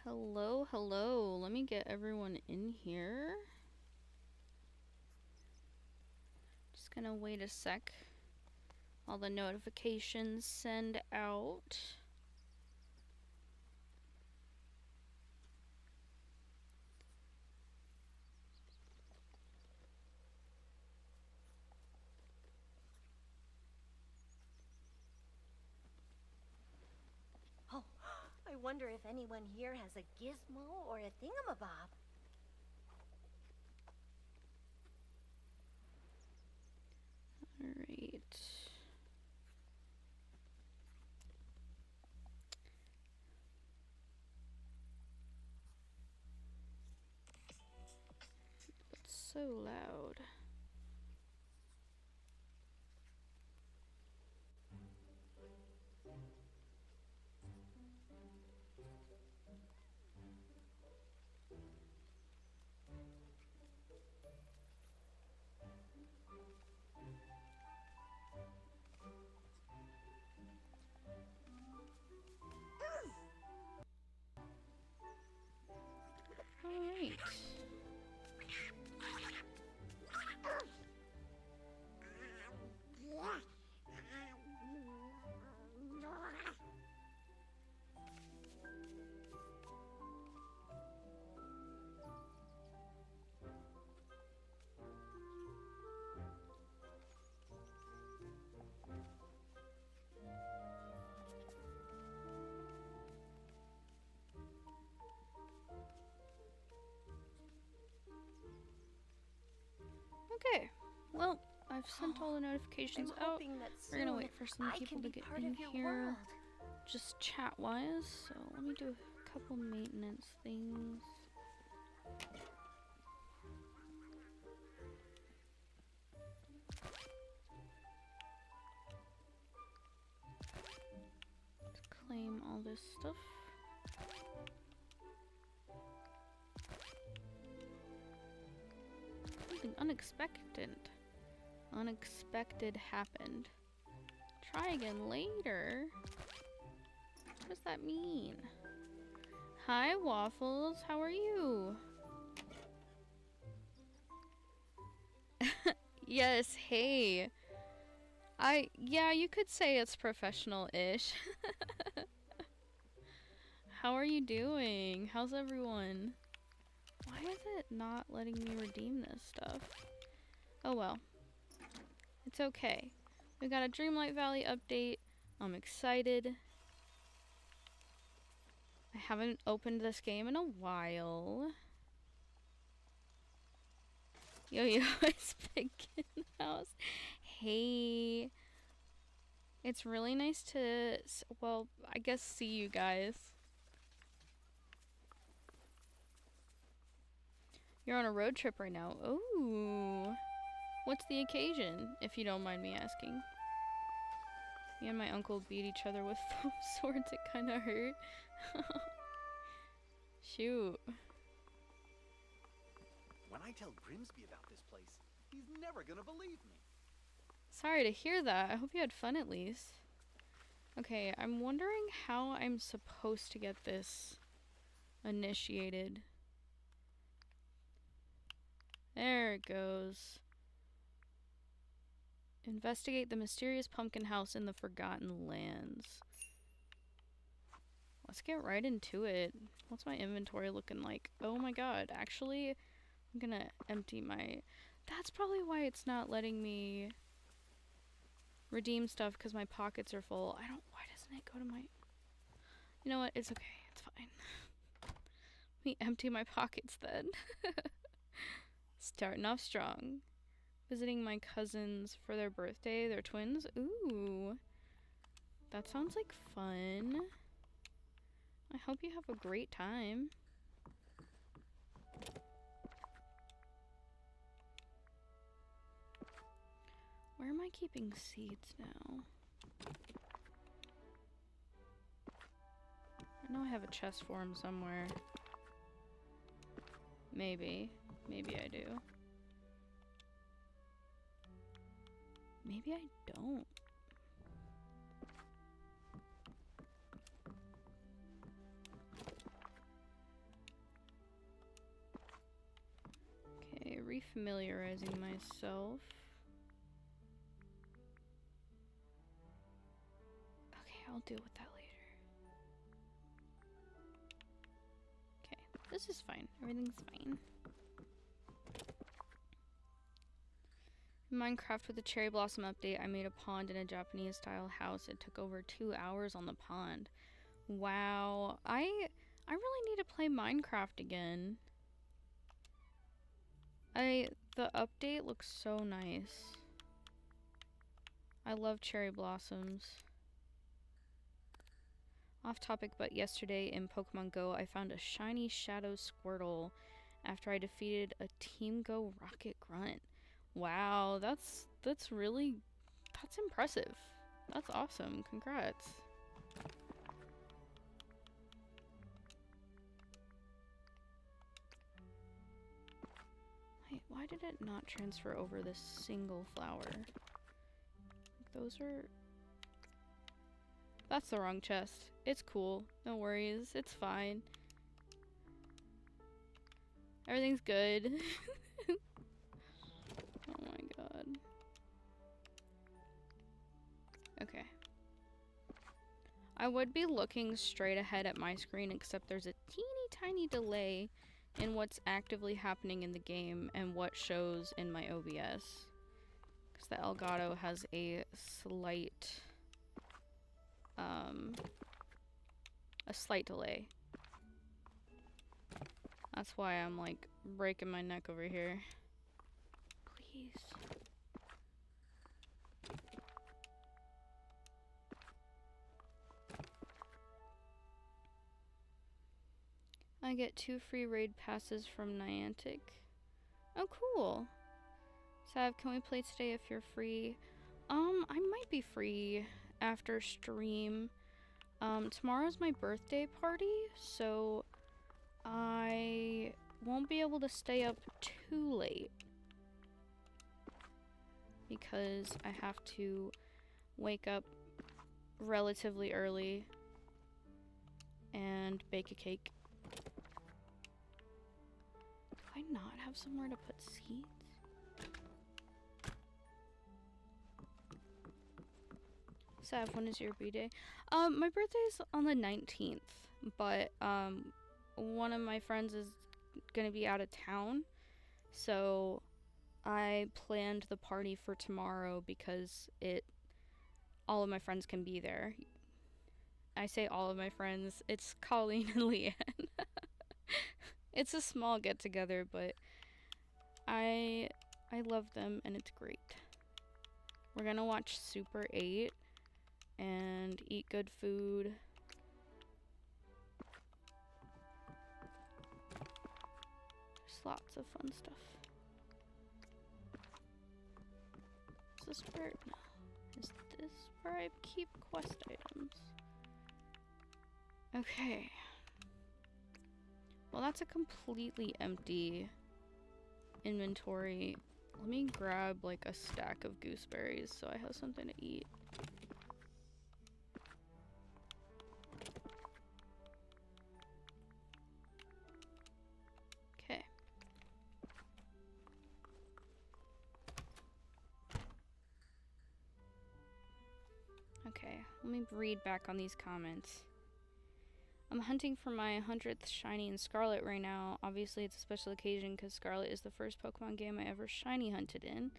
Hello, hello. Let me get everyone in here. Just gonna wait a sec. All the notifications send out. Oh, I wonder if anyone here has a gizmo or a thingamabob. Alright. It's so loud. Alright. Okay. Well, I've sent all the notifications I'm out. hoping that We're gonna soon wait for some I people can to be get part in of your here. world. Just chat-wise. So let me do a couple maintenance things. Let's claim all this stuff. Something unexpected happened. Try again later? What does that mean? Hi, Waffles. How are you? Yes, hey. Yeah, you could say it's professional-ish. How are you doing? How's everyone? Why is it not letting me redeem this stuff? Oh well. It's okay. We got a Dreamlight Valley update. I'm excited. I haven't opened this game in a while. Yo-Yo is big in the house. Hey. It's really nice to, well, I guess see you guys. You're on a road trip right now. Ooh. What's the occasion, if you don't mind me asking? Me and my uncle beat each other with foam swords. It kind of hurt. Shoot. When I tell Grimsby about this place, he's never gonna believe me. Sorry to hear that. I hope you had fun at least. Okay, I'm wondering how I'm supposed to get this initiated. There it goes. Investigate the mysterious pumpkin house in the Forgotten Lands. Let's get right into it. What's my inventory looking like? Oh my god, actually, I'm gonna empty my... That's probably why it's not letting me redeem stuff, because my pockets are full. Why doesn't it go to my... You know what? It's okay. It's fine. Let me empty my pockets then. Starting off strong. Visiting my cousins for their birthday. They're twins. Ooh. That sounds like fun. I hope you have a great time. Where am I keeping seeds now? I know I have a chest for them somewhere. Maybe. Maybe I do. Maybe I don't. familiarizing myself. Okay, I'll deal with that later. Okay, this is fine. Everything's fine. In Minecraft with the cherry blossom update, I made a pond in a Japanese style house. It took over 2 hours on the pond. Wow. I really need to play Minecraft again. The update looks so nice. I love cherry blossoms. Off topic, but yesterday in Pokemon Go, I found a shiny Shadow Squirtle after I defeated a Team Go Rocket Grunt. Wow, that's impressive. That's awesome. Congrats. Wait, why did it not transfer over this single flower? Those are... That's the wrong chest. It's cool. No worries. It's fine. Everything's good. Oh my god. Okay. I would be looking straight ahead at my screen, except there's a teeny tiny delay in what's actively happening in the game and what shows in my OBS. Because the Elgato has a slight delay. That's why I'm like breaking my neck over here. Please. I get 2 free raid passes from Niantic. Oh, cool. Sav, can we play today if you're free? I might be free after stream. Tomorrow's my birthday party, so I won't be able to stay up too late because I have to wake up relatively early and bake a cake. Do I not have somewhere to put seeds? Sav, when is your b-day? My birthday's on the 19th, but one of my friends is gonna be out of town, so I planned the party for tomorrow because all of my friends can be there. I say all of my friends, it's Colleen and Leanne. It's a small get-together, but I love them and it's great. We're gonna watch Super 8 and eat good food. There's lots of fun stuff. Is this where... No. Is this where I keep quest items? Okay. Well, that's a completely empty inventory. Let me grab like a stack of gooseberries so I have something to eat. Okay. Okay, let me read back on these comments. I'm hunting for my 100th shiny in Scarlet right now. Obviously, it's a special occasion because Scarlet is the first Pokemon game I ever shiny hunted in.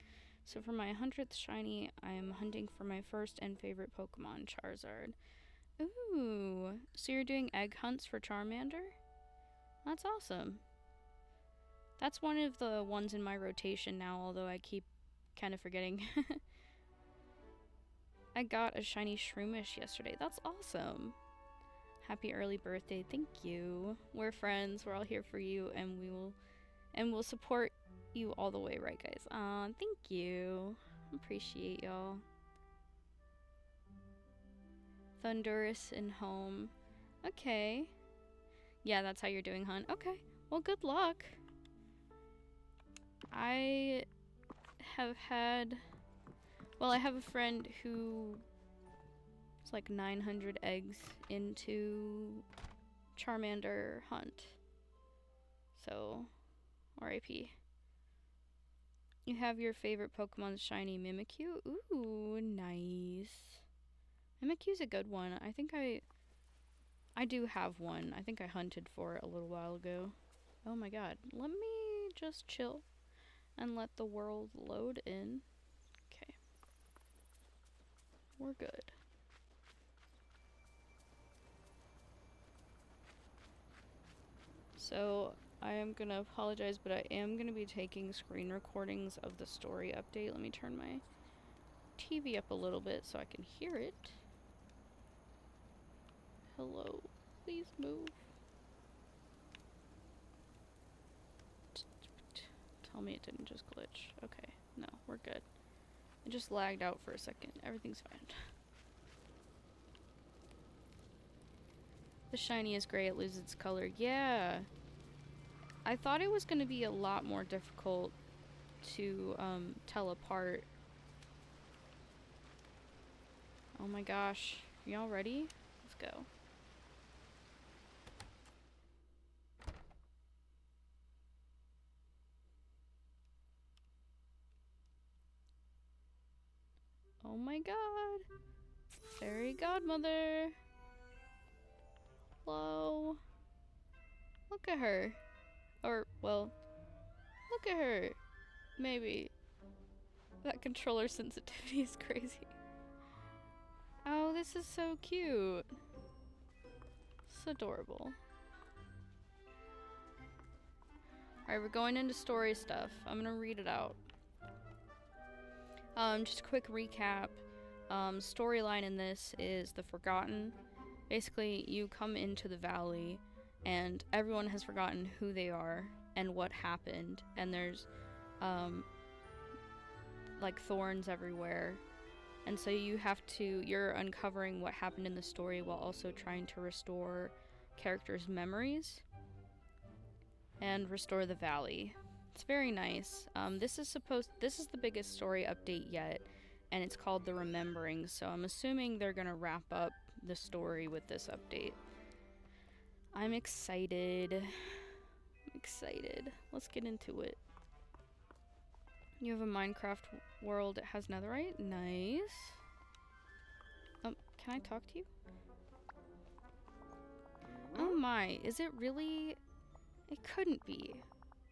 So for my 100th shiny, I am hunting for my first and favorite Pokemon, Charizard. Ooh, so you're doing egg hunts for Charmander? That's awesome. That's one of the ones in my rotation now, although I keep kind of forgetting. I got a shiny Shroomish yesterday. That's awesome. Happy early birthday. Thank you. We're friends. We're all here for you, and we'll support you all the way, right, guys? Thank you. Appreciate y'all. Thundurus in home. Okay. Yeah, that's how you're doing, hunt. Okay. Well, good luck. I have a friend who is like 900 eggs into Charmander hunt. So, RIP. You have your favorite Pokemon's shiny Mimikyu? Ooh, nice. Mimikyu's a good one. I think I do have one. I think I hunted for it a little while ago. Oh my god. Let me just chill and let the world load in. Okay. We're good. So, I am gonna apologize, but I am gonna be taking screen recordings of the story update. Let me turn my TV up a little bit so I can hear it. Hello. Please move. Tell me it didn't just glitch. Okay. No, we're good. It just lagged out for a second. Everything's fine. The shiny is gray, it loses its color. Yeah. I thought it was going to be a lot more difficult to tell apart. Oh my gosh. Y'all ready? Let's go. Oh my god. Fairy godmother. Hello. Look at her. Or, well, look at her. Maybe. That controller sensitivity is crazy. Oh, this is so cute. It's adorable. Alright, we're going into story stuff. I'm gonna read it out. Just a quick recap. Storyline in this is the Forgotten. Basically, you come into the valley and everyone has forgotten who they are and what happened. And there's, like thorns everywhere. And so you're uncovering what happened in the story while also trying to restore characters' memories and restore the valley. It's very nice. This is the biggest story update yet, and it's called The Remembering, so I'm assuming they're gonna wrap up the story with this update. I'm excited. Let's get into it. You have a Minecraft world that has netherite? Nice. Can I talk to you? Oh my, is it really? It couldn't be.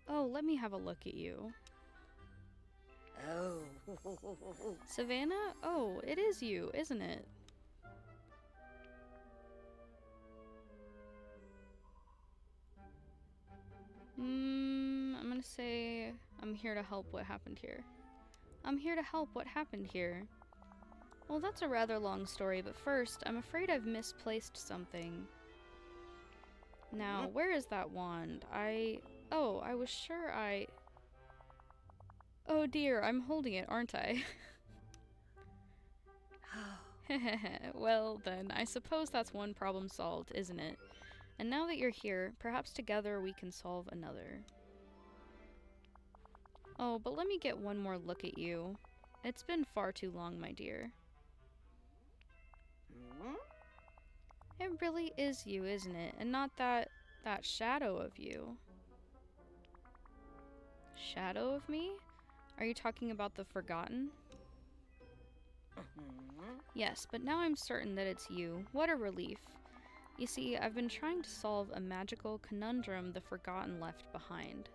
Oh, let me have a look at you. Oh. Savannah? Oh, it is you, isn't it? I'm gonna say I'm here to help. What happened here? I'm here to help. What happened here? Well, that's a rather long story, but first, I'm afraid I've misplaced something. Now, where is that wand? I was sure Oh dear, I'm holding it, aren't I? Well then, I suppose that's one problem solved, isn't it? And now that you're here, perhaps together we can solve another. Oh, but let me get one more look at you. It's been far too long, my dear. It really is you, isn't it? And not that shadow of you. Shadow of me? Are you talking about the Forgotten? Yes, but now I'm certain that it's you. What a relief. You see, I've been trying to solve a magical conundrum the Forgotten left behind.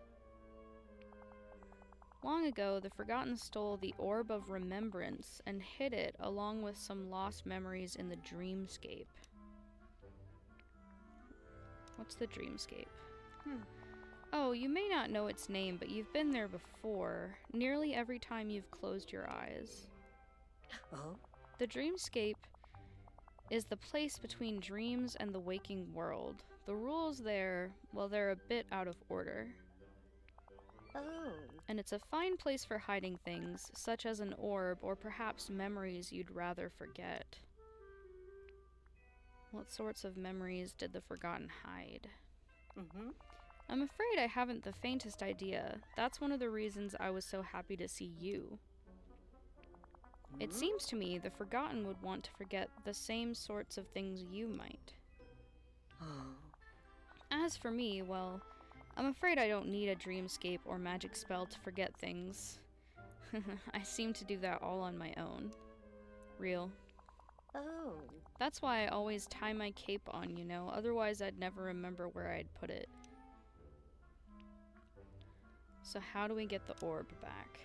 Long ago, the Forgotten stole the Orb of Remembrance and hid it along with some lost memories in the Dreamscape. What's the Dreamscape? Oh, you may not know its name, but you've been there before, nearly every time you've closed your eyes. Oh? The Dreamscape is the place between dreams and the waking world. The rules there, well, they're a bit out of order. Oh. And it's a fine place for hiding things, such as an orb or perhaps memories you'd rather forget. What sorts of memories did the Forgotten hide? I'm afraid I haven't the faintest idea. That's one of the reasons I was so happy to see you. It seems to me the Forgotten would want to forget the same sorts of things you might. As for me, well, I'm afraid I don't need a dreamscape or magic spell to forget things. I seem to do that all on my own. Real. Oh. That's why I always tie my cape on, you know? Otherwise I'd never remember where I'd put it. So how do we get the orb back?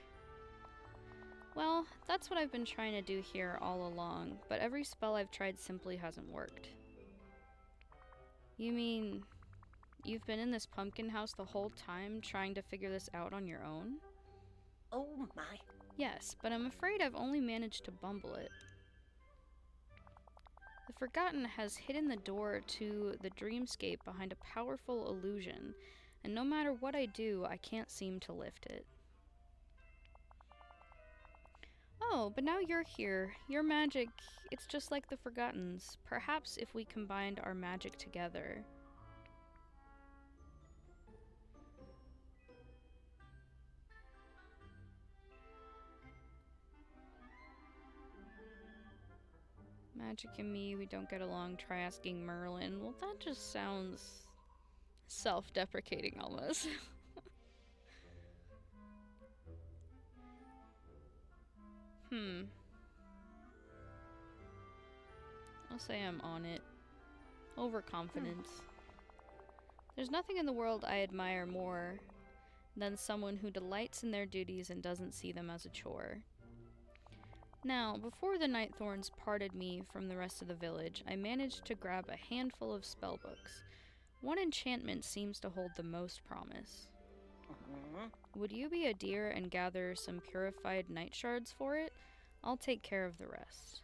Well, that's what I've been trying to do here all along, but every spell I've tried simply hasn't worked. You mean you've been in this pumpkin house the whole time trying to figure this out on your own? Oh my. Yes, but I'm afraid I've only managed to bumble it. The Forgotten has hidden the door to the dreamscape behind a powerful illusion, and no matter what I do, I can't seem to lift it. Oh, but now you're here. Your magic, it's just like the Forgotten's. Perhaps if we combined our magic together. Magic and me, we don't get along, try asking Merlin. Well, that just sounds self-deprecating almost. I'll say I'm on it. Overconfidence. There's nothing in the world I admire more than someone who delights in their duties and doesn't see them as a chore. Now, before the Nightthorns parted me from the rest of the village, I managed to grab a handful of spellbooks. One enchantment seems to hold the most promise. Would you be a dear and gather some purified night shards for it? I'll take care of the rest.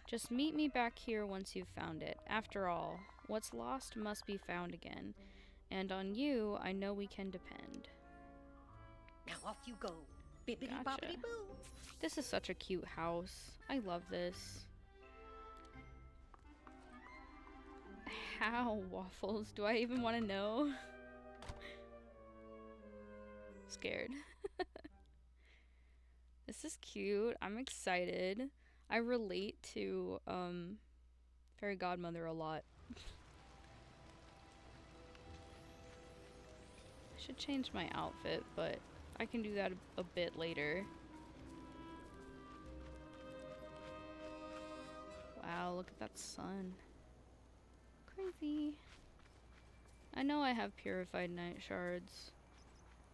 Just meet me back here once you've found it. After all, what's lost must be found again, and on you, I know we can depend. Now off you go. Bibbidi Gotcha. bobbidi boo. This is such a cute house. I love this. How, Waffles? Do I even want to know? Scared. This is cute. I'm excited. I relate to Fairy Godmother a lot. I should change my outfit, but I can do that a bit later. Wow, look at that sun. Crazy. I know I have purified night shards.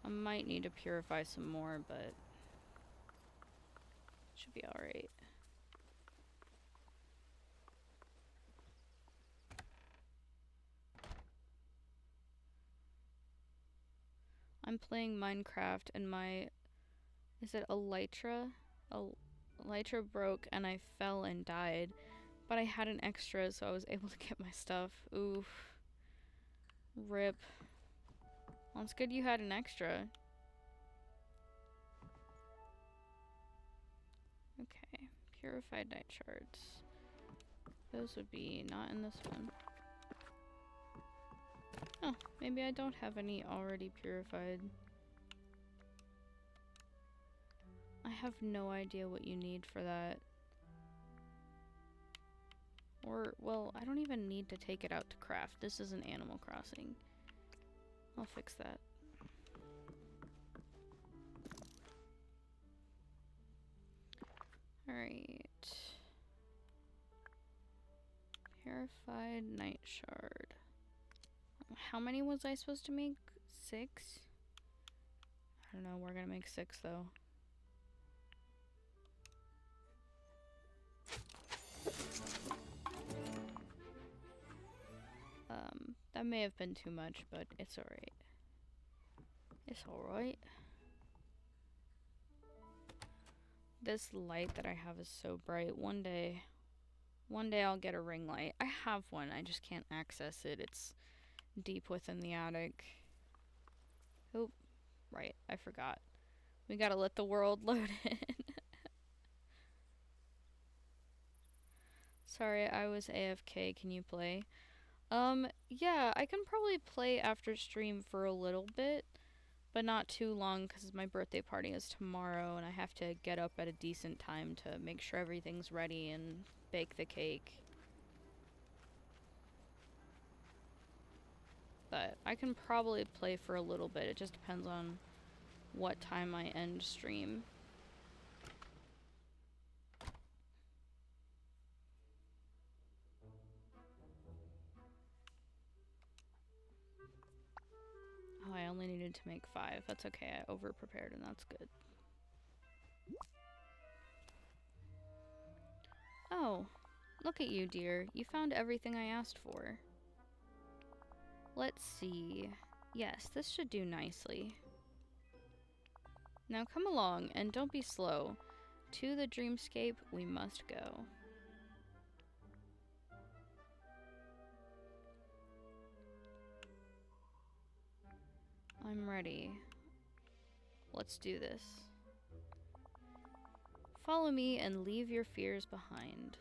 I might need to purify some more, but should be alright. I'm playing Minecraft and my... Is it Elytra? Elytra broke and I fell and died. But I had an extra, so I was able to get my stuff. Oof. Rip. Well, it's good you had an extra. Okay. Purified night shards. Those would be not in this one. Oh, maybe I don't have any already purified. I have no idea what you need for that. Or, well, I don't even need to take it out to craft. This is an Animal Crossing. I'll fix that. Alright. Purified night shard. How many was I supposed to make? 6? I don't know, we're gonna make 6 though. That may have been too much, but it's alright. It's alright. This light that I have is so bright. One day I'll get a ring light. I have one, I just can't access it. It's deep within the attic. Oh, right, I forgot. We gotta let the world load in. Sorry, I was AFK. Can you play? Yeah, I can probably play after stream for a little bit, but not too long because my birthday party is tomorrow and I have to get up at a decent time to make sure everything's ready and bake the cake. But I can probably play for a little bit. It just depends on what time I end stream. Oh, I only needed to make 5. That's okay. I over-prepared and that's good. Oh, look at you, dear. You found everything I asked for. Let's see. Yes, this should do nicely. Now come along, and don't be slow. To the dreamscape we must go. I'm ready. Let's do this. Follow me and leave your fears behind.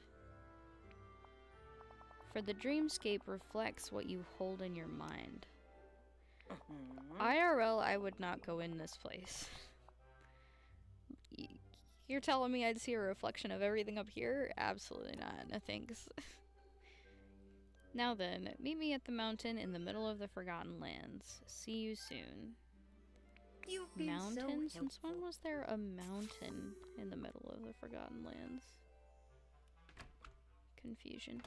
For the dreamscape reflects what you hold in your mind. IRL, I would not go in this place. You're telling me I'd see a reflection of everything up here? Absolutely not. No thanks. Now then, meet me at the mountain in the middle of the Forgotten Lands. See you soon. You've been Mountain? so Since when helpful. was there a mountain in the middle of the Forgotten Lands? Confusion.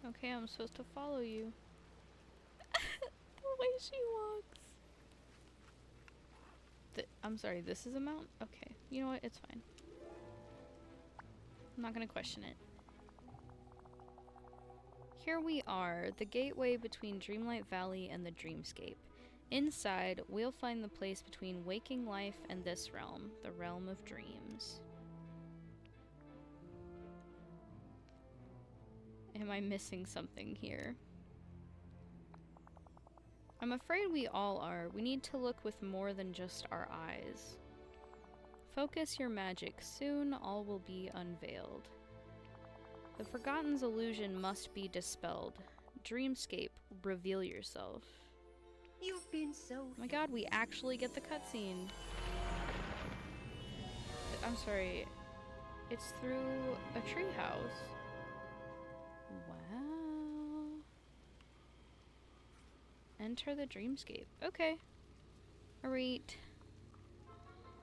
Okay, I'm supposed to follow you. The way she walks. I'm sorry, this is a mount? Okay, you know what? It's fine. I'm not gonna question it. Here we are, the gateway between Dreamlight Valley and the dreamscape. Inside, we'll find the place between waking life and this realm, the realm of dreams. Am I missing something here? I'm afraid we all are. We need to look with more than just our eyes. Focus your magic. Soon all will be unveiled. The Forgotten's illusion must be dispelled. Dreamscape, reveal yourself. You've been so Oh my god, we actually get the cutscene. I'm sorry. It's through a treehouse. Wow. Enter the dreamscape. Okay. Alright.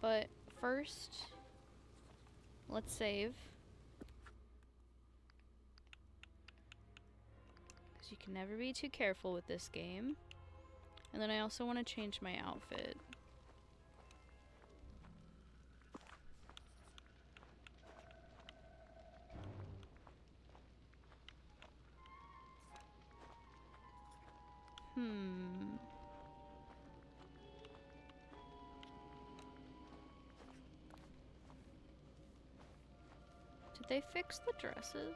But first, let's save. Because you can never be too careful with this game. And then I also want to change my outfit. Did they fix the dresses?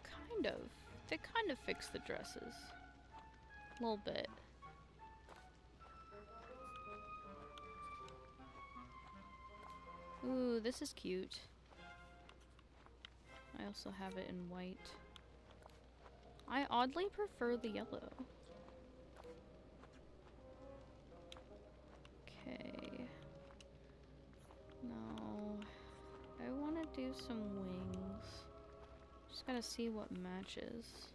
Kind of. They kind of fixed the dresses. A little bit. Ooh, this is cute. I also have it in white. I oddly prefer the yellow. Okay. No. I want to do some wings. Just gotta see what matches.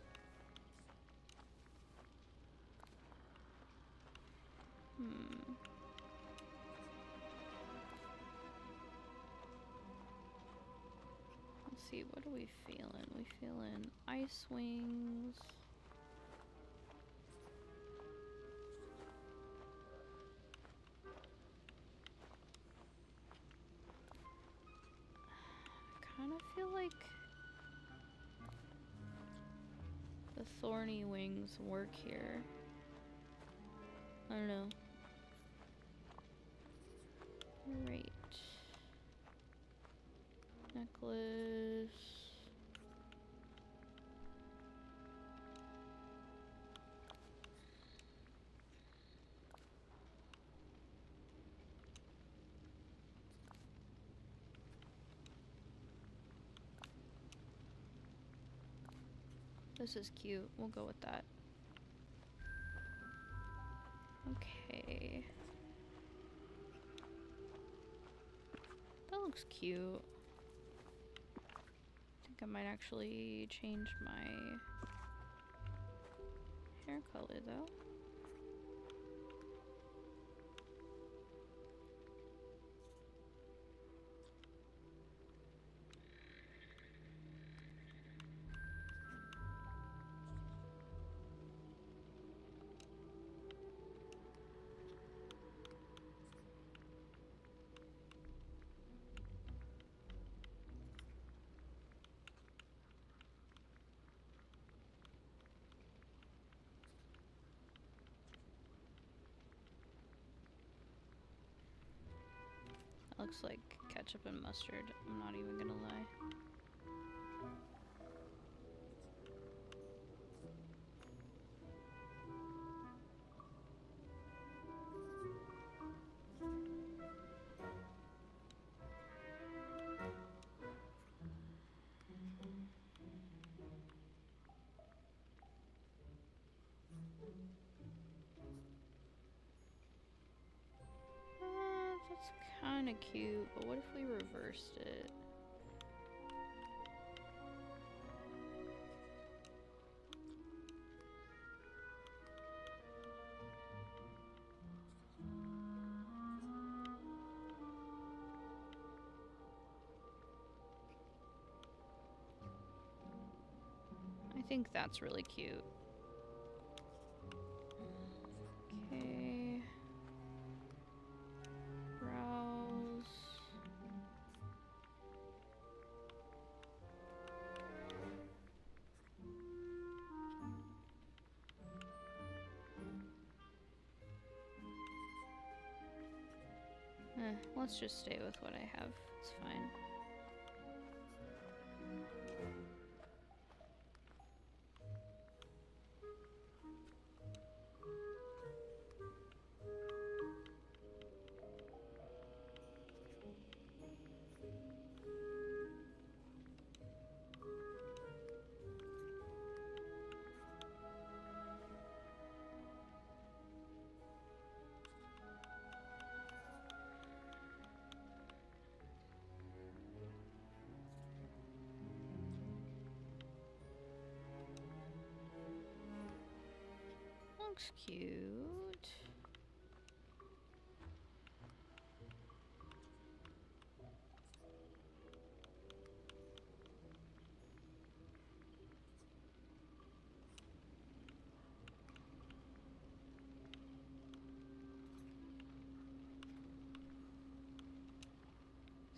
Let's see, what are we feeling? We feeling ice wings. I kind of feel like the thorny wings work here. I don't know. Great. Necklace. This is cute. We'll go with that. Okay. That looks cute. I think I might actually change my hair color though. That looks like ketchup and mustard. I'm not even gonna lie. That's kind of cute, but what if we reversed it? I think that's really cute. Okay. Browse. Let's just stay with what I have. It's fine. Looks cute.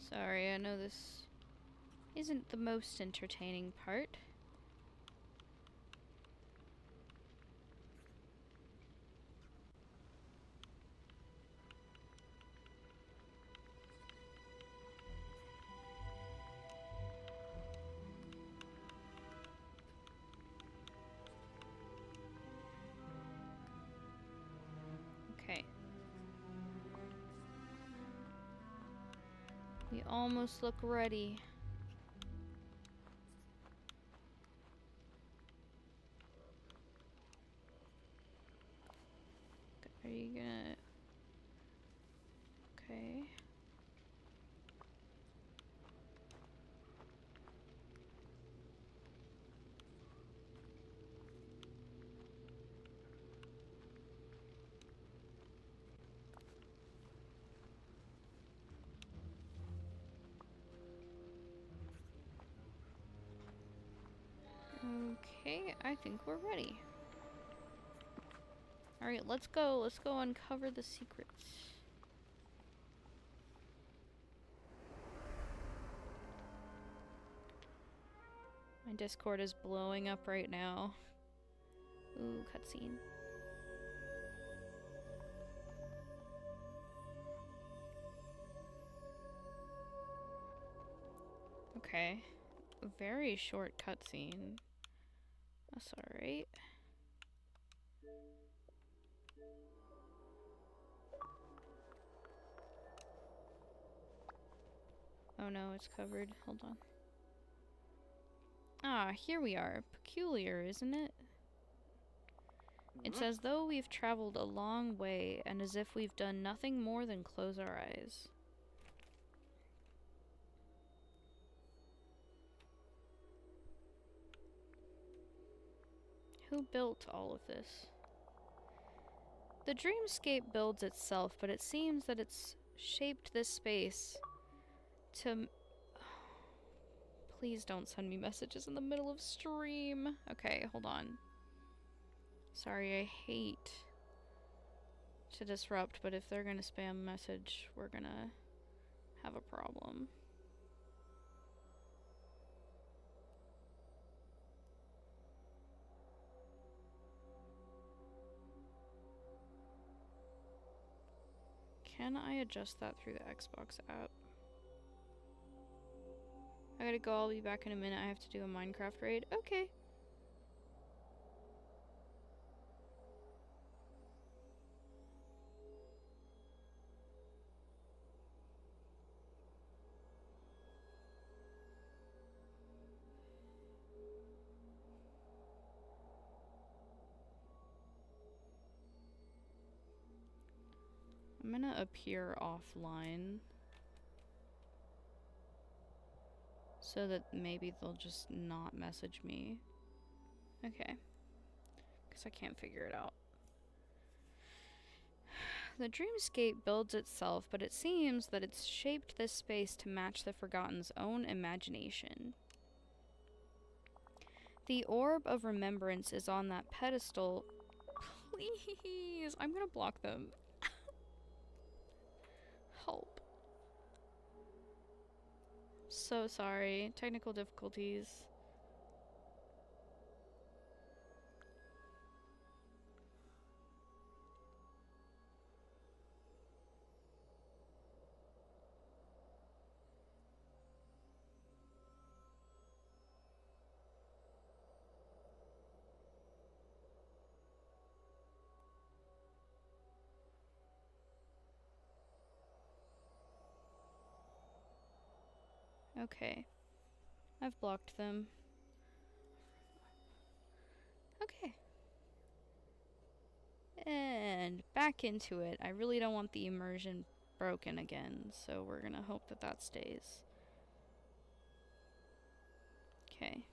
Sorry, I know this isn't the most entertaining part. Okay. We almost look ready. Are you gonna... Okay. Okay, I think we're ready. Alright, let's go. Let's go uncover the secrets. My Discord is blowing up right now. Ooh, cutscene. Okay. A very short cutscene. That's alright. Oh no, it's covered. Hold on. Ah, here we are. Peculiar, isn't it? It's Hmm? as though we've traveled a long way, and as if we've done nothing more than close our eyes. Who built all of this? The dreamscape builds itself, but it seems that it's shaped this space to... Please don't send me messages in the middle of stream. Okay, hold on. Sorry, I hate to disrupt, but if they're gonna spam message, we're gonna have a problem. Can I adjust that through the Xbox app? I gotta go, I'll be back in a minute. I have to do a Minecraft raid. Okay. I'm gonna appear offline so that maybe they'll just not message me. Okay. Because I can't figure it out. The dreamscape builds itself, but it seems that it's shaped this space to match the Forgotten's own imagination. The orb of remembrance is on that pedestal. Please! I'm gonna block them. Help. So sorry. Technical difficulties. Okay. I've blocked them. Okay. And back into it. I really don't want the immersion broken again, so we're gonna hope that that stays. Okay.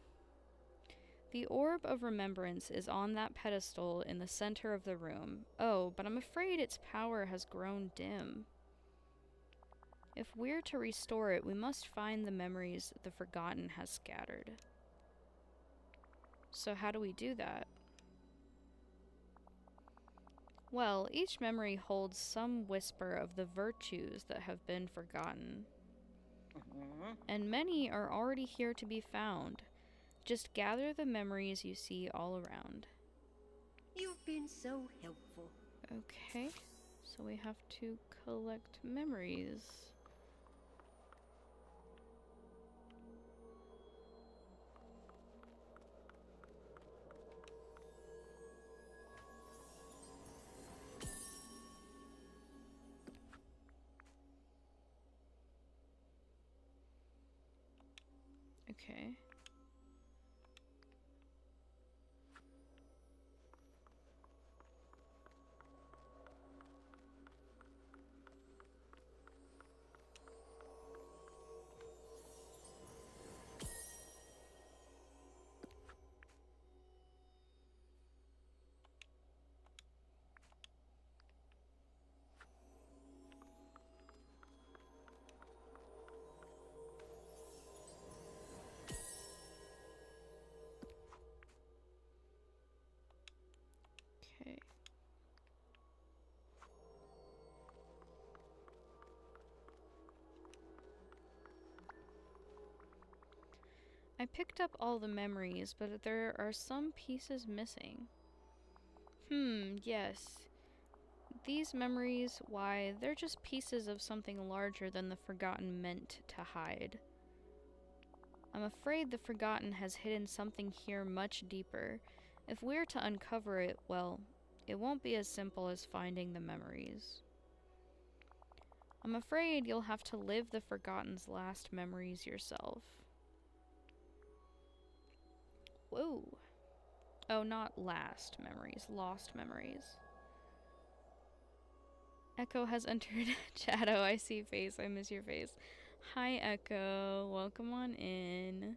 The orb of remembrance is on that pedestal in the center of the room. Oh, but I'm afraid its power has grown dim. If we're to restore it, we must find the memories the Forgotten has scattered. So how do we do that? Well, each memory holds some whisper of the virtues that have been forgotten. And many are already here to be found. Just gather the memories you see all around. You've been so helpful. Okay, so we have to collect memories. Okay. Okay. I picked up all the memories, but there are some pieces missing. Yes. These memories, why, they're just pieces of something larger than the Forgotten meant to hide. I'm afraid the Forgotten has hidden something here much deeper. If we're to uncover it, well, it won't be as simple as finding the memories. I'm afraid you'll have to live the Forgotten's last memories yourself. Whoa. Oh, not last memories. Lost memories. Echo has entered chat. Oh, I see face. I miss your face. Hi, Echo. Welcome on in.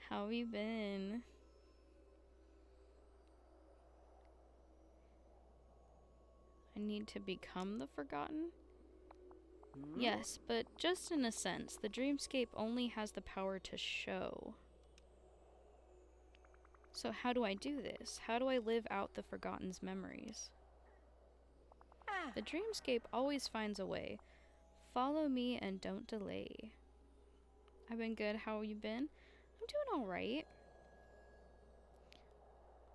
How have you been? I need to become the Forgotten? Yes, but just in a sense. The dreamscape only has the power to show. So how do I do this? How do I live out the Forgotten's memories? The dreamscape always finds a way. Follow me and don't delay. I've been good. How have you been? I'm doing alright.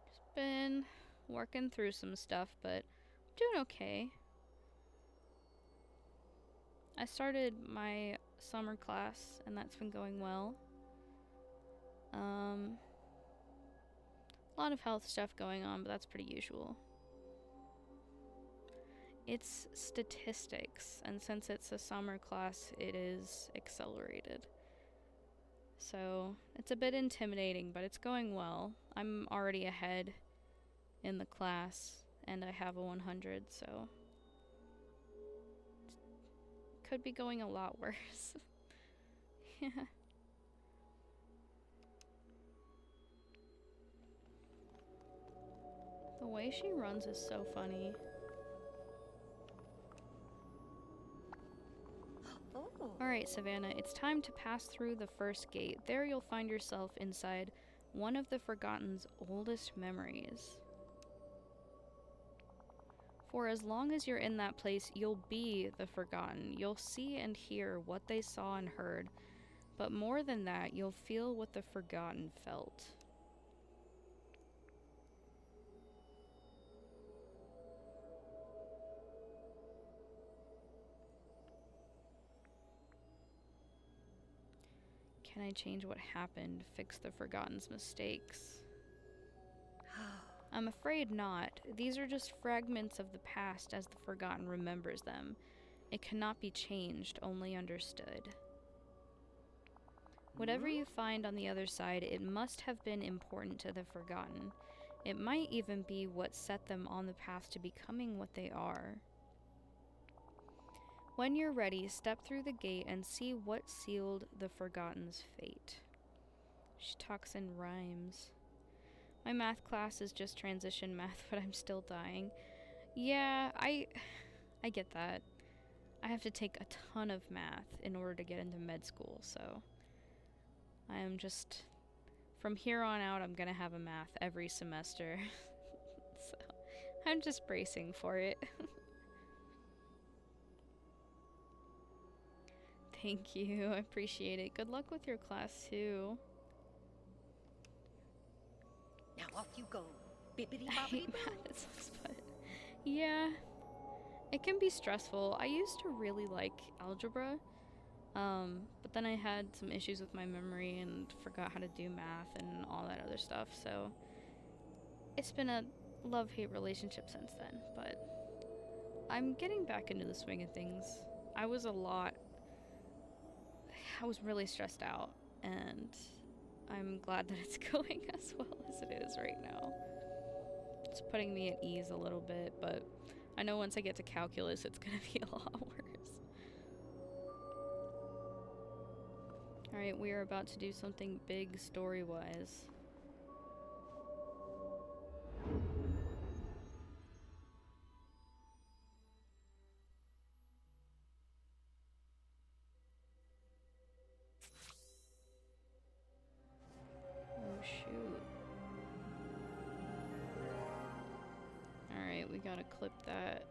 Just been working through some stuff, but I'm doing okay. I started my summer class, and that's been going well. A lot of health stuff going on, but that's pretty usual. It's statistics, and since it's a summer class, it is accelerated. So it's a bit intimidating, but it's going well. I'm already ahead in the class, and I have a 100, so could be going a lot worse. Yeah. The way she runs is so funny. Alright, Savannah, it's time to pass through the first gate. There you'll find yourself inside one of the Forgotten's oldest memories. For as long as you're in that place, you'll be the Forgotten. You'll see and hear what they saw and heard. But more than that, you'll feel what the Forgotten felt. Can I change what happened, fix the Forgotten's mistakes? I'm afraid not. These are just fragments of the past as the Forgotten remembers them. It cannot be changed, only understood. Whatever you find on the other side, it must have been important to the Forgotten. It might even be what set them on the path to becoming what they are. When you're ready, step through the gate and see what sealed the Forgotten's fate. She talks in rhymes. My math class is just transition math, but I'm still dying. Yeah, I get that. I have to take a ton of math in order to get into med school, so I am just, from here on out, I'm gonna have a math every semester. So I'm just bracing for it. Thank you, I appreciate it. Good luck with your class too. Now off you go. Bibbidi I bobbidi hate boo. math, it sucks, but yeah, it can be stressful. I used to really like algebra, but then I had some issues with my memory and forgot how to do math and all that other stuff, so it's been a love-hate relationship since then, but I'm getting back into the swing of things. I was really stressed out, and I'm glad that it's going as well as it is right now. It's putting me at ease a little bit, but I know once I get to calculus, it's gonna be a lot worse. Alright, we are about to do something big story-wise. Oh shoot. Alright, we gotta clip that.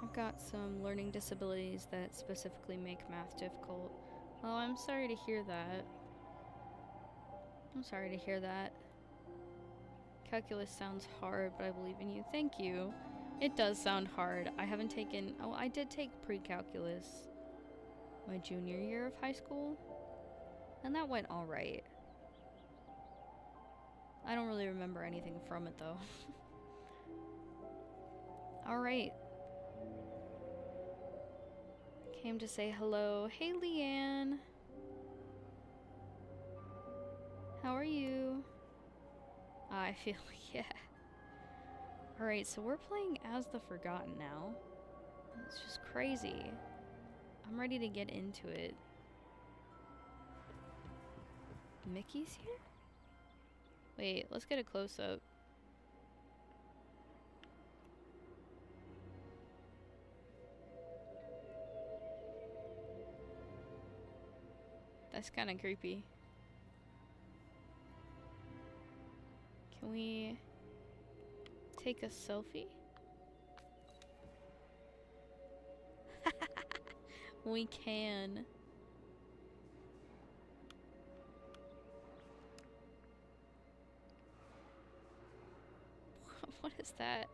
I've got some learning disabilities that specifically make math difficult. Oh, I'm sorry to hear that. I'm sorry to hear that. Calculus sounds hard, but I believe in you. Thank you. It does sound hard. I haven't taken... Oh, I did take pre-calculus my junior year of high school, and that went alright. I don't really remember anything from it, though. Alright. Came to say hello. Hey, Leanne. How are you? I feel, yeah. Alright, so we're playing as the Forgotten now. It's just crazy. I'm ready to get into it. Mickey's here? Wait, let's get a close-up. That's kind of creepy. Can we take a selfie? We can. What is that?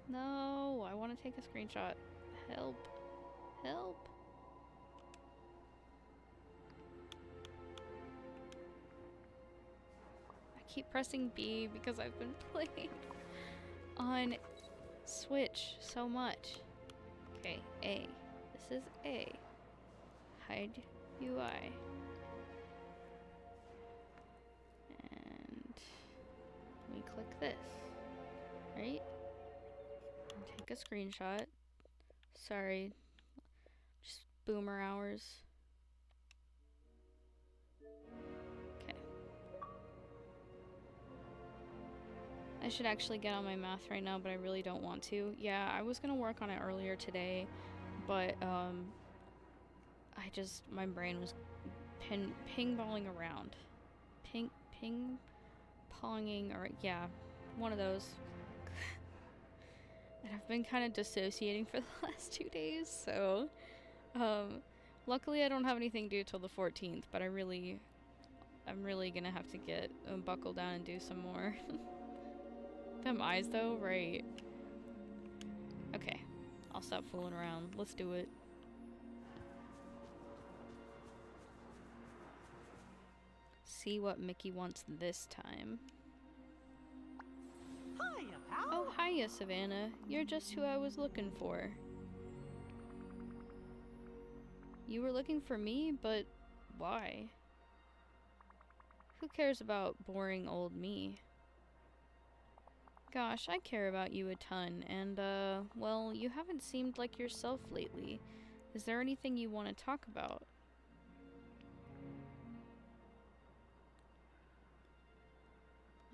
No, I want to take a screenshot. Help. Help. I keep pressing B because I've been playing on Switch so much. Okay, A. This is A. Hide UI. And we click this. Right? And take a screenshot. Sorry. Just boomer hours. Okay. I should actually get on my math right now, but I really don't want to. Yeah, I was gonna work on it earlier today, but my brain was ping-balling around. Ping-ponging, or yeah, one of those. And I've been kind of dissociating for the last 2 days, so luckily I don't have anything due till the 14th, but I'm really gonna have to get buckle down and do some more. Them eyes though, right? Okay, I'll stop fooling around. Let's do it. See what Mickey wants this time. Hiya, pal. Oh, hiya, Savannah. You're just who I was looking for. You were looking for me, but why? Who cares about boring old me? Gosh, I care about you a ton, and, well, you haven't seemed like yourself lately. Is there anything you want to talk about?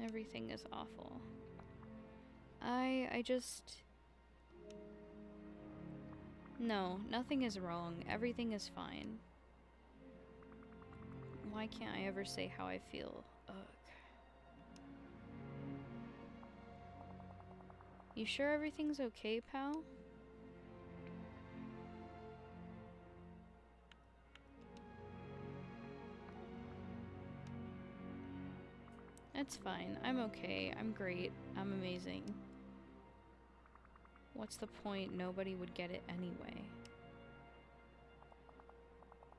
Everything is awful. I just... No, nothing is wrong. Everything is fine. Why can't I ever say how I feel? Ugh. You sure everything's okay, pal? It's fine. I'm okay. I'm great. I'm amazing. What's the point? Nobody would get it anyway.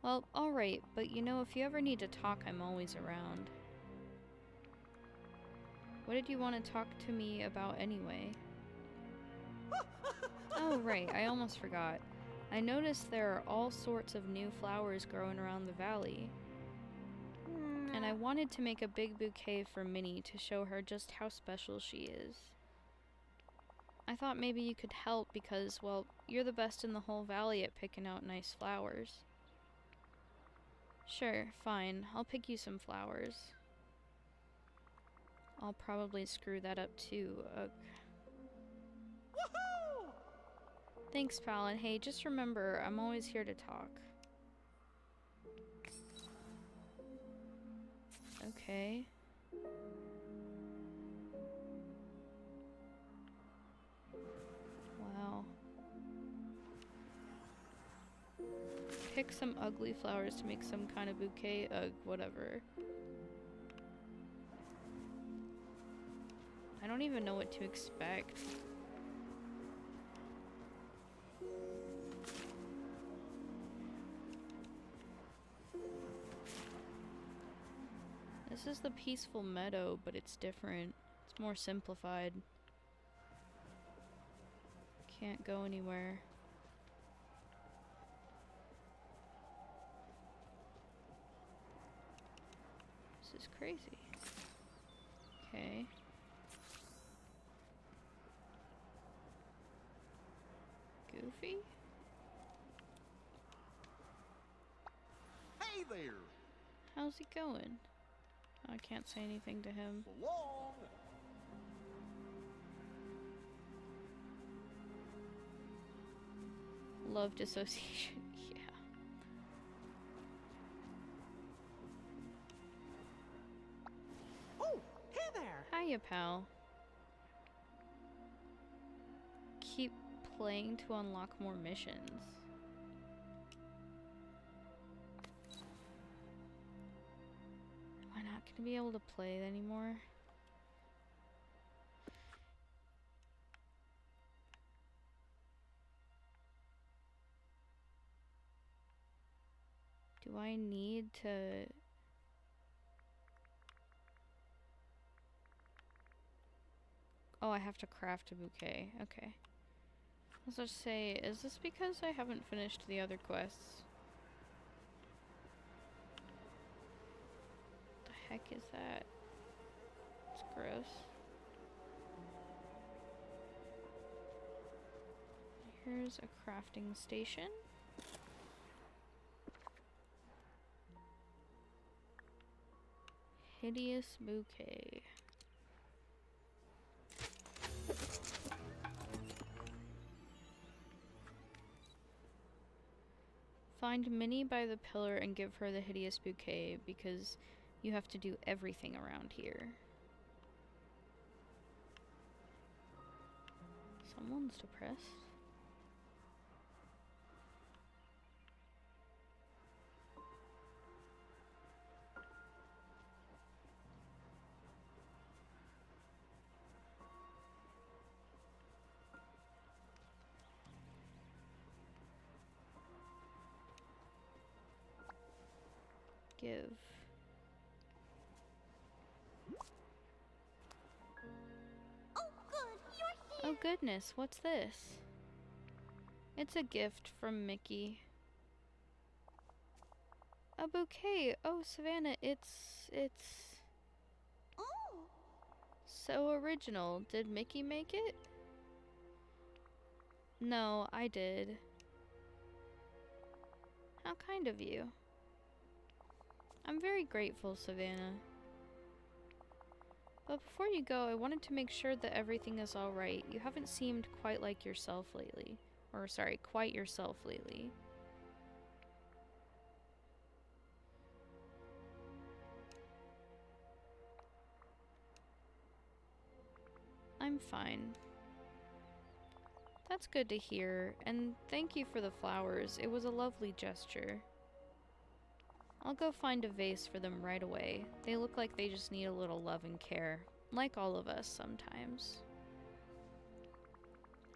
Well, alright, but you know, if you ever need to talk, I'm always around. What did you want to talk to me about anyway? Oh, right, I almost forgot. I noticed there are all sorts of new flowers growing around the valley. And I wanted to make a big bouquet for Minnie to show her just how special she is. I thought maybe you could help because, well, you're the best in the whole valley at picking out nice flowers. Sure, fine. I'll pick you some flowers. I'll probably screw that up too. Woohoo! Thanks, pal, and hey, just remember, I'm always here to talk. Okay. Wow. Pick some ugly flowers to make some kind of bouquet. Whatever. I don't even know what to expect. This is the peaceful meadow, but it's different. It's more simplified. Can't go anywhere. This is crazy. Okay. Goofy? Hey there! How's he going? I can't say anything to him. So long! Love dissociation. Yeah. Oh, hey there! Hiya, pal. Keep playing to unlock more missions. Am I not gonna be able to play it anymore? Do I need to... Oh, I have to craft a bouquet. Okay. Let's just say, is this because I haven't finished the other quests? What the heck is that? It's gross. Here's a crafting station. Hideous bouquet. Find Minnie by the pillar and give her the hideous bouquet because you have to do everything around here. Someone's depressed. Give. Oh, good, you're Oh here. goodness, what's this? It's a gift from Mickey. A bouquet. Oh, Savannah, it's Oh, so original. Did Mickey make it? No, I did. How kind of you. I'm very grateful, Savannah. But before you go, I wanted to make sure that everything is alright. You haven't seemed quite like yourself lately. Or, sorry, quite yourself lately. I'm fine. That's good to hear, and thank you for the flowers. It was a lovely gesture. I'll go find a vase for them right away. They look like they just need a little love and care, like all of us sometimes.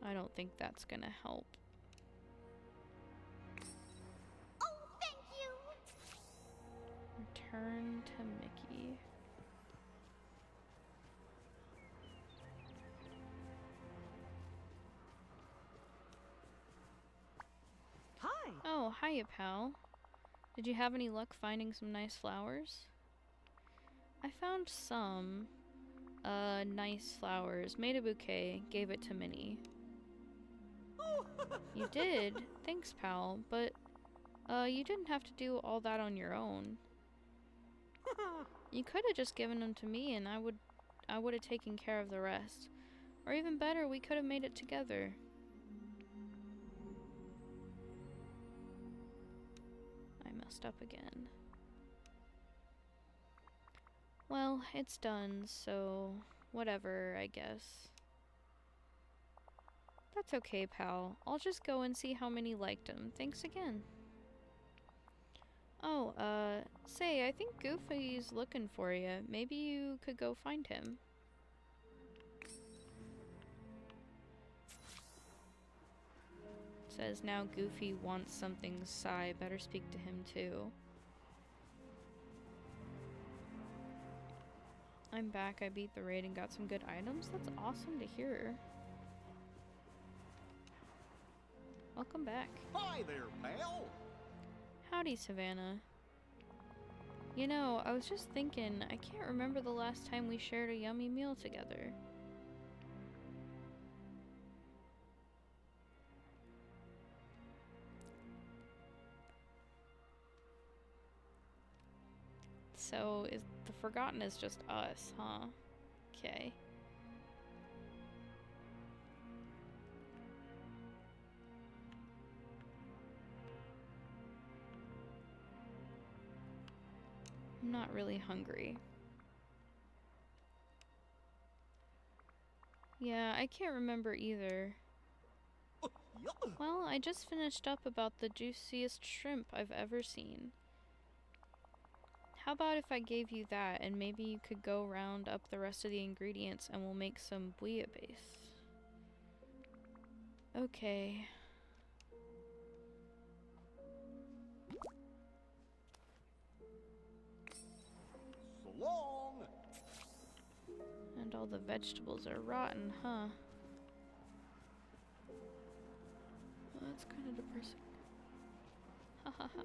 I don't think that's gonna help. oh, thank you. Return to Mickey. Hi! Oh, hiya, pal. Did you have any luck finding some nice flowers? I found some, nice flowers, made a bouquet, gave it to Minnie. You did? Thanks, pal, but, you didn't have to do all that on your own. You could have just given them to me and I would have taken care of the rest. Or even better, we could have made it together. I messed up again. Well, it's done, so whatever, I guess. That's okay, pal. I'll just go and see how many liked them. Thanks again. Oh, say, I think Goofy's looking for you. Maybe you could go find him. It says now Goofy wants something, sigh. Better speak to him too. I'm back. I beat the raid and got some good items. That's awesome to hear. Welcome back. Hi there, pal. Howdy, Savannah. You know, I was just thinking, I can't remember the last time we shared a yummy meal together. So, the Forgotten is just us, huh? Okay. I'm not really hungry. Yeah, I can't remember either. Well, I just finished up about the juiciest shrimp I've ever seen. How about if I gave you that and maybe you could go round up the rest of the ingredients and we'll make some bouillabaisse. Okay. So long. And all the vegetables are rotten, huh? Well, that's kind of depressing. Ha ha ha.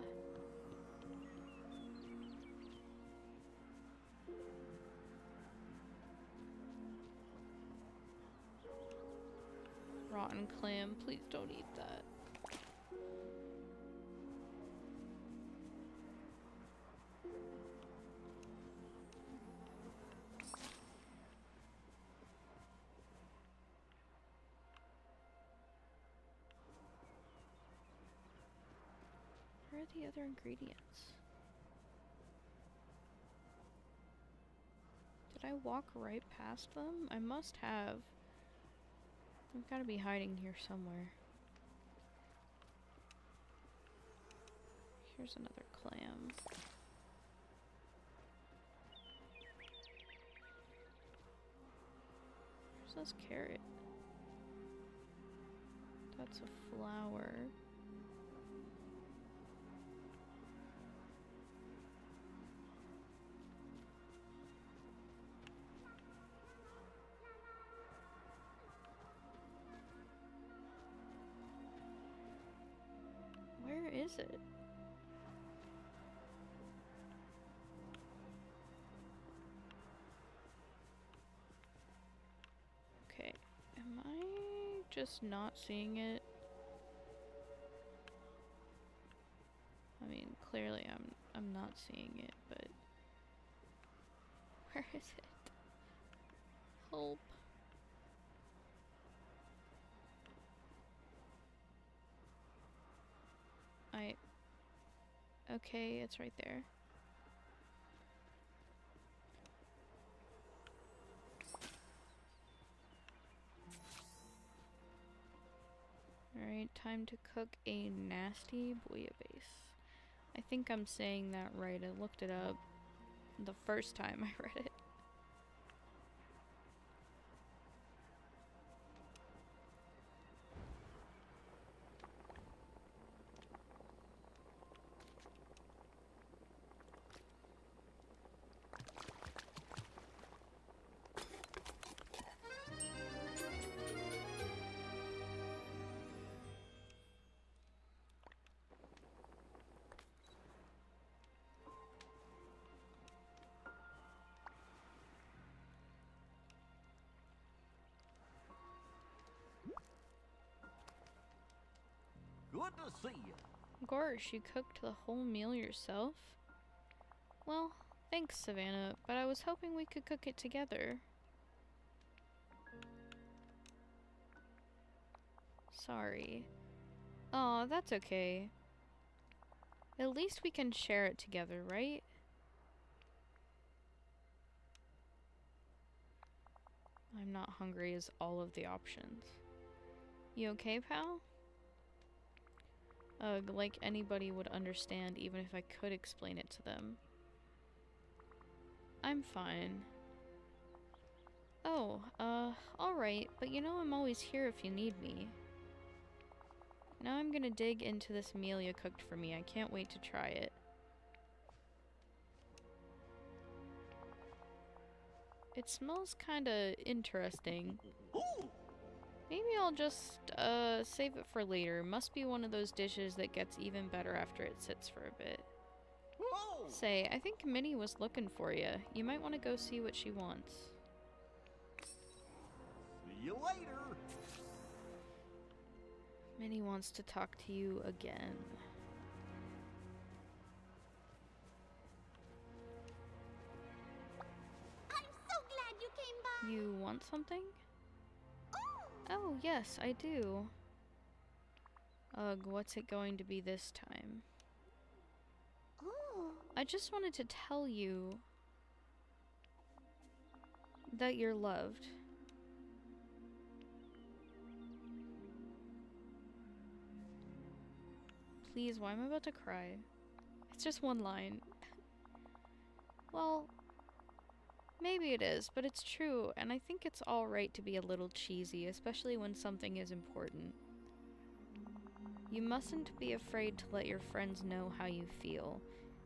Rotten clam, please don't eat that. Where are the other ingredients? Did I walk right past them? I must have. I've got to be hiding here somewhere. Here's another clam. Where's this carrot? That's a flower. Where is it? Okay, am I just not seeing it? I mean, clearly I'm not seeing it, but where is it? Help. Okay, it's right there. Alright, time to cook a nasty bouillabaisse. I think I'm saying that right. I looked it up the first time I read it. Good to see you. Gosh, you cooked the whole meal yourself? Well, thanks, Savannah, but I was hoping we could cook it together. Sorry. Aw, that's okay. At least we can share it together, right? I'm not hungry is all of the options. You okay, pal? Ugh, like anybody would understand even if I could explain it to them. I'm fine. Oh, alright, but you know I'm always here if you need me. Now I'm gonna dig into this meal you cooked for me. I can't wait to try it. It smells kinda interesting. Ooh. Maybe I'll just save it for later. Must be one of those dishes that gets even better after it sits for a bit. Whoa! Say, I think Minnie was looking for you. You might want to go see what she wants. See you later. Minnie wants to talk to you again. I'm so glad you came by. You want something? Oh, yes, I do. Ugh, what's it going to be this time? Oh. I just wanted to tell you that you're loved. Please, why am I about to cry? It's just one line. Well, maybe it is, but it's true, and I think it's alright to be a little cheesy, especially when something is important. You mustn't be afraid to let your friends know how you feel,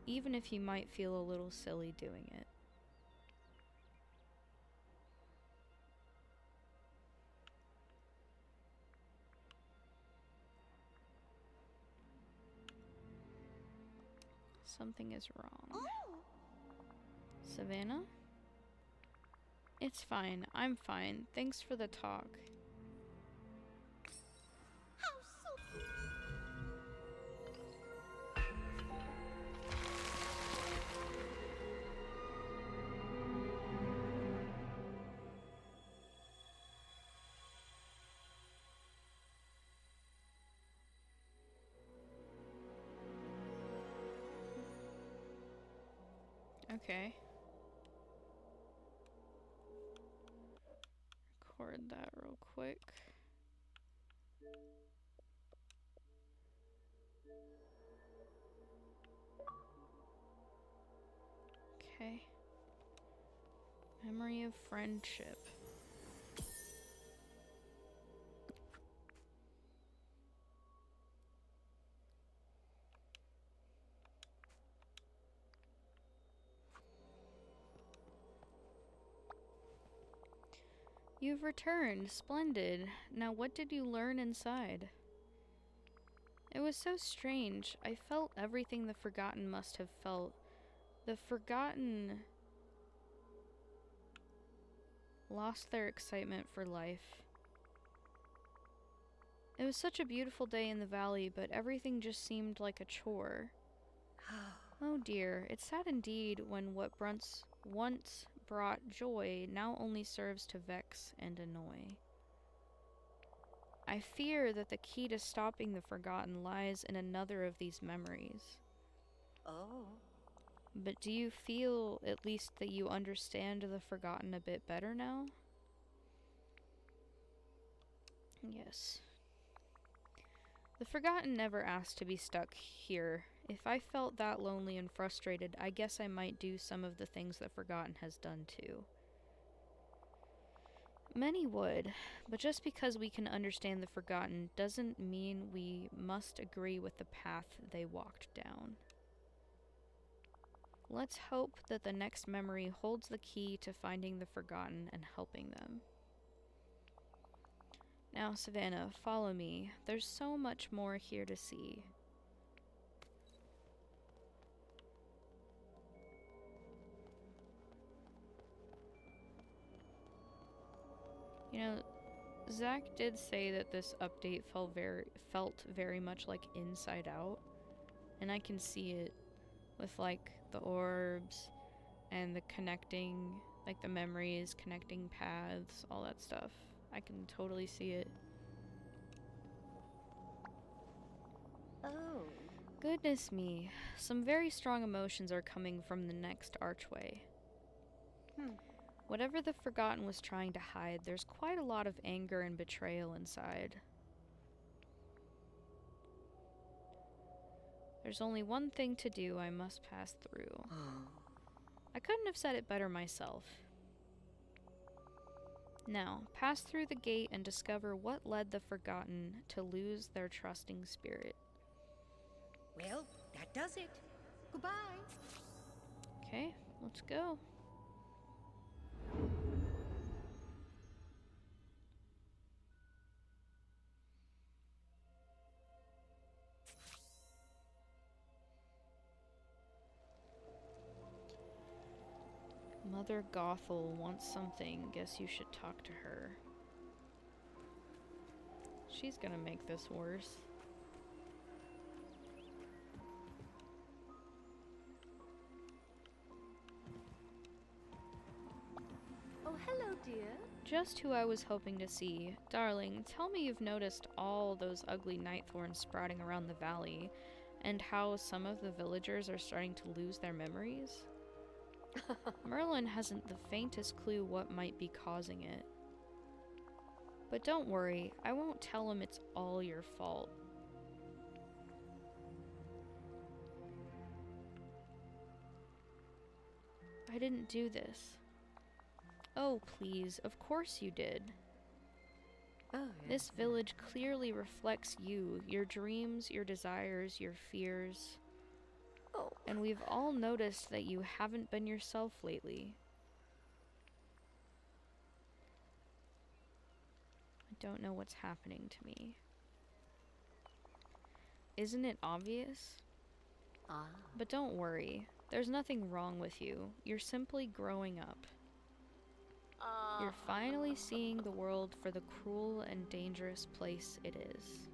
even if you might feel a little silly doing it. Something is wrong. Oh. Savannah? It's fine. I'm fine. Thanks for the talk. How so? Okay. Record that real quick. Okay. Memory of friendship. You've returned. Splendid. Now what did you learn inside? It was so strange. I felt everything the Forgotten must have felt. The Forgotten lost their excitement for life. It was such a beautiful day in the valley, but everything just seemed like a chore. Oh dear, it's sad indeed when what once brought joy now only serves to vex and annoy. I fear that the key to stopping the Forgotten lies in another of these memories. Oh. But do you feel, at least, that you understand the Forgotten a bit better now? Yes. The Forgotten never asked to be stuck here. If I felt that lonely and frustrated, I guess I might do some of the things the Forgotten has done too. Many would, but just because we can understand the Forgotten doesn't mean we must agree with the path they walked down. Let's hope that the next memory holds the key to finding the Forgotten and helping them. Now, Savannah, follow me. There's so much more here to see. You know, Zach did say that this update felt very much like Inside Out, and I can see it with like the orbs and the connecting, like the memories, connecting paths, all that stuff. I can totally see it. Oh. Goodness me, some very strong emotions are coming from the next archway. Whatever the Forgotten was trying to hide, there's quite a lot of anger and betrayal inside. There's only one thing to do. I must pass through. I couldn't have said it better myself. Now, pass through the gate and discover what led the Forgotten to lose their trusting spirit. Well, that does it. Goodbye. Okay, let's go. Mother Gothel wants something. Guess you should talk to her. She's gonna make this worse. Oh, hello, dear. Just who I was hoping to see. Darling, tell me you've noticed all those ugly night thorns sprouting around the valley, and how some of the villagers are starting to lose their memories? Merlin hasn't the faintest clue what might be causing it. But don't worry, I won't tell him it's all your fault. I didn't do this. Oh, please, of course you did. Oh, This village clearly reflects you, your dreams, your desires, your fears. Oh. And we've all noticed that you haven't been yourself lately. I don't know what's happening to me. Isn't it obvious? Ah. But don't worry, there's nothing wrong with you. You're simply growing up. You're finally seeing the world for the cruel and dangerous place it is.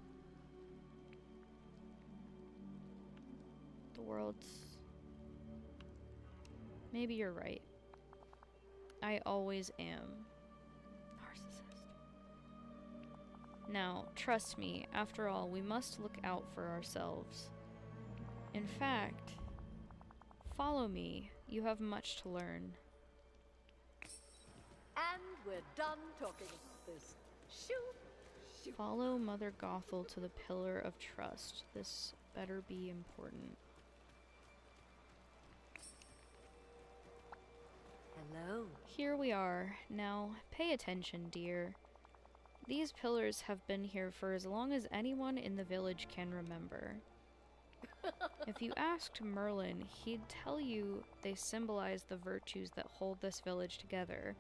The world's... Maybe you're right. I always am. Narcissist. Now, trust me, after all, we must look out for ourselves. In fact, follow me. You have much to learn. And we're done talking about this. Shoo! Follow Mother Gothel to the Pillar of Trust. This better be important. Hello. Here we are. Now, pay attention, dear. These pillars have been here for as long as anyone in the village can remember. If you asked Merlin, he'd tell you they symbolize the virtues that hold this village together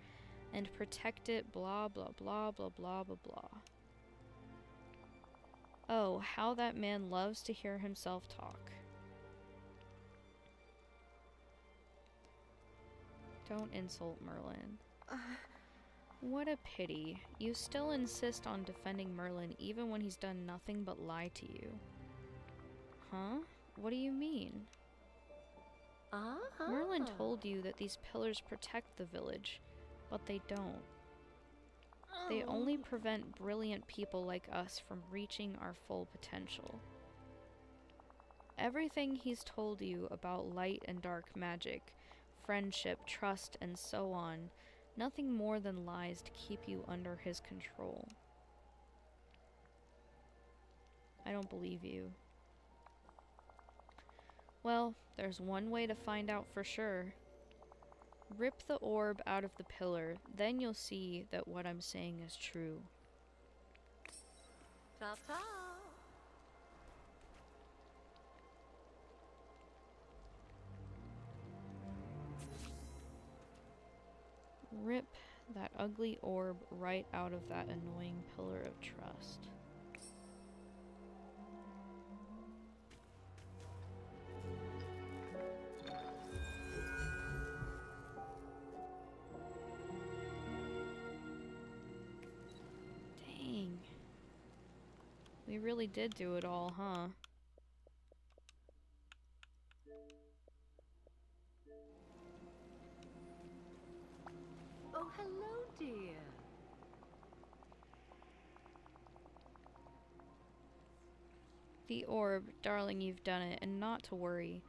and protect it, blah blah blah blah blah blah blah. Oh, how that man loves to hear himself talk. Don't insult Merlin. What a pity. You still insist on defending Merlin even when he's done nothing but lie to you. Huh? What do you mean? Merlin told you that these pillars protect the village, but they don't. They only prevent brilliant people like us from reaching our full potential. Everything he's told you about light and dark magic, friendship, trust, and so on, nothing more than lies to keep you under his control. I don't believe you. Well, there's one way to find out for sure. Rip the orb out of the pillar, then you'll see that what I'm saying is true. Ta-ta! Rip that ugly orb right out of that annoying pillar of trust. Dang. We really did do it all, huh? Oh, hello, dear. The orb, darling, you've done it, and not to worry.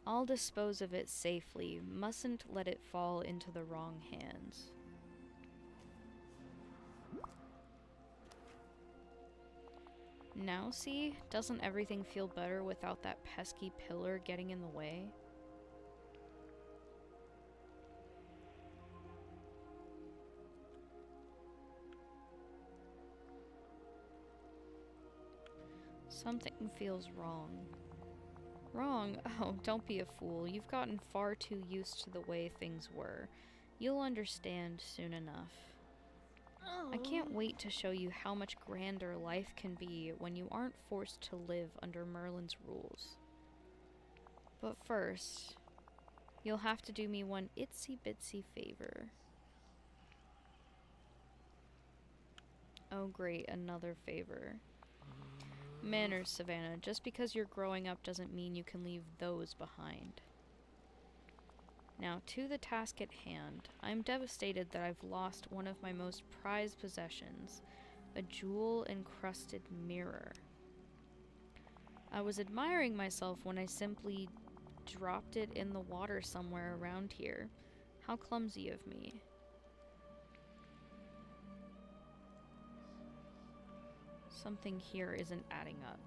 I'll dispose of it safely. Mustn't let it fall into the wrong hands. Now see? Doesn't everything feel better without that pesky pillar getting in the way? Something feels wrong. Wrong? Oh, don't be a fool. You've gotten far too used to the way things were. You'll understand soon enough. I can't wait to show you how much grander life can be when you aren't forced to live under Merlin's rules. But first, You'll have to do me one itsy bitsy favor. Oh great, another favor. Manners, Savannah. Just because you're growing up doesn't mean you can leave those behind. Now, to the task at hand. I'm devastated that I've lost one of my most prized possessions, a jewel-encrusted mirror. I was admiring myself when I simply dropped it in the water somewhere around here. How clumsy of me. Something here isn't adding up.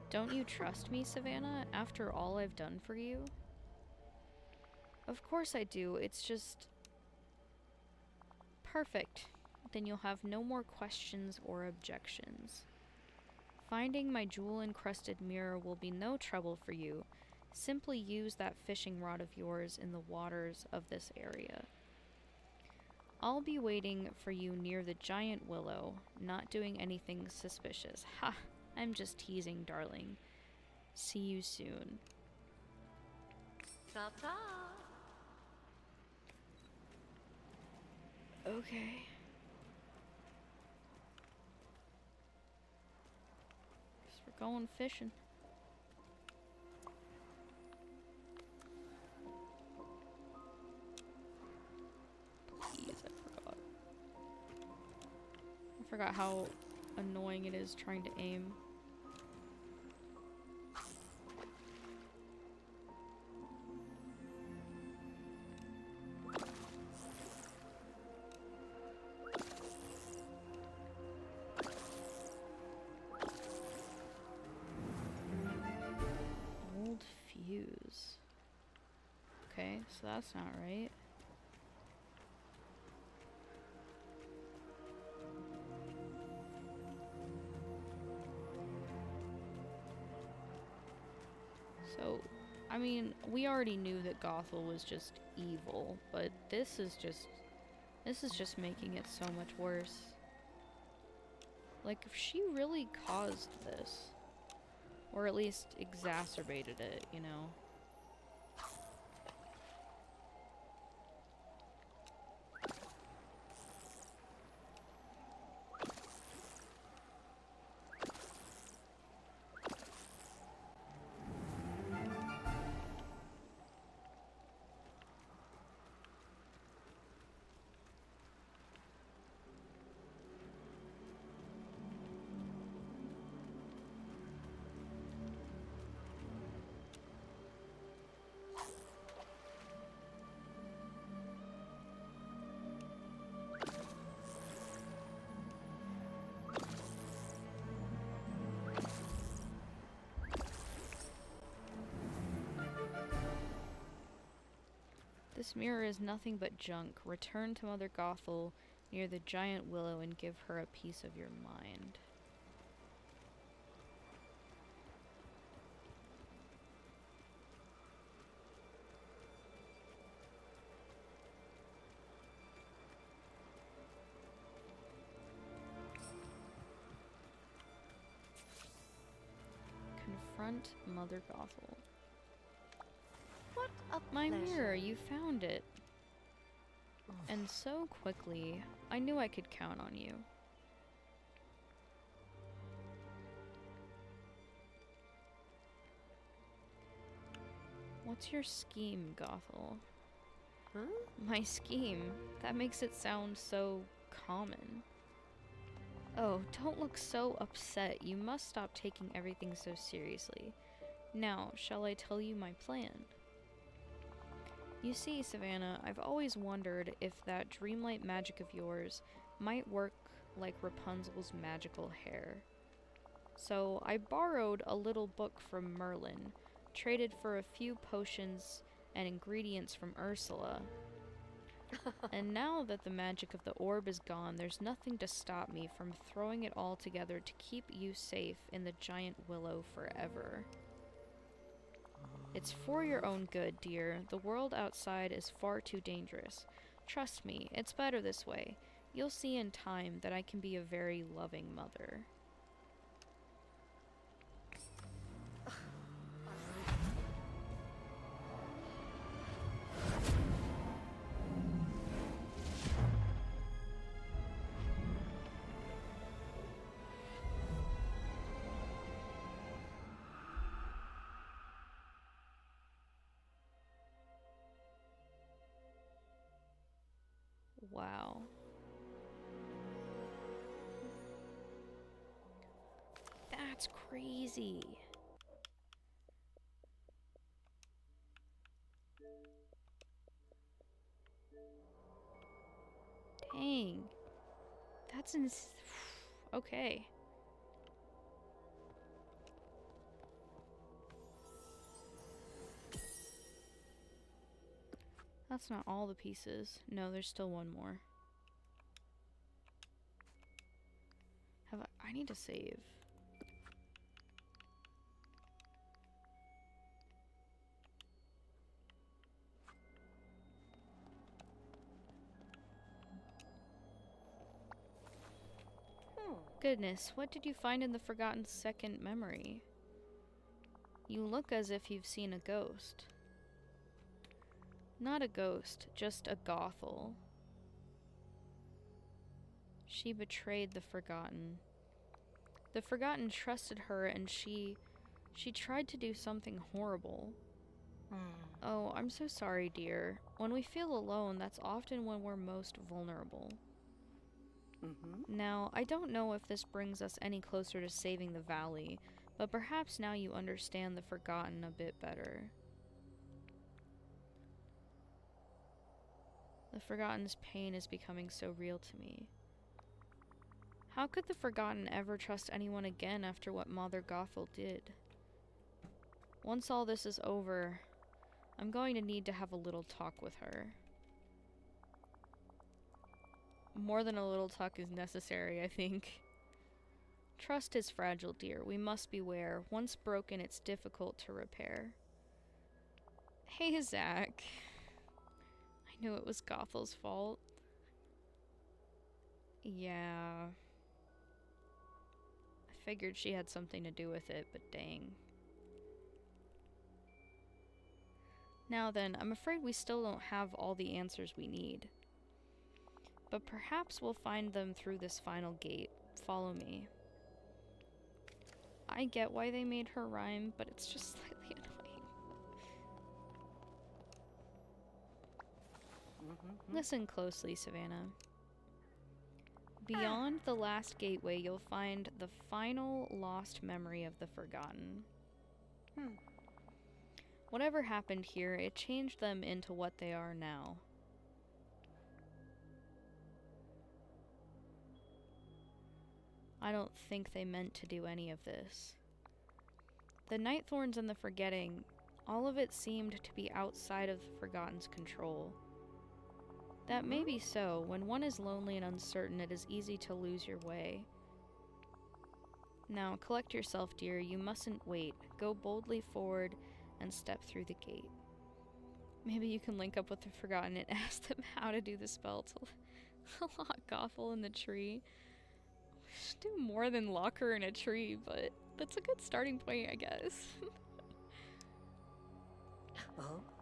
Don't you trust me, Savannah, after all I've done for you? Of course I do, it's just... Perfect. Then you'll have no more questions or objections. Finding my jewel-encrusted mirror will be no trouble for you. Simply use that fishing rod of yours in the waters of this area. I'll be waiting for you near the giant willow, not doing anything suspicious. Ha! I'm just teasing, darling. See you soon. Ta-ta! Okay. Guess we're going fishing. Please, I forgot. I forgot how annoying it is trying to aim. Old fuse. Okay, so that's not right. So, I mean, we already knew that Gothel was just evil, but this is just making it so much worse. Like, if she really caused this, or at least exacerbated it, you know? This mirror is nothing but junk. Return to Mother Gothel near the giant willow and give her a piece of your mind. Confront Mother Gothel. What a My pleasure. mirror, you found it. And so quickly. I knew I could count on you. What's your scheme, Gothel? Huh? My scheme? That makes it sound so common. Oh, don't look so upset. You must stop taking everything so seriously. Now, shall I tell you my plan? You see, Savannah, I've always wondered if that dreamlight magic of yours might work like Rapunzel's magical hair. So I borrowed a little book from Merlin, traded for a few potions and ingredients from Ursula. And now that the magic of the orb is gone, there's nothing to stop me from throwing it all together to keep you safe in the giant willow forever. It's for your own good, dear. The world outside is far too dangerous. Trust me, it's better this way. You'll see in time that I can be a very loving mother. Wow. That's crazy. Dang. That's okay. That's not all the pieces. No, there's still one more. I need to save. Goodness, what did you find in the forgotten second memory? You look as if you've seen a ghost. Not a ghost, just a Gothel. She betrayed the Forgotten. The Forgotten trusted her and she tried to do something horrible. Oh, I'm so sorry, dear. When we feel alone, that's often when we're most vulnerable. Now, I don't know if this brings us any closer to saving the valley, but perhaps now you understand the Forgotten a bit better. The Forgotten's pain is becoming so real to me. How could the Forgotten ever trust anyone again after what Mother Gothel did? Once all this is over, I'm going to need to have a little talk with her. More than a little talk is necessary, I think. Trust is fragile, dear. We must beware. Once broken, it's difficult to repair. Hey, Zach. I knew it was Gothel's fault. Yeah. I figured she had something to do with it, but dang. Now then, I'm afraid we still don't have all the answers we need. But perhaps we'll find them through this final gate. Follow me. I get why they made her rhyme, but it's just slightly annoying. Listen closely, Savannah. Beyond the last gateway, you'll find the final lost memory of the Forgotten. Whatever happened here, it changed them into what they are now. I don't think they meant to do any of this. The Nightthorns and the Forgetting, all of it seemed to be outside of the Forgotten's control. That may be so. When one is lonely and uncertain, it is easy to lose your way. Now, collect yourself, dear. You mustn't wait. Go boldly forward and step through the gate. Maybe you can link up with the Forgotten and ask them how to do the spell to lock Gothel in the tree. We should do more than lock her in a tree, but that's a good starting point, I guess.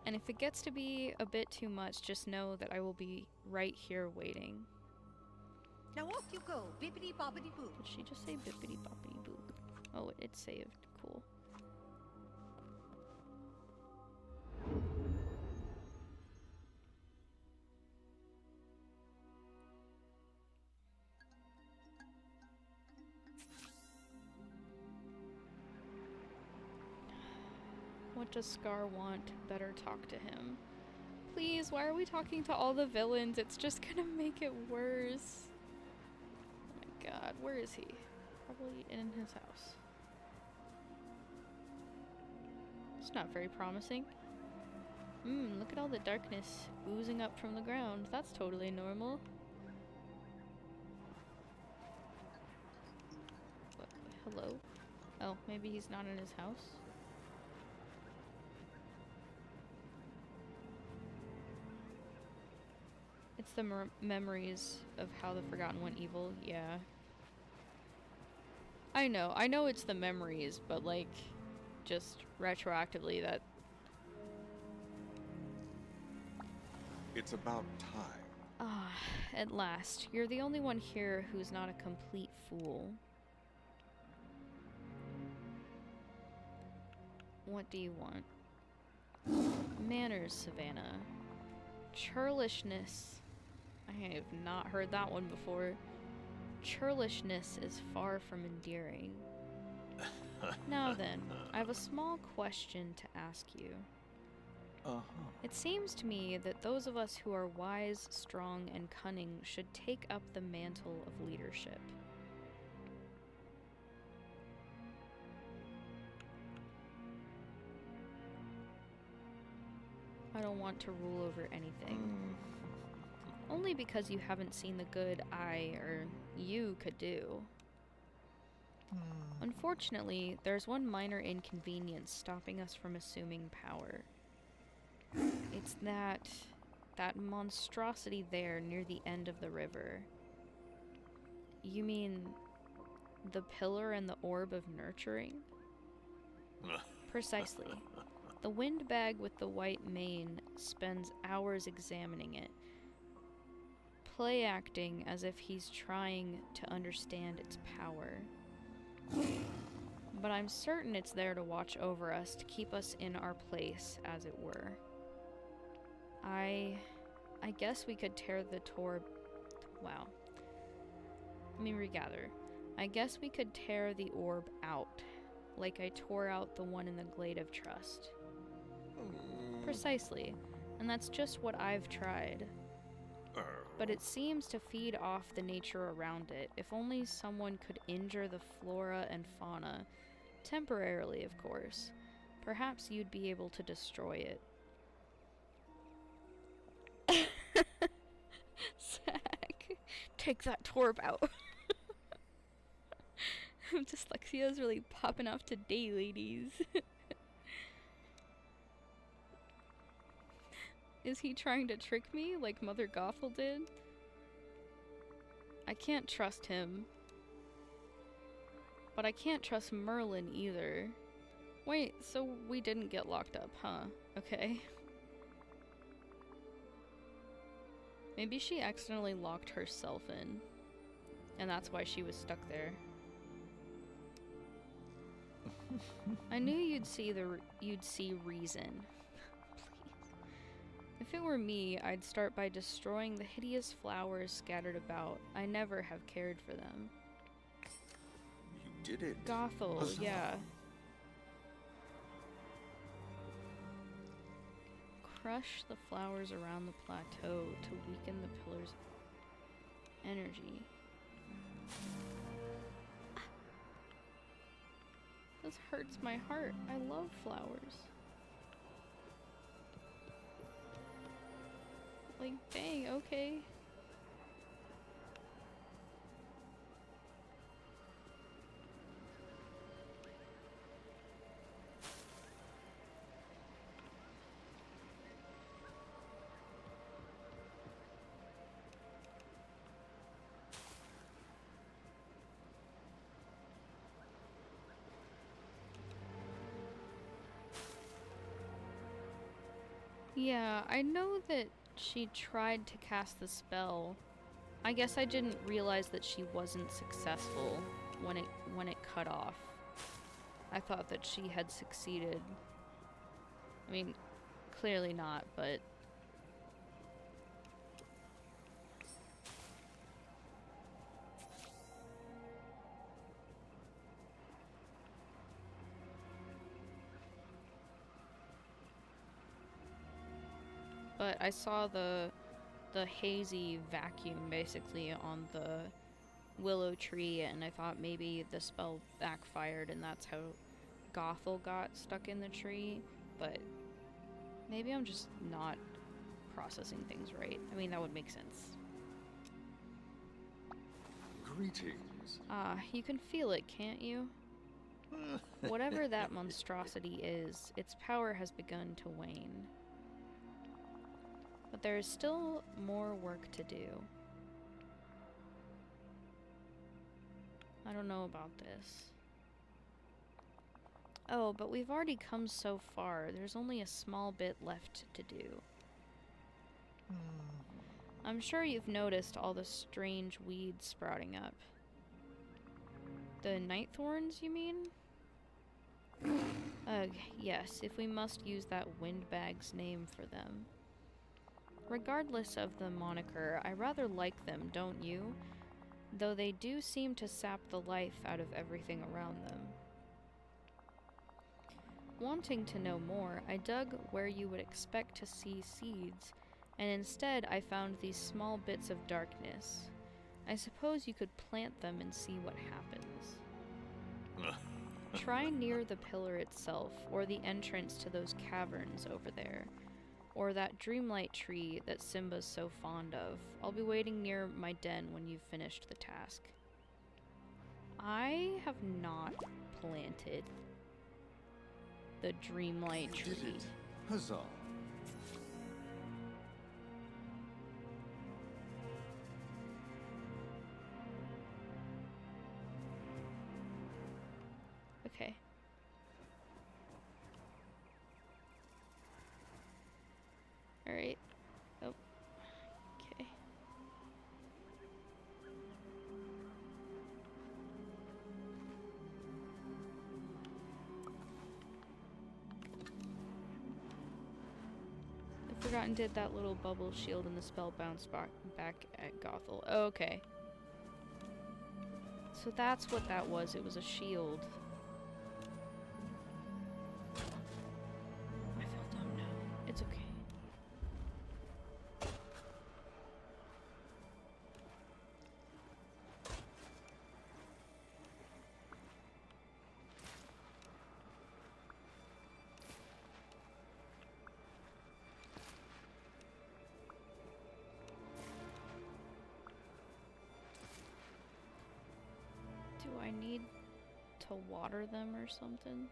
And if it gets to be a bit too much, just know that I will be right here waiting. Now off you go, bippity boppity boo. Did she just say bippity boppity boo? Oh, it saved. Cool. What does Scar want? Better talk to him. Please, why are we talking to all the villains? It's just gonna make it worse. Oh my god, where is he? Probably in his house. It's not very promising. Look at all the darkness oozing up from the ground. That's totally normal. What? Hello? Oh, maybe he's not in his house? It's the memories of how the Forgotten went evil, yeah. I know it's the memories, but like, just retroactively that... It's about time. Ah, at last. You're the only one here who's not a complete fool. What do you want? Manners, Savannah. Churlishness. I have not heard that one before. Churlishness is far from endearing. Now then, I have a small question to ask you. Uh-huh. It seems to me that those of us who are wise, strong, and cunning should take up the mantle of leadership. I don't want to rule over anything. Only because you haven't seen the good I, or you, could do. Unfortunately, there's one minor inconvenience stopping us from assuming power. It's that monstrosity there near the end of the river. You mean the pillar and the orb of nurturing? Precisely. The windbag with the white mane spends hours examining it, play acting as if he's trying to understand its power. But I'm certain it's there to watch over us, to keep us in our place, as it were. I guess we could tear the wow. Let me regather. I guess we could tear the orb out, like I tore out the one in the Glade of Trust. Precisely, and that's just what I've tried. But it seems to feed off the nature around it. If only someone could injure the flora and fauna, temporarily, of course, perhaps you'd be able to destroy it. Zach, take that torb out. Dyslexia is really popping off today, ladies. Is he trying to trick me like Mother Gothel did? I can't trust him. But I can't trust Merlin either. Wait, so we didn't get locked up, huh? Okay. Maybe she accidentally locked herself in. And that's why she was stuck there. I knew you'd see reason. If it were me, I'd start by destroying the hideous flowers scattered about. I never have cared for them. You did it. Gothel, Huzzah. yeah. Crush the flowers around the plateau to weaken the pillar's energy. This hurts my heart. I love flowers. Like, dang, okay. Yeah, I know that she tried to cast the spell. I guess I didn't realize that she wasn't successful when it cut off. I thought that she had succeeded. I mean, clearly not, but I saw the hazy vacuum basically on the willow tree, and I thought maybe the spell backfired and that's how Gothel got stuck in the tree, but maybe I'm just not processing things right. I mean, that would make sense. Greetings. Ah, you can feel it, can't you? Whatever that monstrosity is, its power has begun to wane. But there is still more work to do. I don't know about this. Oh, but we've already come so far. There's only a small bit left to do. I'm sure you've noticed all the strange weeds sprouting up. The night thorns, you mean? Ugh, yes, if we must use that windbag's name for them. Regardless of the moniker, I rather like them, don't you? Though they do seem to sap the life out of everything around them. Wanting to know more, I dug where you would expect to see seeds, and instead I found these small bits of darkness. I suppose you could plant them and see what happens. Try near the pillar itself, or the entrance to those caverns over there, or that Dreamlight tree that Simba's so fond of. I'll be waiting near my den when you've finished the task. I have not planted the Dreamlight You tree. did it. Huzzah. Okay. Alright. Oh. Okay. I forgot and did that little bubble shield and the spell bounced back at Gothel. Oh, okay. So that's what that was. It was a shield. I feel dumb now. It's okay. Do I need to water them or something?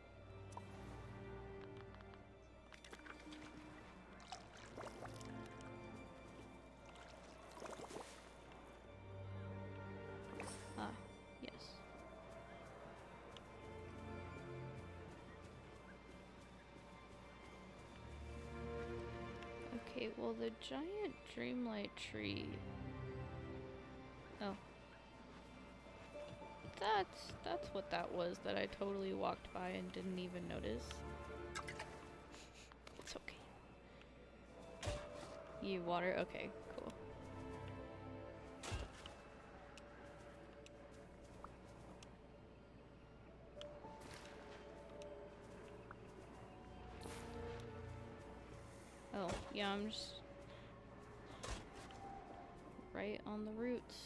Ah, yes. Okay, well the giant Dreamlight tree. Oh. That's what that was that I totally walked by and didn't even notice. It's okay. You water? Okay, cool. Oh, yeah, I'm just right on the roots.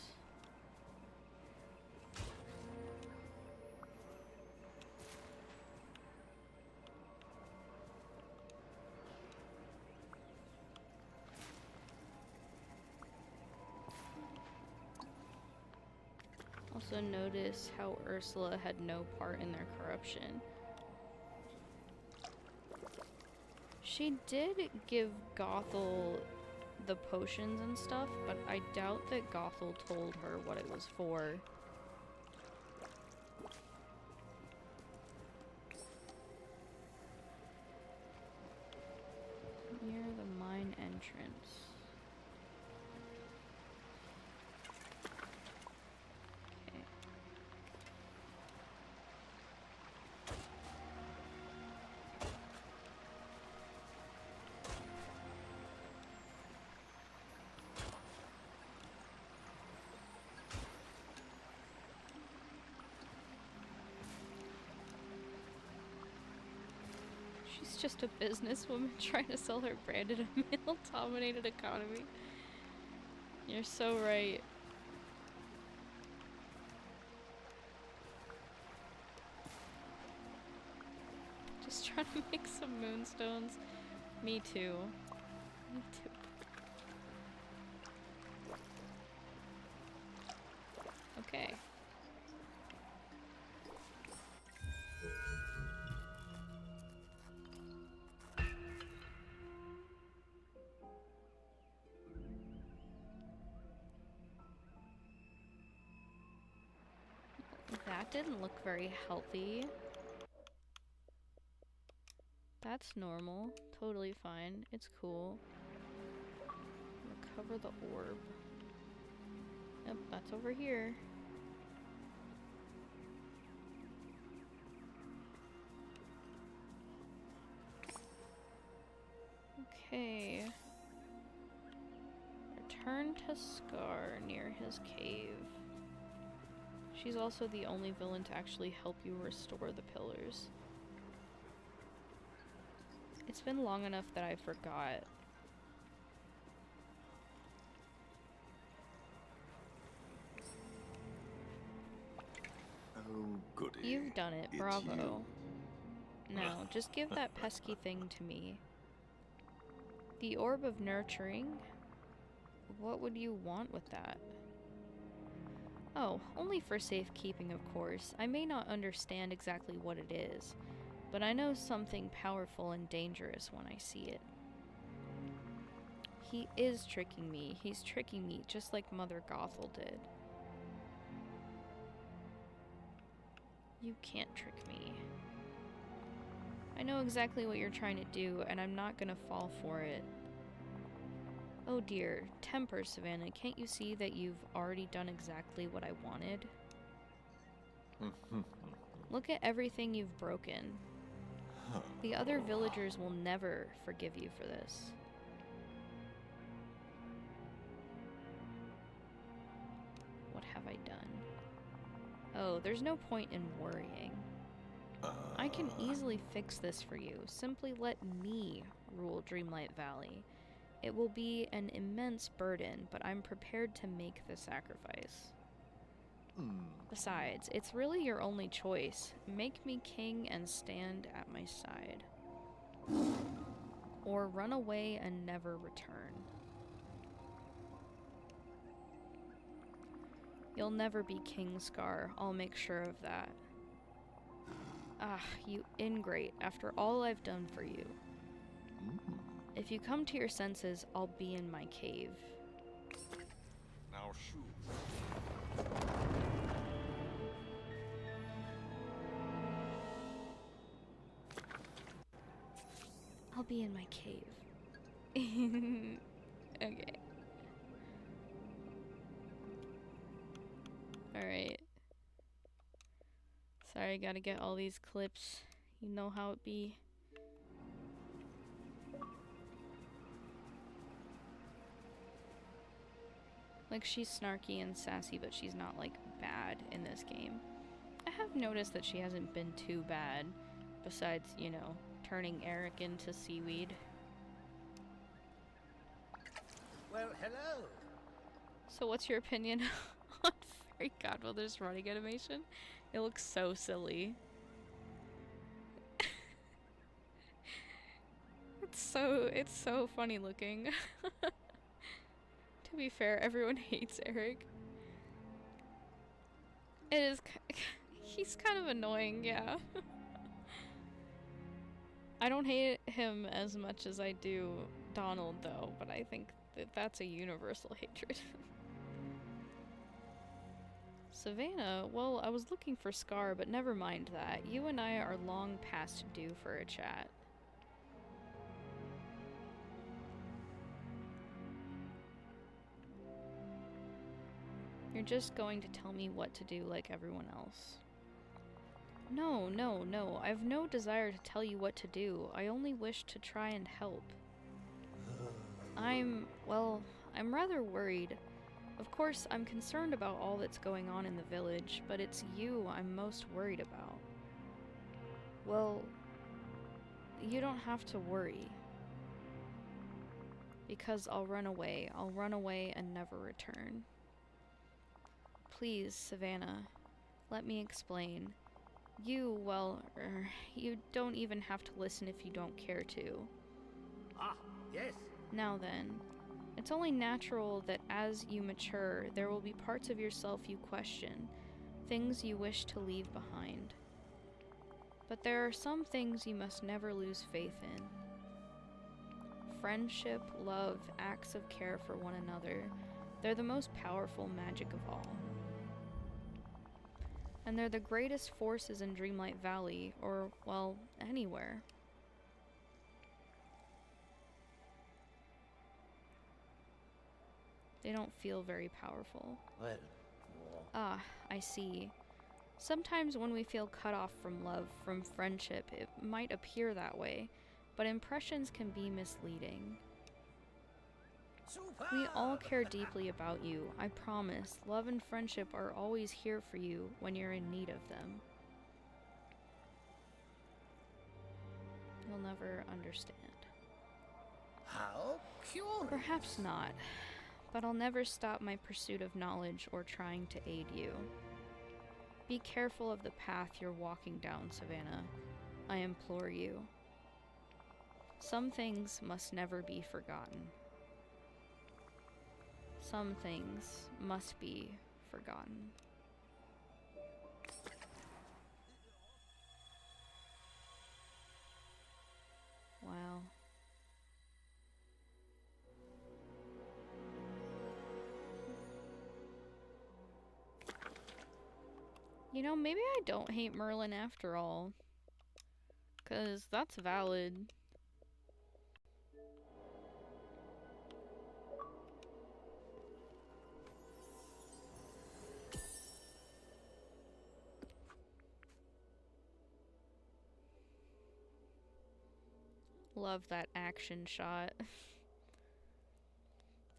Also notice how Ursula had no part in their corruption. She did give Gothel the potions and stuff, but I doubt that Gothel told her what it was for. Near the mine entrance. Okay. She's just a businesswoman trying to sell her brand in a male-dominated economy. You're so right. Just trying to make some moonstones. Me too. Me too. Okay. That didn't look very healthy. That's normal. Totally fine. It's cool. Recover the orb. Yep, that's over here. Okay. Return to Scar near his cave. She's also the only villain to actually help you restore the pillars. It's been long enough that I forgot. Oh, goody. You've done it, It's bravo. you. Now, just give that pesky thing to me. The Orb of Nurturing? What would you want with that? Oh, only for safekeeping, of course. I may not understand exactly what it is, but I know something powerful and dangerous when I see it. He is tricking me. He's tricking me just like Mother Gothel did. You can't trick me. I know exactly what you're trying to do, and I'm not gonna fall for it. Oh dear, temper, Savannah. Can't you see that you've already done exactly what I wanted? Look at everything you've broken. The other villagers will never forgive you for this. What have I done? Oh, there's no point in worrying. I can easily fix this for you. Simply let me rule Dreamlight Valley. It will be an immense burden, but I'm prepared to make the sacrifice. Besides, it's really your only choice. Make me king and stand at my side. Or run away and never return. You'll never be King Scar, I'll make sure of that. Ah, you ingrate, after all I've done for you. If you come to your senses, I'll be in my cave. Now shoot. I'll be in my cave. Okay. Alright. Sorry, I gotta get all these clips. You know how it be. Like, she's snarky and sassy, but she's not, like, bad in this game. I have noticed that she hasn't been too bad, besides, you know, turning Eric into seaweed. Well, hello. So what's your opinion on Fairy Godmother's running animation? It looks so silly. It's so funny looking. To be fair, everyone hates Eric. It is he's kind of annoying, yeah. I don't hate him as much as I do Donald though, but I think that that's a universal hatred. Savannah, well, I was looking for Scar, but never mind that. You and I are long past due for a chat. You're just going to tell me what to do like everyone else. No, no, no. I've no desire to tell you what to do. I only wish to try and help. I'm rather worried. Of course, I'm concerned about all that's going on in the village, but it's you I'm most worried about. Well, you don't have to worry. Because I'll run away. I'll run away and never return. Please, Savannah, let me explain. You don't even have to listen if you don't care to. Ah, yes. Now then, it's only natural that as you mature, there will be parts of yourself you question, things you wish to leave behind. But there are some things you must never lose faith in. Friendship, love, acts of care for one another, they're the most powerful magic of all. And they're the greatest forces in Dreamlight Valley, or, well, anywhere. They don't feel very powerful. Well, Ah, I see. Sometimes when we feel cut off from love, from friendship, it might appear that way, but impressions can be misleading. We all care deeply about you, I promise. Love and friendship are always here for you when you're in need of them. You'll never understand. How curious. Perhaps not, but I'll never stop my pursuit of knowledge or trying to aid you. Be careful of the path you're walking down, Savannah. I implore you. Some things must never be forgotten. Some things must be forgotten. Wow. You know, maybe I don't hate Merlin after all. 'Cause that's valid. Love that action shot.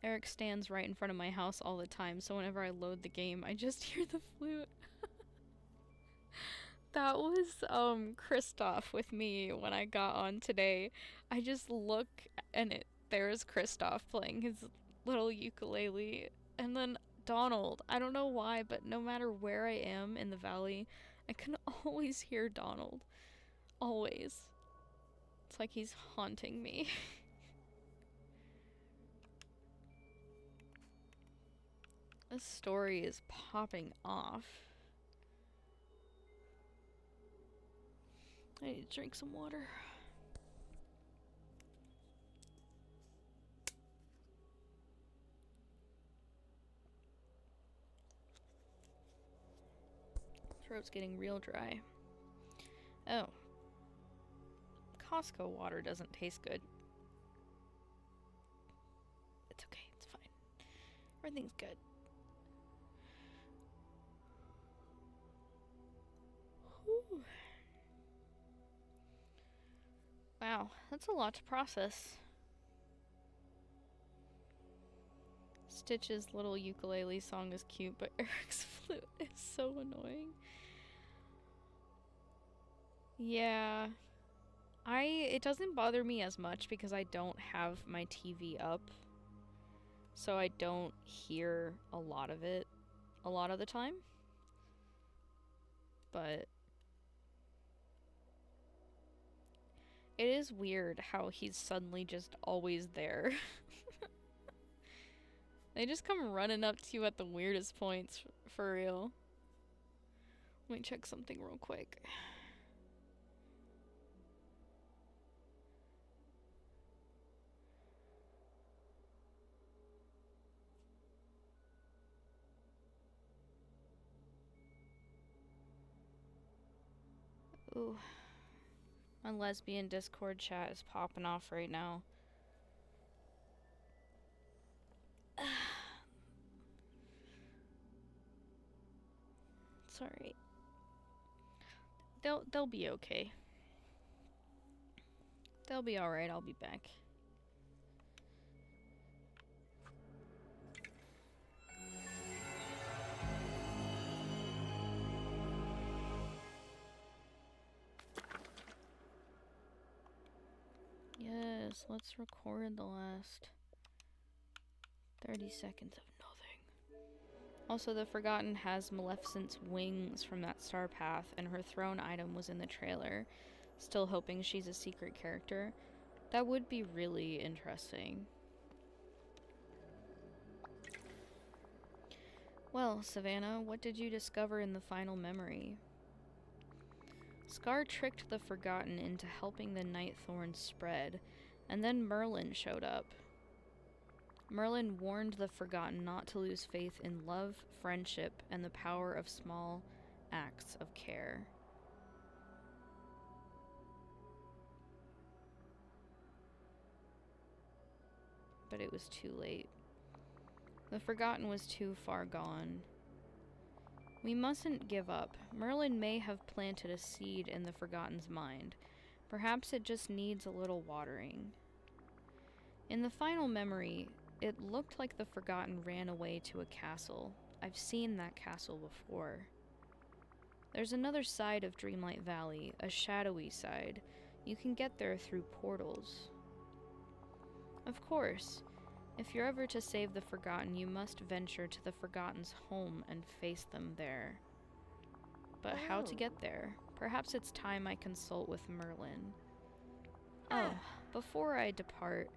Eric stands right in front of my house all the time, so whenever I load the game, I just hear the flute. That was Kristoff with me when I got on today. I just look and there's Kristoff playing his little ukulele, and then Donald. I don't know why, but no matter where I am in the valley, I can always hear Donald. Always. It's like he's haunting me. This story is popping off. I need to drink some water. Throat's getting real dry. Oh. Costco water doesn't taste good. It's okay, it's fine. Everything's good. Whew. Wow, that's a lot to process. Stitch's little ukulele song is cute, but Eric's flute is so annoying. Yeah. It doesn't bother me as much because I don't have my TV up. So I don't hear a lot of it a lot of the time. But it is weird how he's suddenly just always there. They just come running up to you at the weirdest points, for real. Let me check something real quick. Ooh. My lesbian Discord chat is popping off right now. It's alright. They'll be okay. They'll be alright, I'll be back. Yes, let's record the last 30 seconds of nothing. Also, the Forgotten has Maleficent's wings from that star path, and her throne item was in the trailer. Still hoping she's a secret character. That would be really interesting. Well, Savannah, what did you discover in the final memory? Scar tricked the Forgotten into helping the Nightthorn spread, and then Merlin showed up. Merlin warned the Forgotten not to lose faith in love, friendship, and the power of small acts of care. But it was too late. The Forgotten was too far gone. We mustn't give up. Merlin may have planted a seed in the Forgotten's mind. Perhaps it just needs a little watering. In the final memory, It looked like the Forgotten ran away to a castle. I've seen that castle before. There's another side of Dreamlight Valley, a shadowy side. You can get there through portals. Of course, if you're ever to save the Forgotten, you must venture to the Forgotten's home and face them there. But how to get there? Perhaps it's time I consult with Merlin. Oh, before I depart,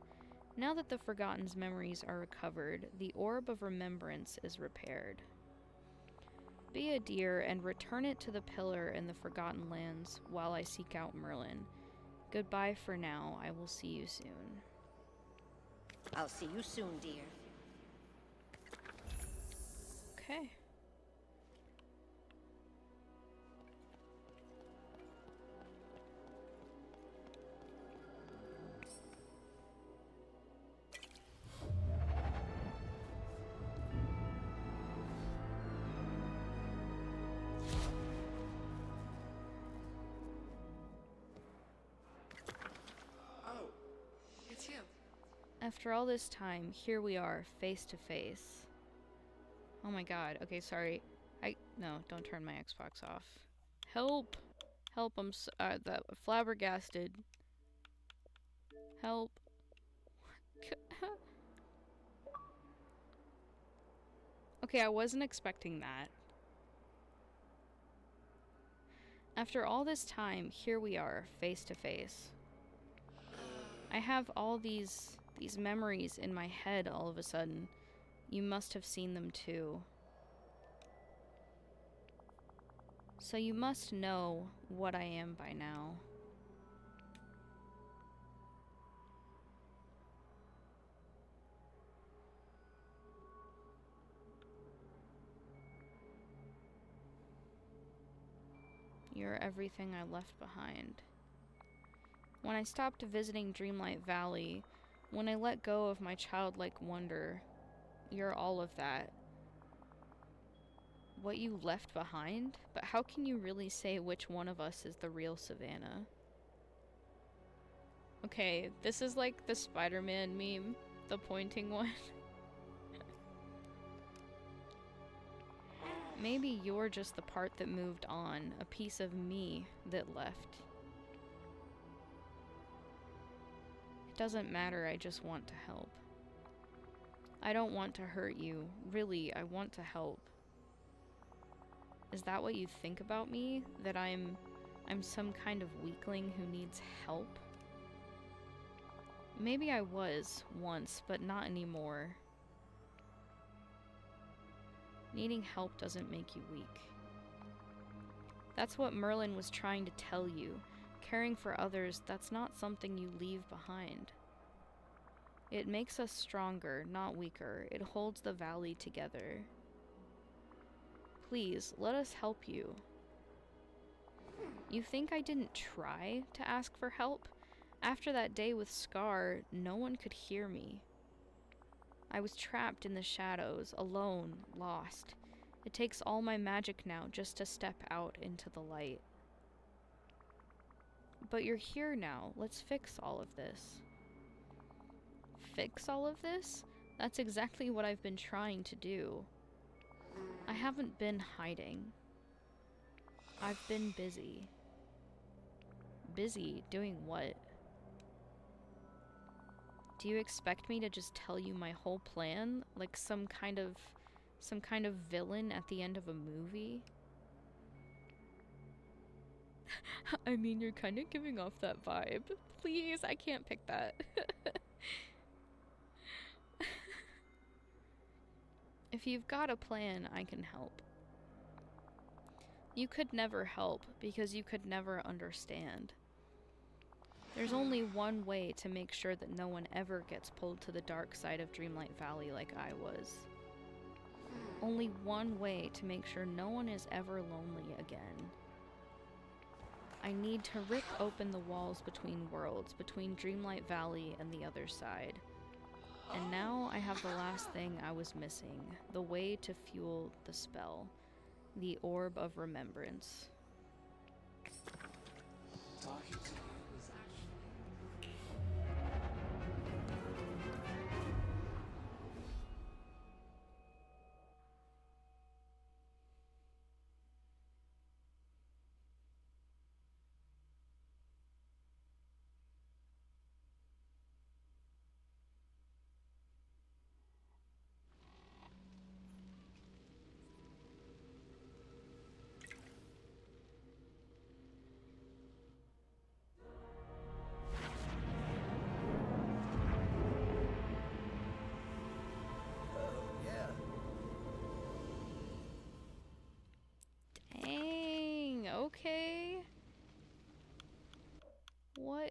now that the Forgotten's memories are recovered, the Orb of Remembrance is repaired. Be a dear and return it to the pillar in the Forgotten Lands while I seek out Merlin. Goodbye for now. I will see you soon. I'll see you soon, dear. Okay. Oh, it's you. After all this time, here we are, face to face. Oh my god. Okay, sorry. No, don't turn my Xbox off. Help! Help, that flabbergasted. Help. Okay, I wasn't expecting that. After all this time, here we are, face to face. I have all these memories in my head all of a sudden. You must have seen them too. So you must know what I am by now. You're everything I left behind. When I stopped visiting Dreamlight Valley, when I let go of my childlike wonder, you're all of that. What you left behind? But how can you really say which one of us is the real Savannah? Okay, this is like the Spider-Man meme, the pointing one. Maybe you're just the part that moved on, a piece of me that left. It doesn't matter, I just want to help. I don't want to hurt you. Really, I want to help. Is that what you think about me? That I'm some kind of weakling who needs help? Maybe I was once, but not anymore. Needing help doesn't make you weak. That's what Merlin was trying to tell you. Caring for others, that's not something you leave behind. It makes us stronger, not weaker. It holds the valley together. Please, let us help you. You think I didn't try to ask for help? After that day with Scar, no one could hear me. I was trapped in the shadows, alone, lost. It takes all my magic now just to step out into the light. But you're here now. Let's fix all of this. Fix all of this? That's exactly what I've been trying to do. I haven't been hiding. I've been busy. Busy? Doing what? Do you expect me to just tell you my whole plan? Like some kind of villain at the end of a movie? I mean, you're kind of giving off that vibe. Please, I can't pick that. If you've got a plan, I can help. You could never help because you could never understand. There's only one way to make sure that no one ever gets pulled to the dark side of Dreamlight Valley like I was. Only one way to make sure no one is ever lonely again. I need to rip open the walls between worlds, between Dreamlight Valley and the other side. And now I have the last thing I was missing, the way to fuel the spell, the Orb of Remembrance. Talking to you is actually...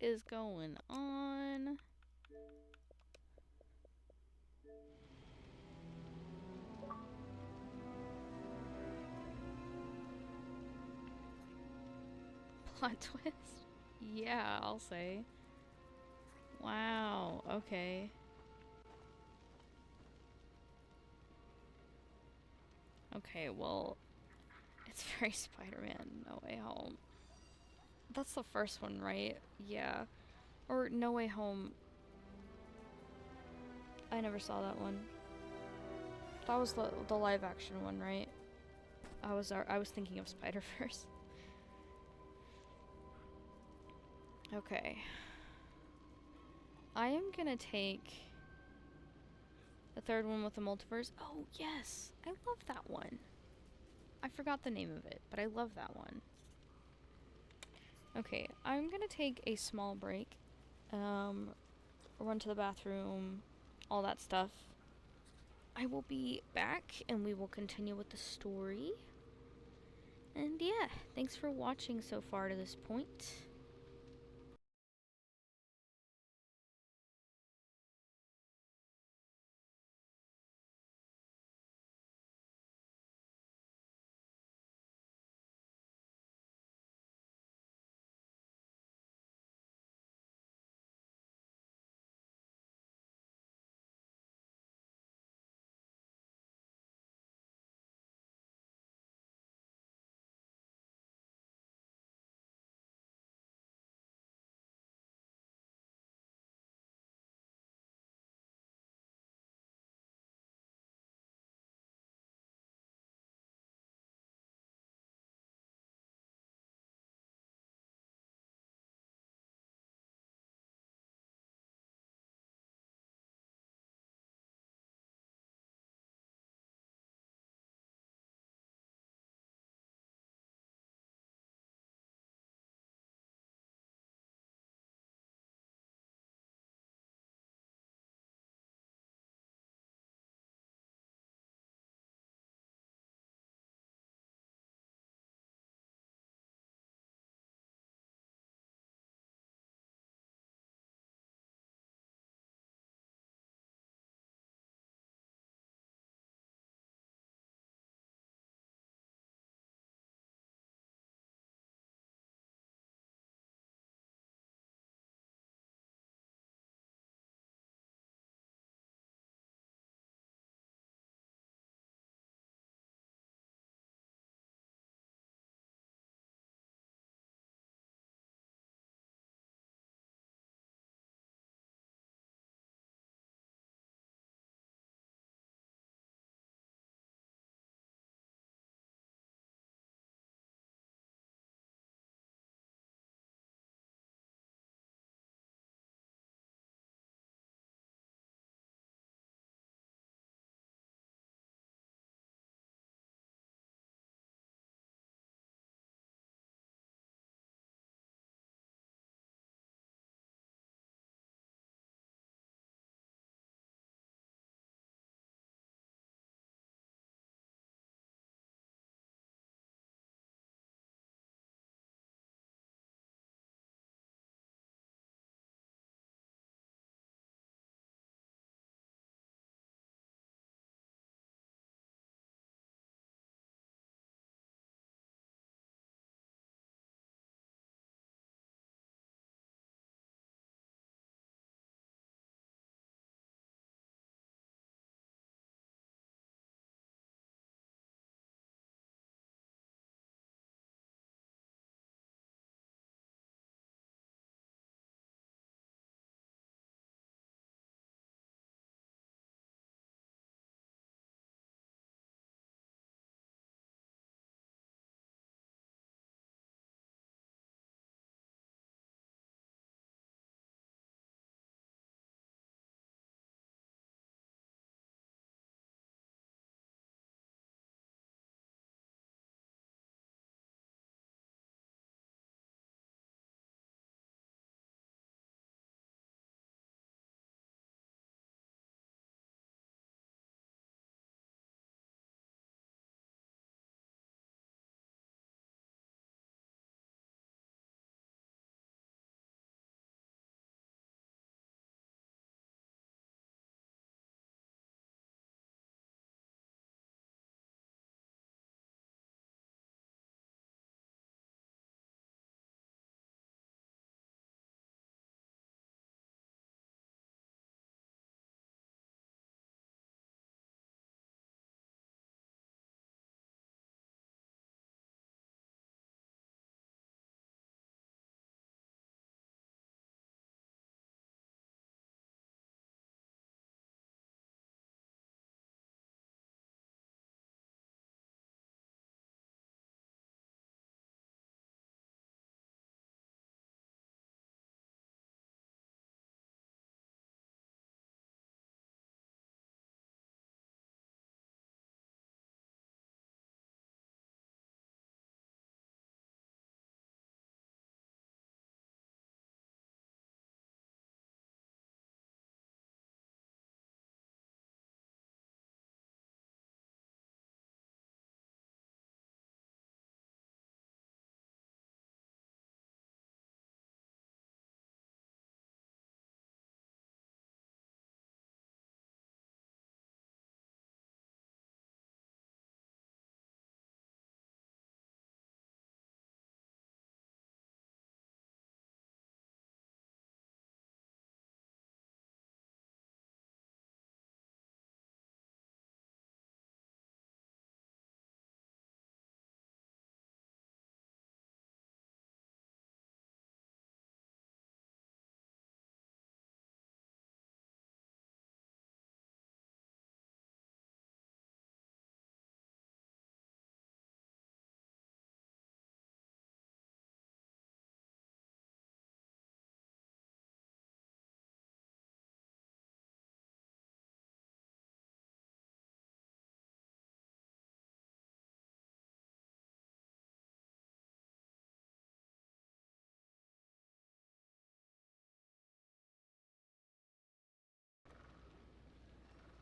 What is going on? Plot twist? Yeah, I'll say. Wow, okay. Okay, well, it's very Spider-Man No Way Home. That's the first one, right? Yeah. Or No Way Home. I never saw that one. That was the live action one, right? I was thinking of Spider-Verse. Okay. I am gonna take the third one with the multiverse. Oh, yes! I love that one. I forgot the name of it, but I love that one. Okay, I'm gonna take a small break. Run to the bathroom, all that stuff. I will be back and we will continue with the story. And yeah, thanks for watching so far to this point.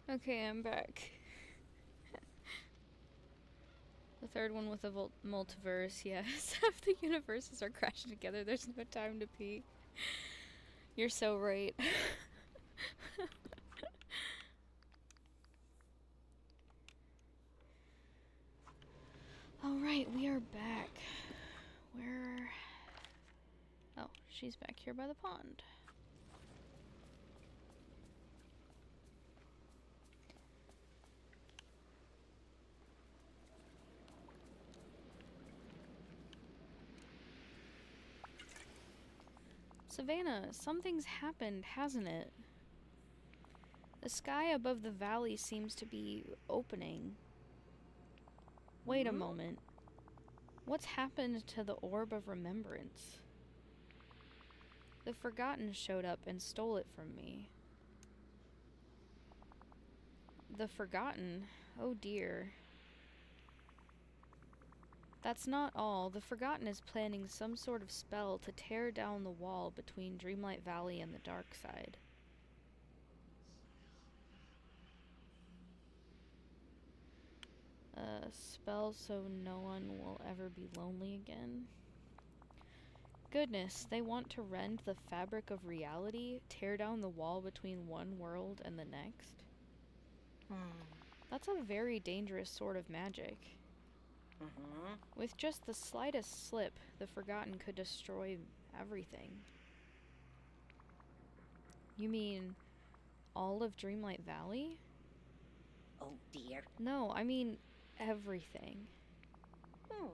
Okay, I'm back. The third one with the multiverse, yes. Half the universes are crashing together. There's no time to pee. You're so right. Alright, we are back. Where... Oh, she's back here by the pond. Savannah, something's happened, hasn't it? The sky above the valley seems to be opening. Wait a moment. What's happened to the Orb of Remembrance? The Forgotten showed up and stole it from me. The Forgotten? Oh dear. That's not all. The Forgotten is planning some sort of spell to tear down the wall between Dreamlight Valley and the dark side. A spell so no one will ever be lonely again. Goodness, they want to rend the fabric of reality, tear down the wall between one world and the next? That's a very dangerous sort of magic. With just the slightest slip, the Forgotten could destroy everything. You mean all of Dreamlight Valley? Oh dear. No, I mean everything.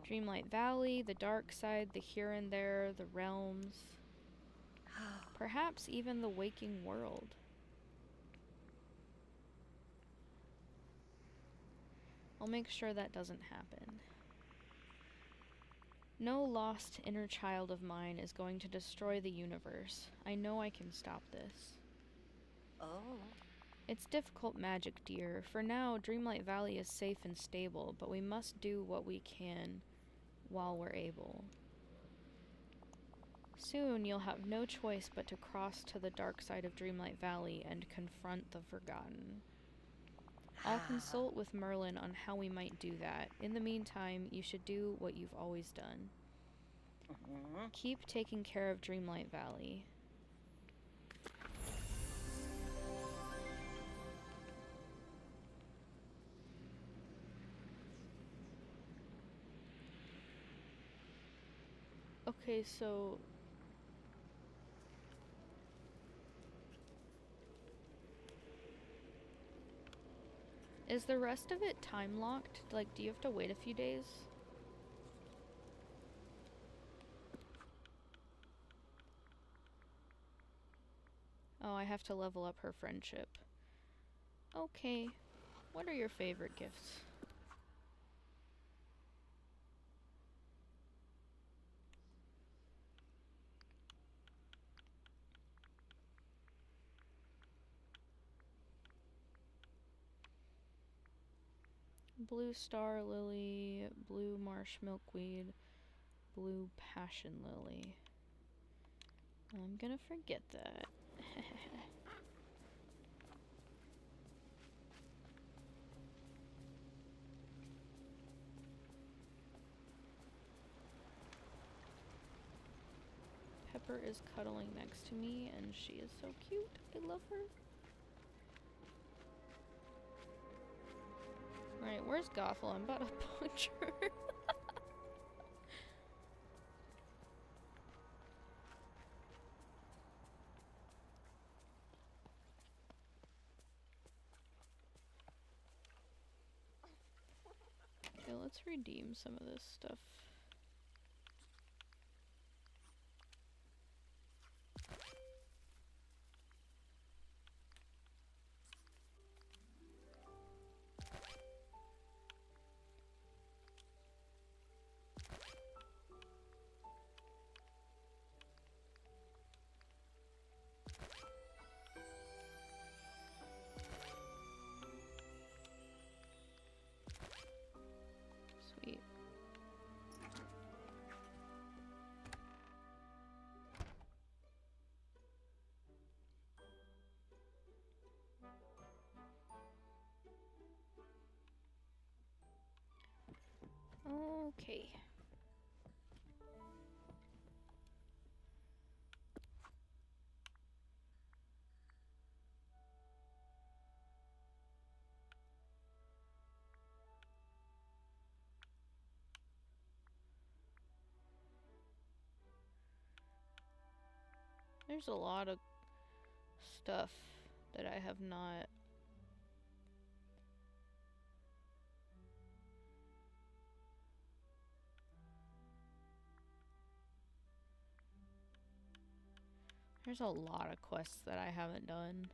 Dreamlight Valley, the dark side, the here and there, the realms. Perhaps even the waking world. I'll make sure that doesn't happen. No lost inner child of mine is going to destroy the universe. I know I can stop this. Oh. It's difficult magic, dear. For now, Dreamlight Valley is safe and stable, but we must do what we can while we're able. Soon, you'll have no choice but to cross to the dark side of Dreamlight Valley and confront the Forgotten. I'll consult with Merlin on how we might do that. In the meantime, you should do what you've always done. Keep taking care of Dreamlight Valley. Okay, so... Is the rest of it time locked? Like, do you have to wait a few days? Oh, I have to level up her friendship. Okay. What are your favorite gifts? Blue star lily, blue marsh milkweed, blue passion lily. I'm gonna forget that. Pepper is cuddling next to me and she is so cute. I love her. Alright, where's Gothel? I'm about to punch her. Okay, let's redeem some of this stuff. Sweet. Okay. There's a lot of stuff that I have not. There's a lot of quests that I haven't done.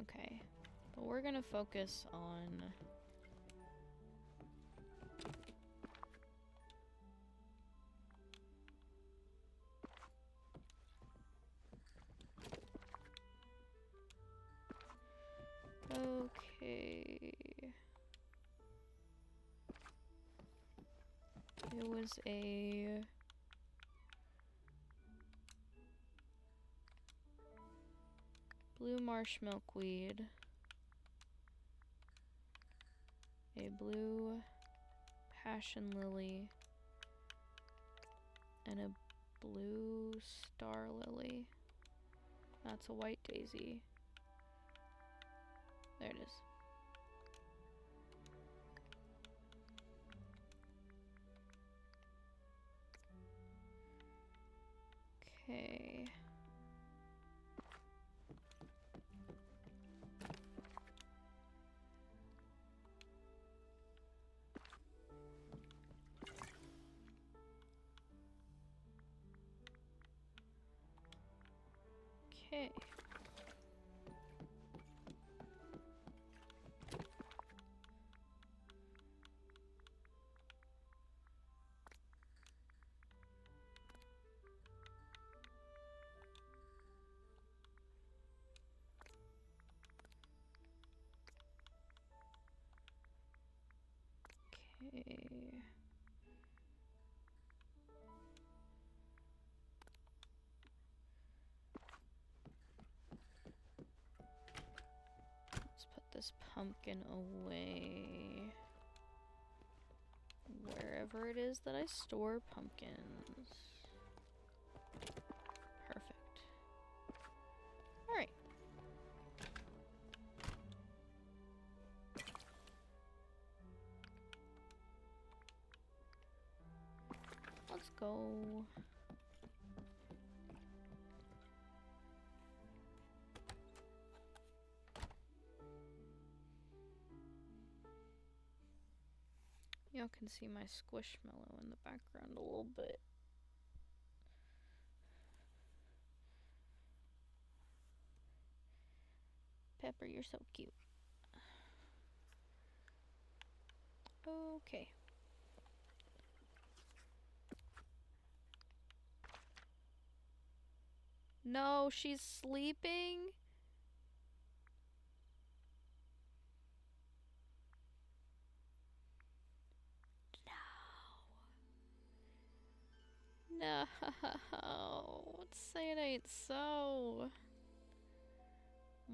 Okay. But we're gonna focus on okay. It was a blue marsh milkweed, a blue passion lily, and a blue star lily. That's a white daisy. There it is. Okay. Okay. Okay. Let's put this pumpkin away. Wherever it is that I store pumpkins. Perfect. Alright. Let's go. Y'all can see my squishmallow in the background a little bit. Pepper, you're so cute. Okay. No, she's sleeping? No. Say it ain't so. Oh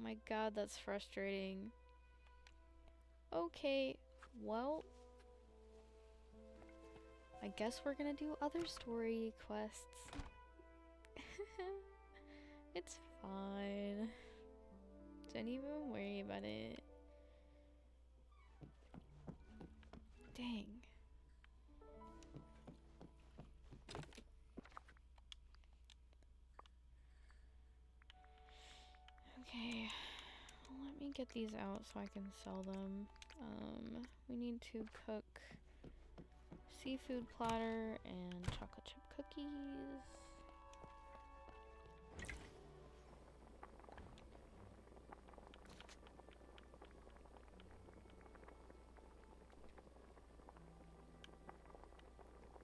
my god, that's frustrating. Okay, well, I guess we're gonna do other story quests. It's fine. Don't even worry about it. Dang. Okay, let me get these out so I can sell them. We need to cook seafood platter and chocolate chip cookies.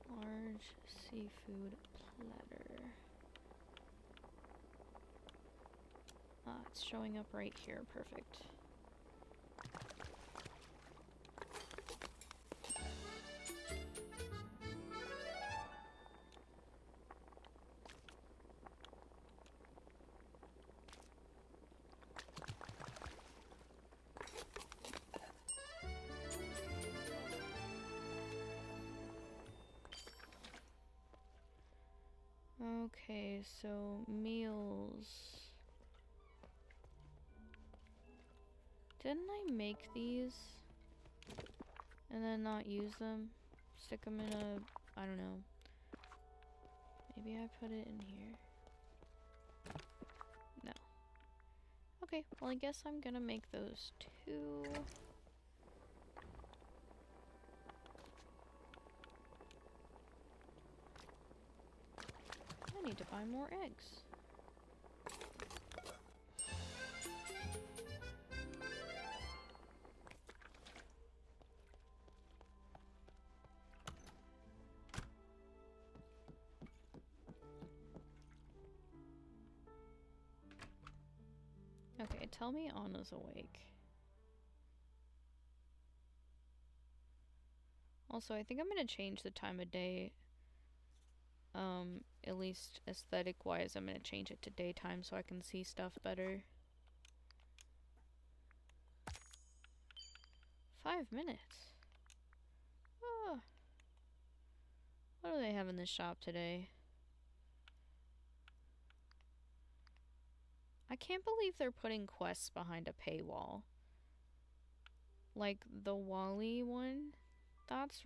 Large seafood platter. Ah, it's showing up right here. Perfect. Okay, so meals. Didn't I make these and then not use them? Stick them in a, I don't know. Maybe I put it in here. No. Okay, well I guess I'm gonna make those too. I need to buy more eggs. Okay, tell me Anna's awake. Also, I think I'm gonna change the time of day. At least aesthetic-wise, I'm gonna change it to daytime so I can see stuff better. 5 minutes. Oh. What do they have in the shop today? I can't believe they're putting quests behind a paywall. Like the Wally one. That's...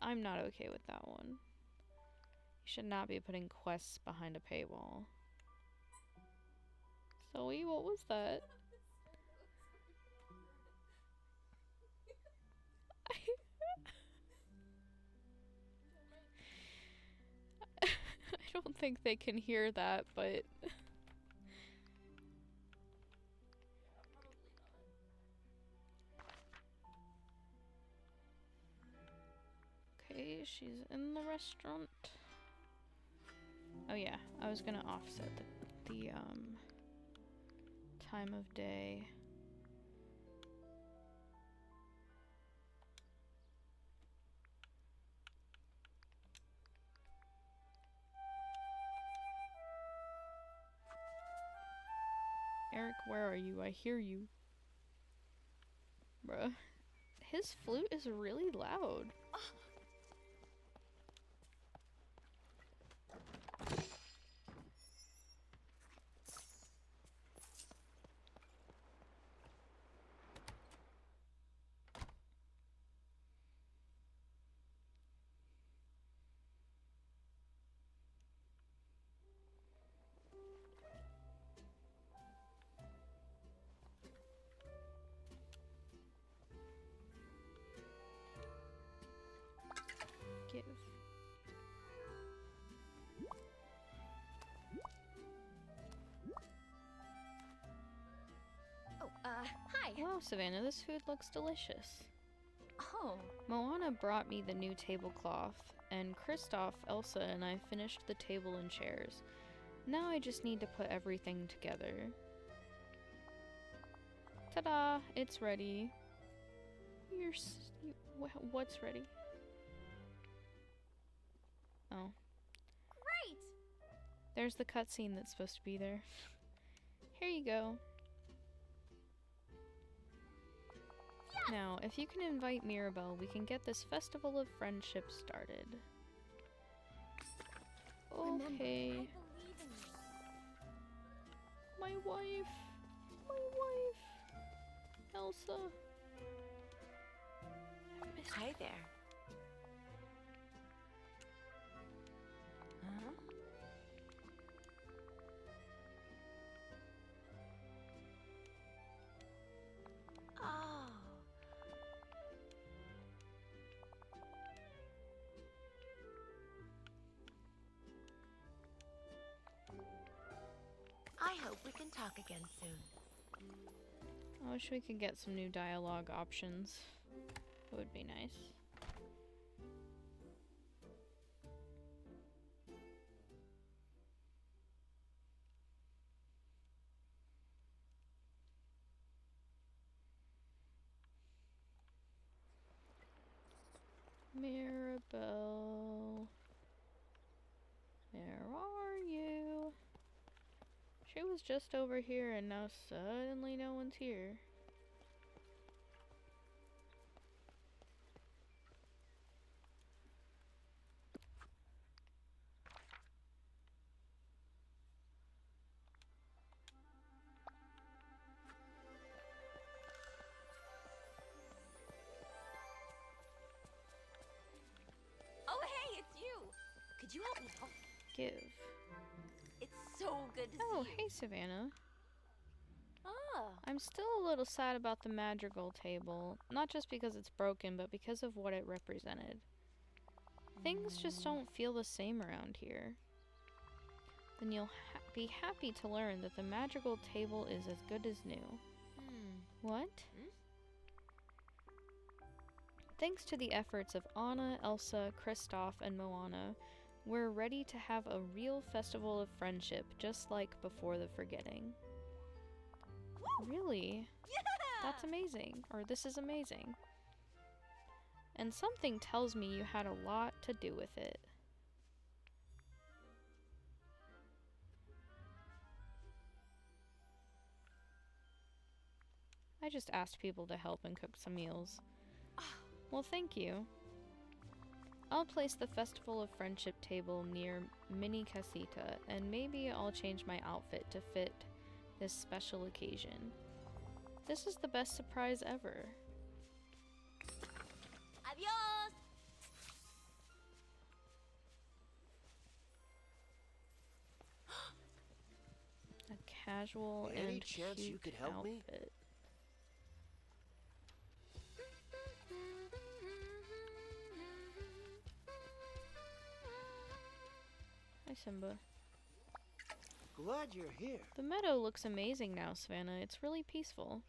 I'm not okay with that one. You should not be putting quests behind a paywall. Zoe, what was that? I don't think they can hear that, but... Okay, she's in the restaurant. Oh yeah, I was gonna offset the time of day. Eric, where are you? I hear you. Bruh. His flute is really loud. Give. Oh, hi. Wow, Savannah, this food looks delicious. Oh, Moana brought me the new tablecloth, and Kristoff, Elsa, and I finished the table and chairs. Now I just need to put everything together. Ta-da! It's ready. What's ready? Oh. great! There's the cutscene that's supposed to be there. Here you go. Yes! Now, if you can invite Mirabelle, we can get this festival of friendship started. Remember, Okay. I believe in you. My wife. My wife. Elsa. I miss Hi there. Huh? Oh. I hope we can talk again soon. I wish we could get some new dialogue options. It would be nice. Mirabelle. Where are you? She was just over here and now suddenly no one's here. give. It's so good to Oh, see you. hey, Savannah. Ah, I'm still a little sad about the madrigal table, not just because it's broken, but because of what it represented. Things just don't feel the same around here. Then you'll be happy to learn that the madrigal table is as good as new. What? Thanks to the efforts of Anna, Elsa, Kristoff, and Moana, we're ready to have a real festival of friendship, just like before the forgetting. Really? yeah! That's amazing. Or this is amazing. And something tells me you had a lot to do with it. I just asked people to help and cook some meals. Well, thank you. I'll place the Festival of Friendship table near Mini Casita, and maybe I'll change my outfit to fit this special occasion. This is the best surprise ever. Adios! A casual Any and chance cute you could help me? outfit. Hi, Simba. Glad you're here. The meadow looks amazing now, Savannah. It's really peaceful.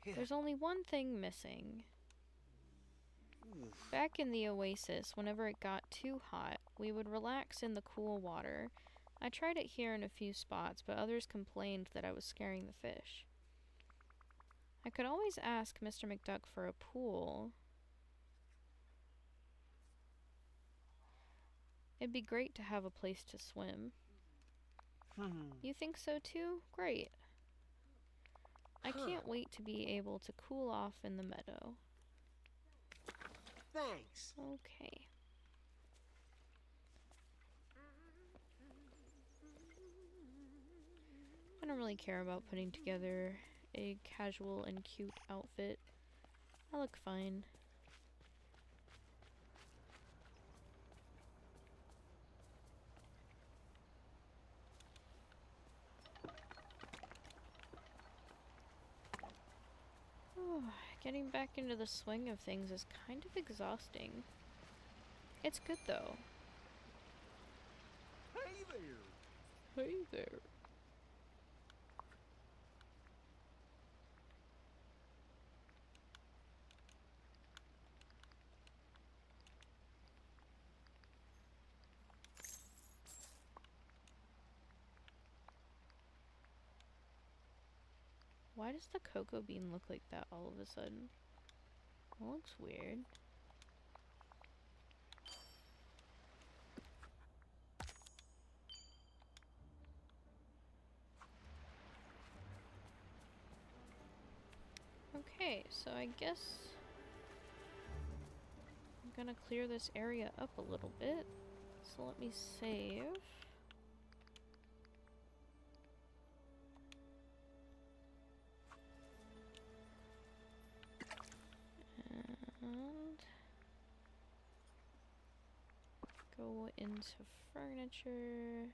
Yeah. There's only one thing missing. Oof. Back in the oasis, whenever it got too hot, we would relax in the cool water. I tried it here in a few spots, but others complained that I was scaring the fish. I could always ask Mr. McDuck for a pool. It'd be great to have a place to swim. You think so too? Great. I can't wait to be able to cool off in the meadow. Thanks. Okay. I don't really care about putting together a casual and cute outfit. I look fine. Getting back into the swing of things is kind of exhausting. It's good though. Hey there! Hey there. Why does the cocoa bean look like that all of a sudden? It looks weird. Okay, so I guess I'm gonna clear this area up a little bit. So let me save. And go into furniture.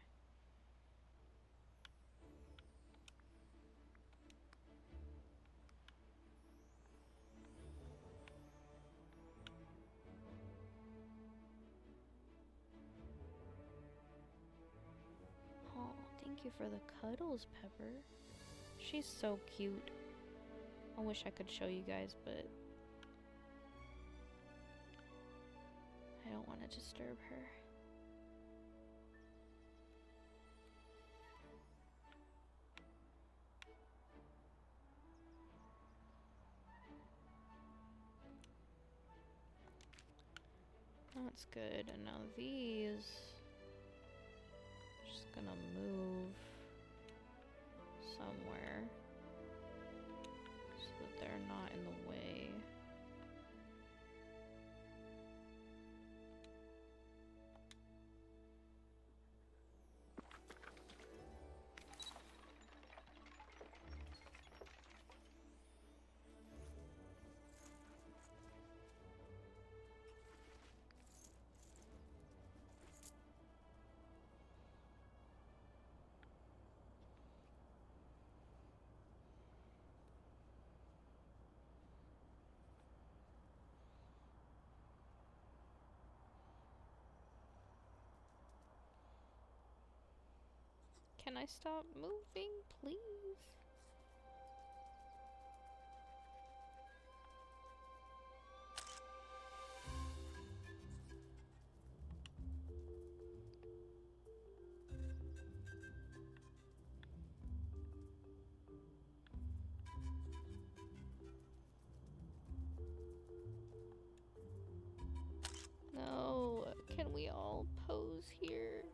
Oh, thank you for the cuddles, Pepper. She's so cute. I wish I could show you guys, but I don't want to disturb her. That's good. And now these, just gonna move somewhere so that they're not in the way. Can I stop moving, please? No, can we all pose here?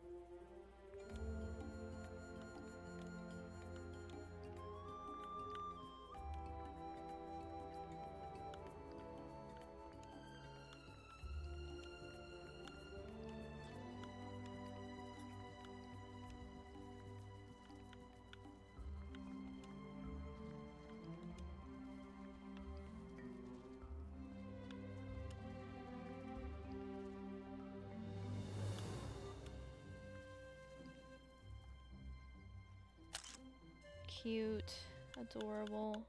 Cute, adorable.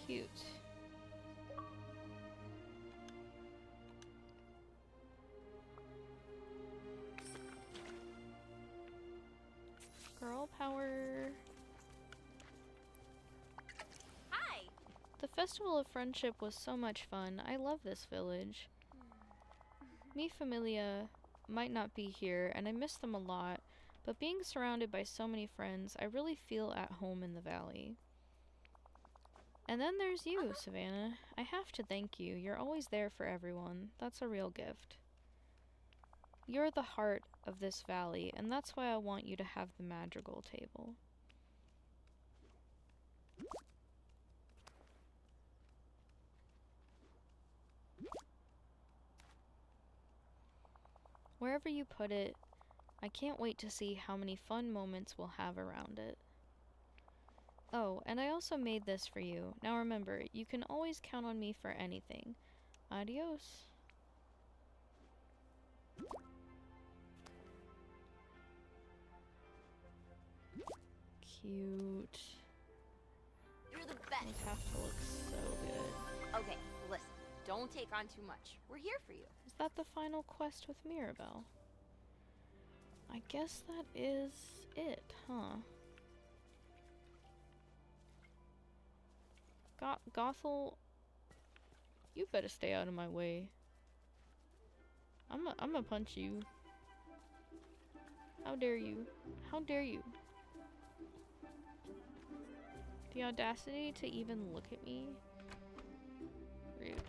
Cute. Girl power. Hi! The Festival of Friendship was so much fun. I love this village. Mi Familia might not be here, and I miss them a lot, but being surrounded by so many friends, I really feel at home in the valley. And then there's you, Savannah. I have to thank you. You're always there for everyone. That's a real gift. You're the heart of this valley, and that's why I want you to have the madrigal table. Wherever you put it, I can't wait to see how many fun moments we'll have around it. Oh, and I also made this for you. Now remember, you can always count on me for anything. Adios. Cute. You're the Those best. have to look so good. Okay, listen. Don't take on too much. We're here for you. Is that the final quest with Mirabelle? I guess that is it, huh? Gothel, you better stay out of my way. I'ma punch you. How dare you? How dare you? The audacity to even look at me? Rude.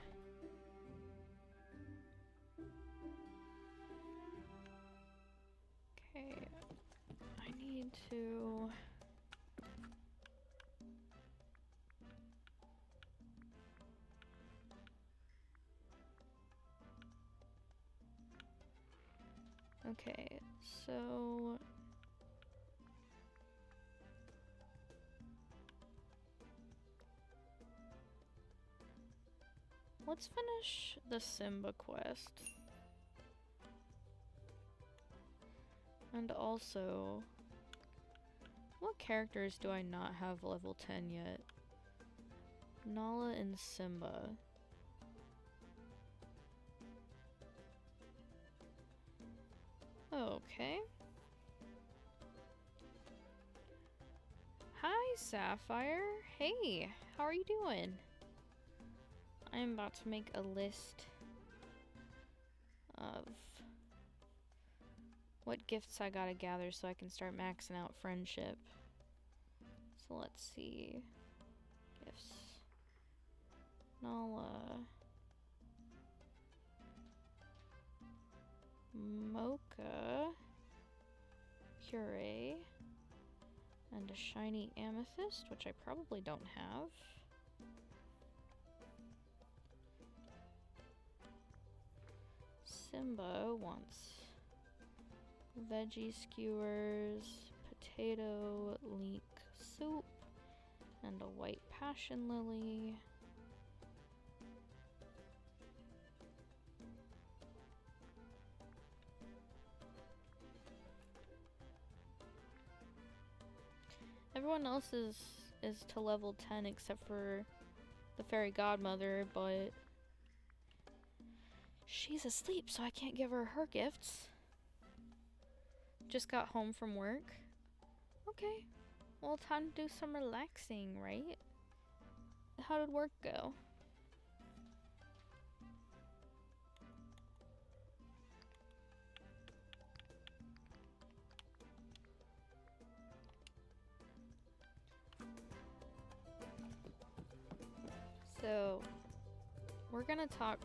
Okay. I need to... Okay, so... let's finish the Simba quest. And also... what characters do I not have level 10 yet? Nala and Simba. Okay. Hi, Sapphire. Hey, how are you doing? I'm about to make a list of what gifts I gotta gather so I can start maxing out friendship. So let's see. Gifts. Nala. Mocha. Puree. And a shiny amethyst, which I probably don't have. Simba wants veggie skewers, potato leek soup, and a white passion lily. Everyone else is to level 10 except for the fairy godmother, but she's asleep, so I can't give her her gifts. Just got home from work. Okay. Well, time to do some relaxing, right? How did work go? So, we're gonna talk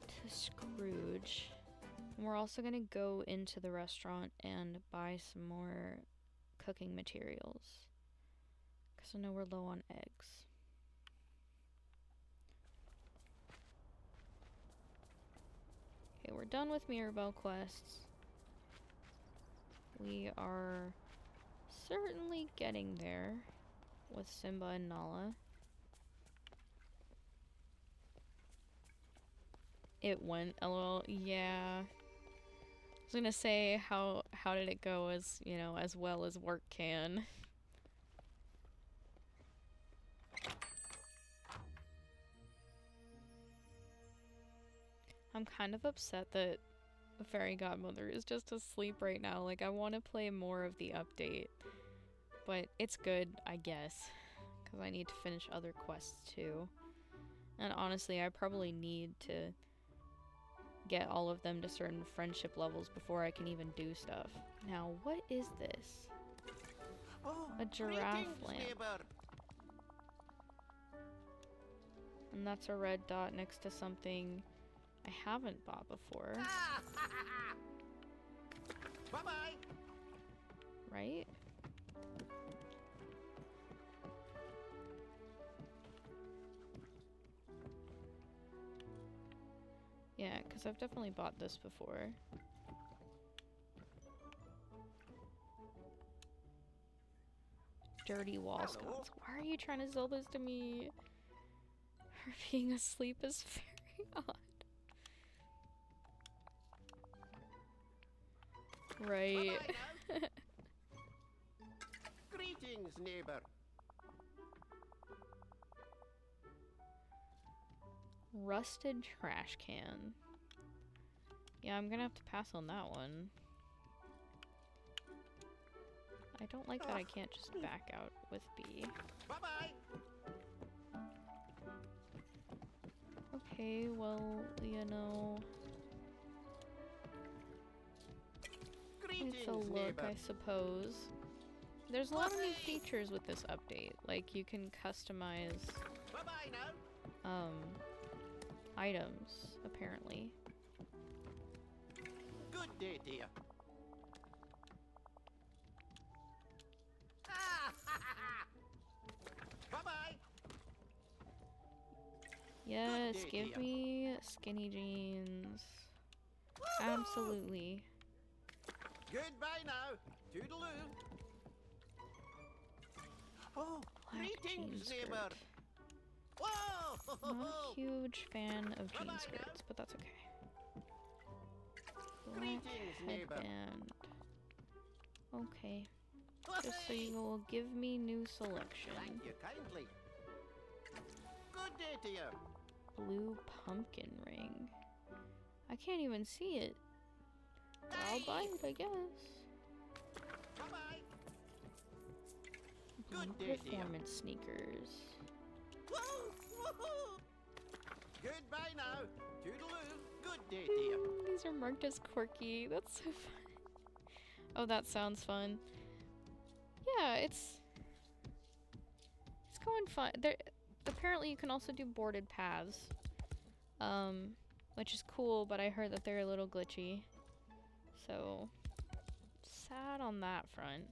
to Scrooge. And we're also gonna go into the restaurant and buy some more cooking materials. Because I know we're low on eggs. Okay, we're done with Mirabelle quests. We are certainly getting there with Simba and Nala. It went a little, yeah. I was gonna say how did it go, as you know, as well as work can. I'm kind of upset that the fairy godmother is just asleep right now. Like, I want to play more of the update, but it's good, I guess, because I need to finish other quests too. And honestly, I probably need to get all of them to certain friendship levels before I can even do stuff. Now, what is this? Oh, A giraffe greetings, lamp. neighbor. And that's a red dot next to something I haven't bought before, Bye-bye. right? Yeah, because I've definitely bought this before. Dirty wall Hello. sconce. Why are you trying to sell this to me? Her being asleep is very odd. Right. Bye-bye now. Greetings, neighbor. Rusted trash can. Yeah, I'm gonna have to pass on that one. I don't like that I can't just back out with B. Bye-bye. Okay, well, you know, Greetings, it's a look, neighbor. I suppose. There's a lot of new features with this update. Like, you can customize, Bye-bye now. items, apparently. Good day, dear. Bye-bye. Yes, day, give dear. me skinny jeans. Absolutely. Goodbye now. Toodaloo. Oh, Black jean greetings, skirt. neighbor. Whoa! Not a huge fan of jean Bye-bye now. skirts, but that's okay. Black Greetings, neighbor. headband. Okay. Just so you will give me new selection. Thank you kindly. Good day to you. Blue pumpkin ring. I can't even see it. But I'll buy it, I guess. Bye-bye. Blue Good day, dear. performance sneakers. Goodbye now. Toodaloo. Good day, dear. These are marked as quirky. That's so funny. Oh, that sounds fun. Yeah, it's going fun. There, apparently you can also do boarded paths, which is cool. But I heard that they're a little glitchy, so sad on that front.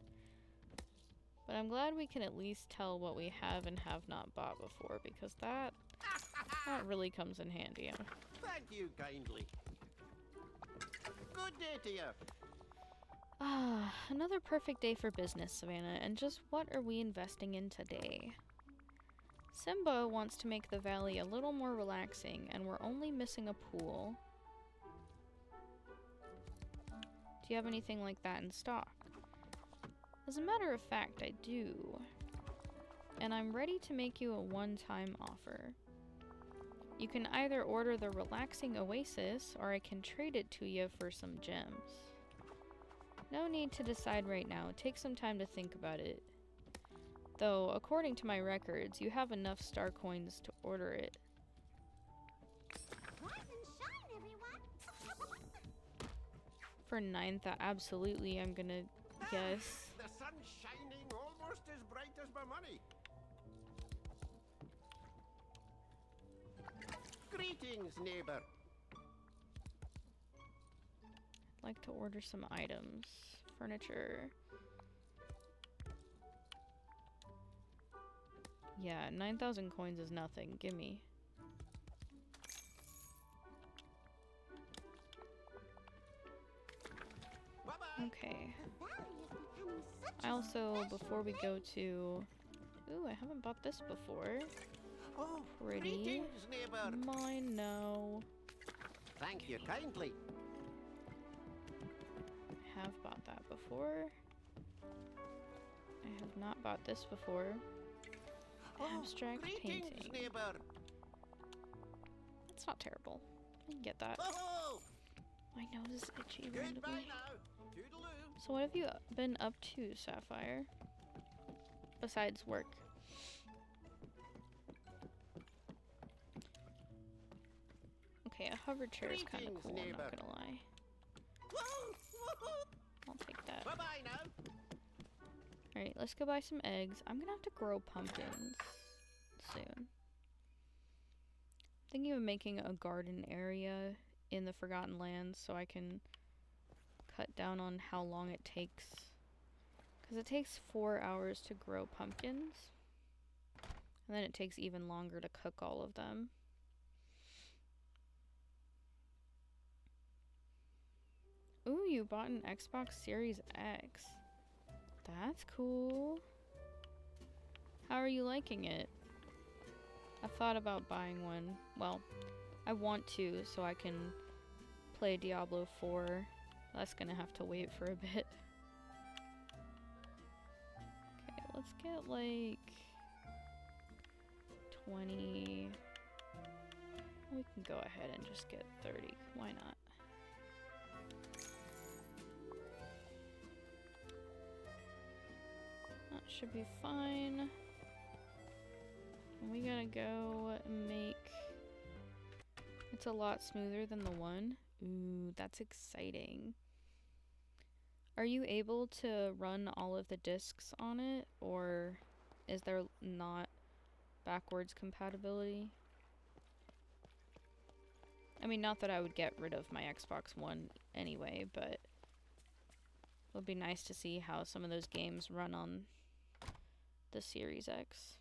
But I'm glad we can at least tell what we have and have not bought before, because that really comes in handy. Thank you kindly. Good day to you. Ah, another perfect day for business, Savannah. And just what are we investing in today? Simba wants to make the valley a little more relaxing, and we're only missing a pool. Do you have anything like that in stock? As a matter of fact, I do. And I'm ready to make you a one-time offer. You can either order the relaxing oasis, or I can trade it to you for some gems. No need to decide right now. Take some time to think about it. Though, according to my records, you have enough star coins to order it. Rise and shine, everyone! For 9,000, absolutely, I'm gonna guess. The sun's shining almost as bright as my money. Greetings, neighbor. I'd like to order some items. Furniture. Yeah, 9,000 coins is nothing. Gimme. Bye-bye. Okay. The valley is becoming such I a also, special before we go place. to... Ooh, I haven't bought this before. Oh, Pretty. greetings, neighbor. Mine, no. Thank you kindly. Have bought that before. I have not bought this before. Abstract Greetings, painting. neighbor. That's not terrible. I can get that. Oh, My nose is itchy goodbye randomly. now. Toodaloo. So what have you been up to, Sapphire? Besides work. Okay, a hover chair is kind of Greetings, cool, I'm neighbor. not gonna lie. I'll take that. Bye-bye now. Alright, let's go buy some eggs. I'm gonna have to grow pumpkins soon. Thinking of making a garden area in the Forgotten Lands so I can cut down on how long it takes. Because it takes 4 hours to grow pumpkins. And then it takes even longer to cook all of them. Ooh, you bought an Xbox Series X. That's cool. How are you liking it? I've thought about buying one. Well, I want to so I can play Diablo 4. That's gonna have to wait for a bit. Okay, let's get like 20. We can go ahead and just get 30. Why not? That should be fine. We gotta go make... It's a lot smoother than the one. Ooh, that's exciting. Are you able to run all of the discs on it? Or is there not backwards compatibility? I mean, not that I would get rid of my Xbox One anyway, but it would be nice to see how some of those games run on the Series X.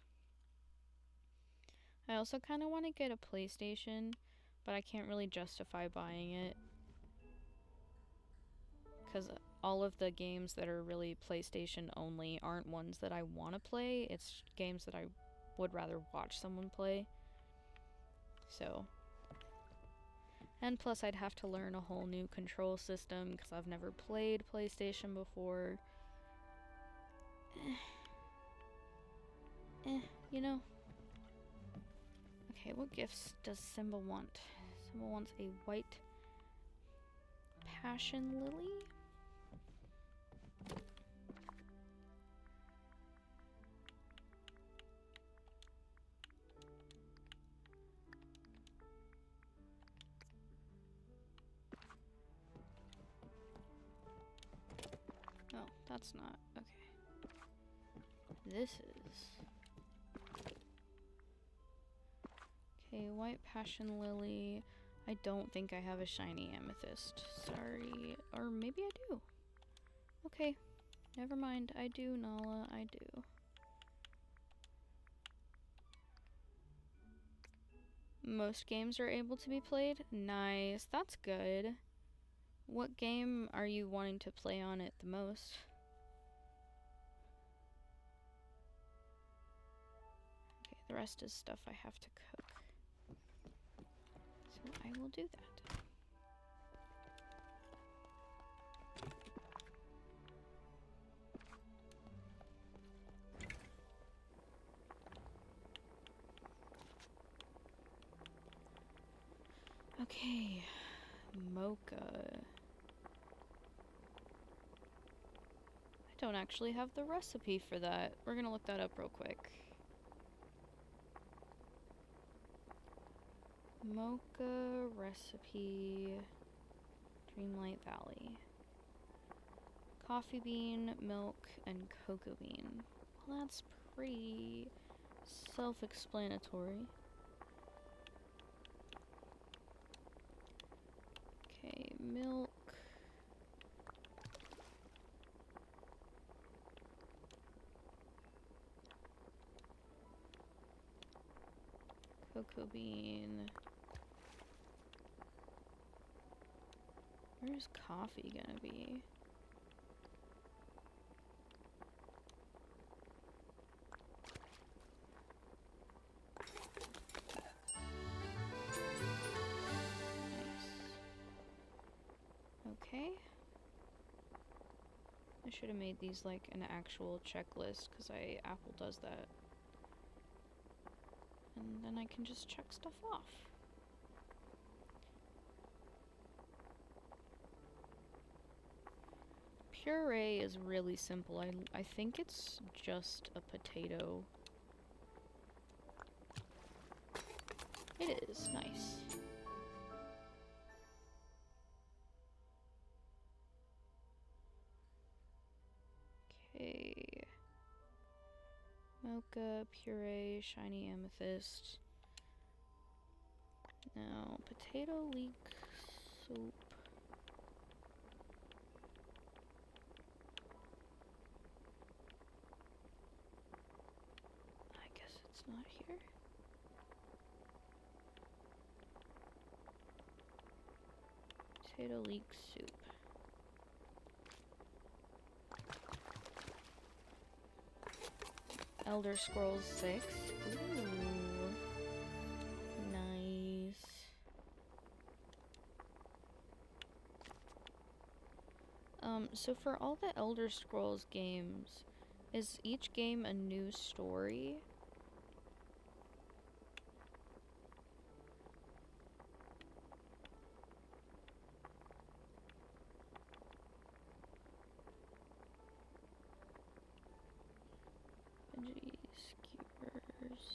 I also kind of want to get a PlayStation, but I can't really justify buying it. Because all of the games that are really PlayStation only aren't ones that I want to play. It's games that I would rather watch someone play. So. And plus I'd have to learn a whole new control system because I've never played PlayStation before. You know. Okay, what gifts does Simba want? Simba wants a white passion lily. Oh, that's not. Okay. This is. Okay, white passion lily. I don't think I have a shiny amethyst. Sorry. Or maybe I do. Okay. Never mind. I do, Nala. I do. Most games are able to be played. Nice. That's good. What game are you wanting to play on it the most? Okay, the rest is stuff I have to cook. So I will do that. Okay, mocha. I don't actually have the recipe for that. We're gonna look that up real quick. Mocha recipe, Dreamlight Valley. Coffee bean, milk, and cocoa bean. Well, that's pretty self-explanatory. Okay, milk. Cocoa bean. Where's coffee gonna be? Nice. Okay. I should have made these like an actual checklist because Apple does that. And then I can just check stuff off. Puree is really simple. I think it's just a potato. It is nice. Okay. Mocha, puree, shiny amethyst. Now, potato leek soup. I guess it's not here. Potato leek soup. Elder Scrolls 6. Ooh. Nice. So for all the Elder Scrolls games, is each game a new story? Veggies, skewers.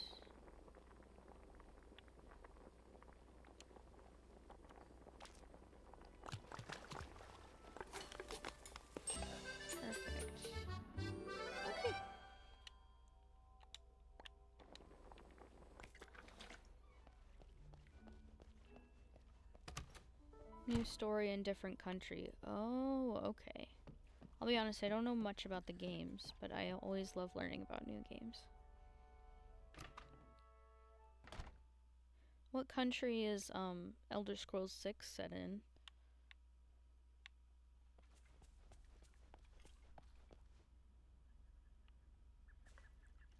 Perfect. Okay. New story in different country. Oh, okay. I'll be honest, I don't know much about the games, but I always love learning about new games. What country is Elder Scrolls 6 set in?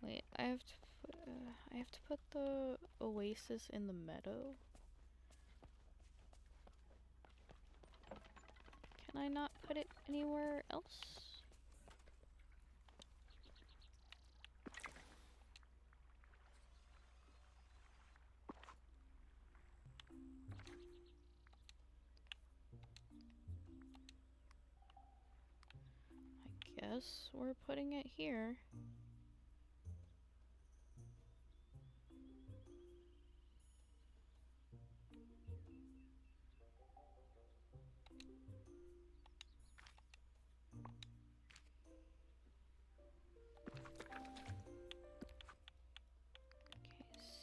Wait, I have to put the oasis in the meadow. Can I not put it anywhere else? I guess we're putting it here. Okay,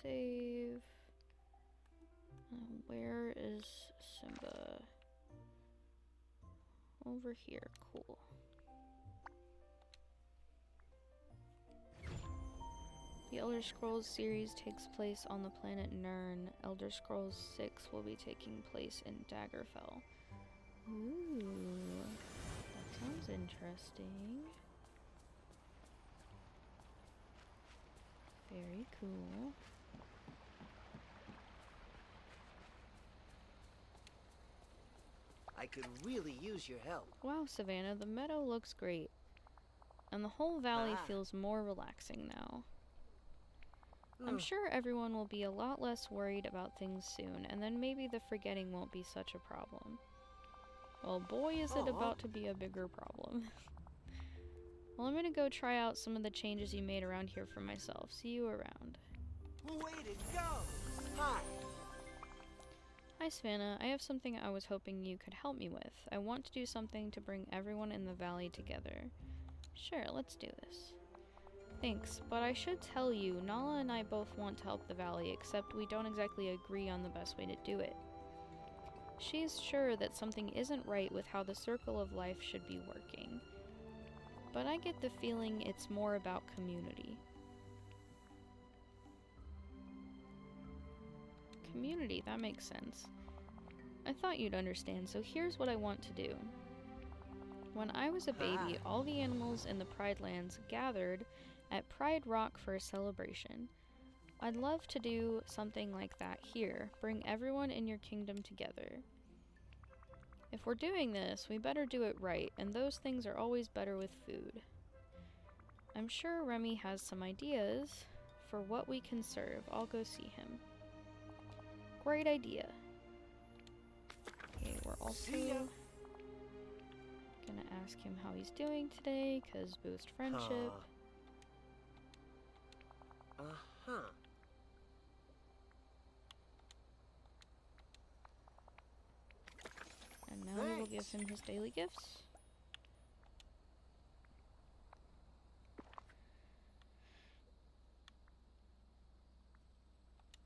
save. Where is Simba? Over here, cool. The Elder Scrolls series takes place on the planet Nirn. Elder Scrolls 6 will be taking place in Daggerfell. Ooh, that sounds interesting. Very cool. I could really use your help. Wow, Savannah, the meadow looks great. And the whole valley Ah. feels more relaxing now. I'm sure everyone will be a lot less worried about things soon, and then maybe the forgetting won't be such a problem. Well, boy, is it about to be a bigger problem. Well, I'm gonna go try out some of the changes you made around here for myself. See you around. Way to go! Hi. Hi, Savannah. I have something I was hoping you could help me with. I want to do something to bring everyone in the valley together. Sure, let's do this. Thanks, but I should tell you, Nala and I both want to help the valley, except we don't exactly agree on the best way to do it. She's sure that something isn't right with how the circle of life should be working. But I get the feeling it's more about community. Community, that makes sense. I thought you'd understand, so here's what I want to do. When I was a baby, all the animals in the Pride Lands gathered at Pride Rock for a celebration. I'd love to do something like that here, bring everyone in your kingdom together. If we're doing this, we better do it right, and those things are always better with food. I'm sure Remy has some ideas for what we can serve. I'll go see him. Great idea. Okay, we're also gonna ask him how he's doing today, cause boost friendship. And now we will give him his daily gifts.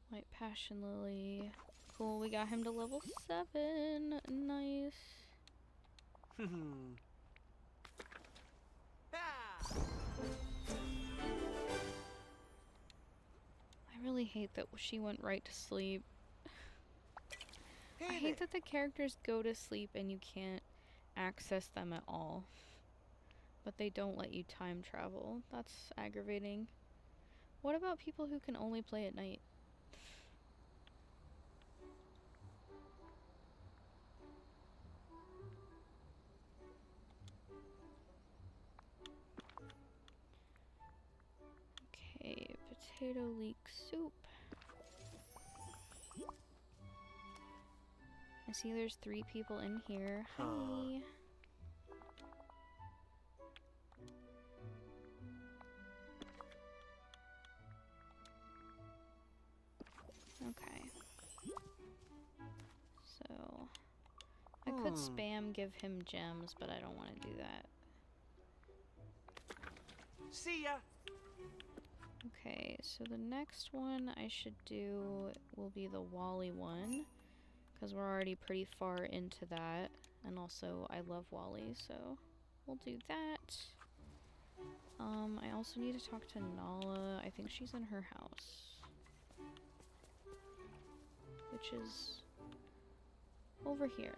White Passion Lily. Cool, we got him to level 7. Nice. I really hate that she went right to sleep. I hate that the characters go to sleep and you can't access them at all. But they don't let you time travel. That's aggravating. What about people who can only play at night? Okay, potato leek soup. I see there's 3 people in here. Hi. Okay. So, I could spam give him gems, but I don't want to do that. See ya. Okay, so the next one I should do will be the Wally one, because we're already pretty far into that, and also I love Wally, so we'll do that. I also need to talk to Nala. I think she's in her house, which is over here.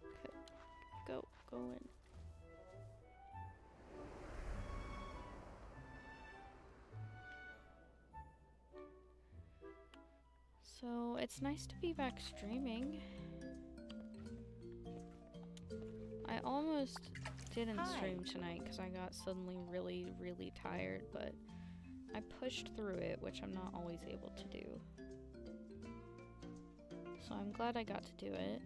Okay, go in. So, it's nice to be back streaming. I almost didn't stream tonight because I got suddenly really, really tired, but I pushed through it, which I'm not always able to do. So I'm glad I got to do it.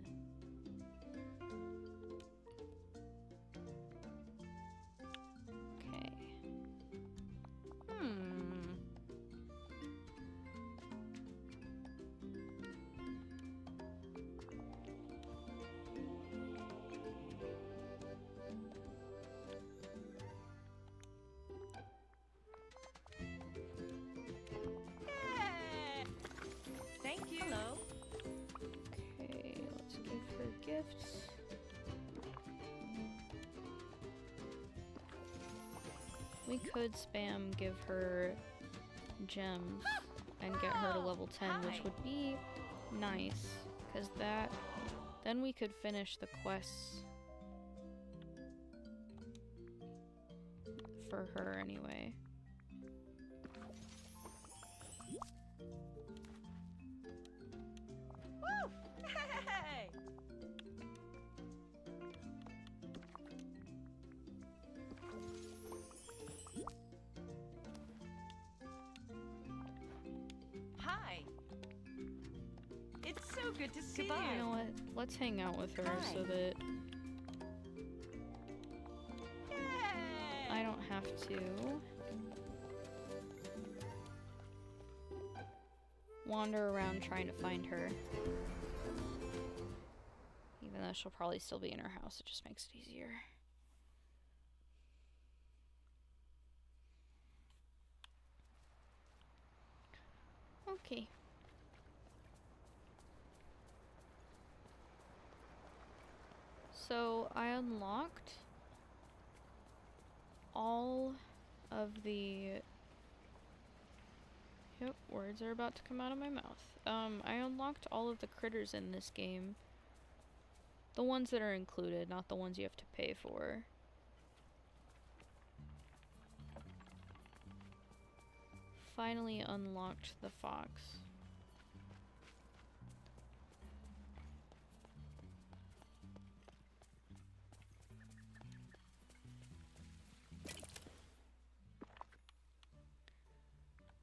Okay. Thank you. Hello. Okay, let's give her gifts. We could spam give her gems and get her to level 10, which would be nice, because then we could finish the quests for her anyway. Hey! good to see You know what? Let's hang out with her Hi. so that I don't have to wander around trying to find her. Even though she'll probably still be in her house, it just makes it easier. Okay. So I unlocked all of the... Yep, words are about to come out of my mouth. I unlocked all of the critters in this game. The ones that are included, not the ones you have to pay for. Finally unlocked the fox.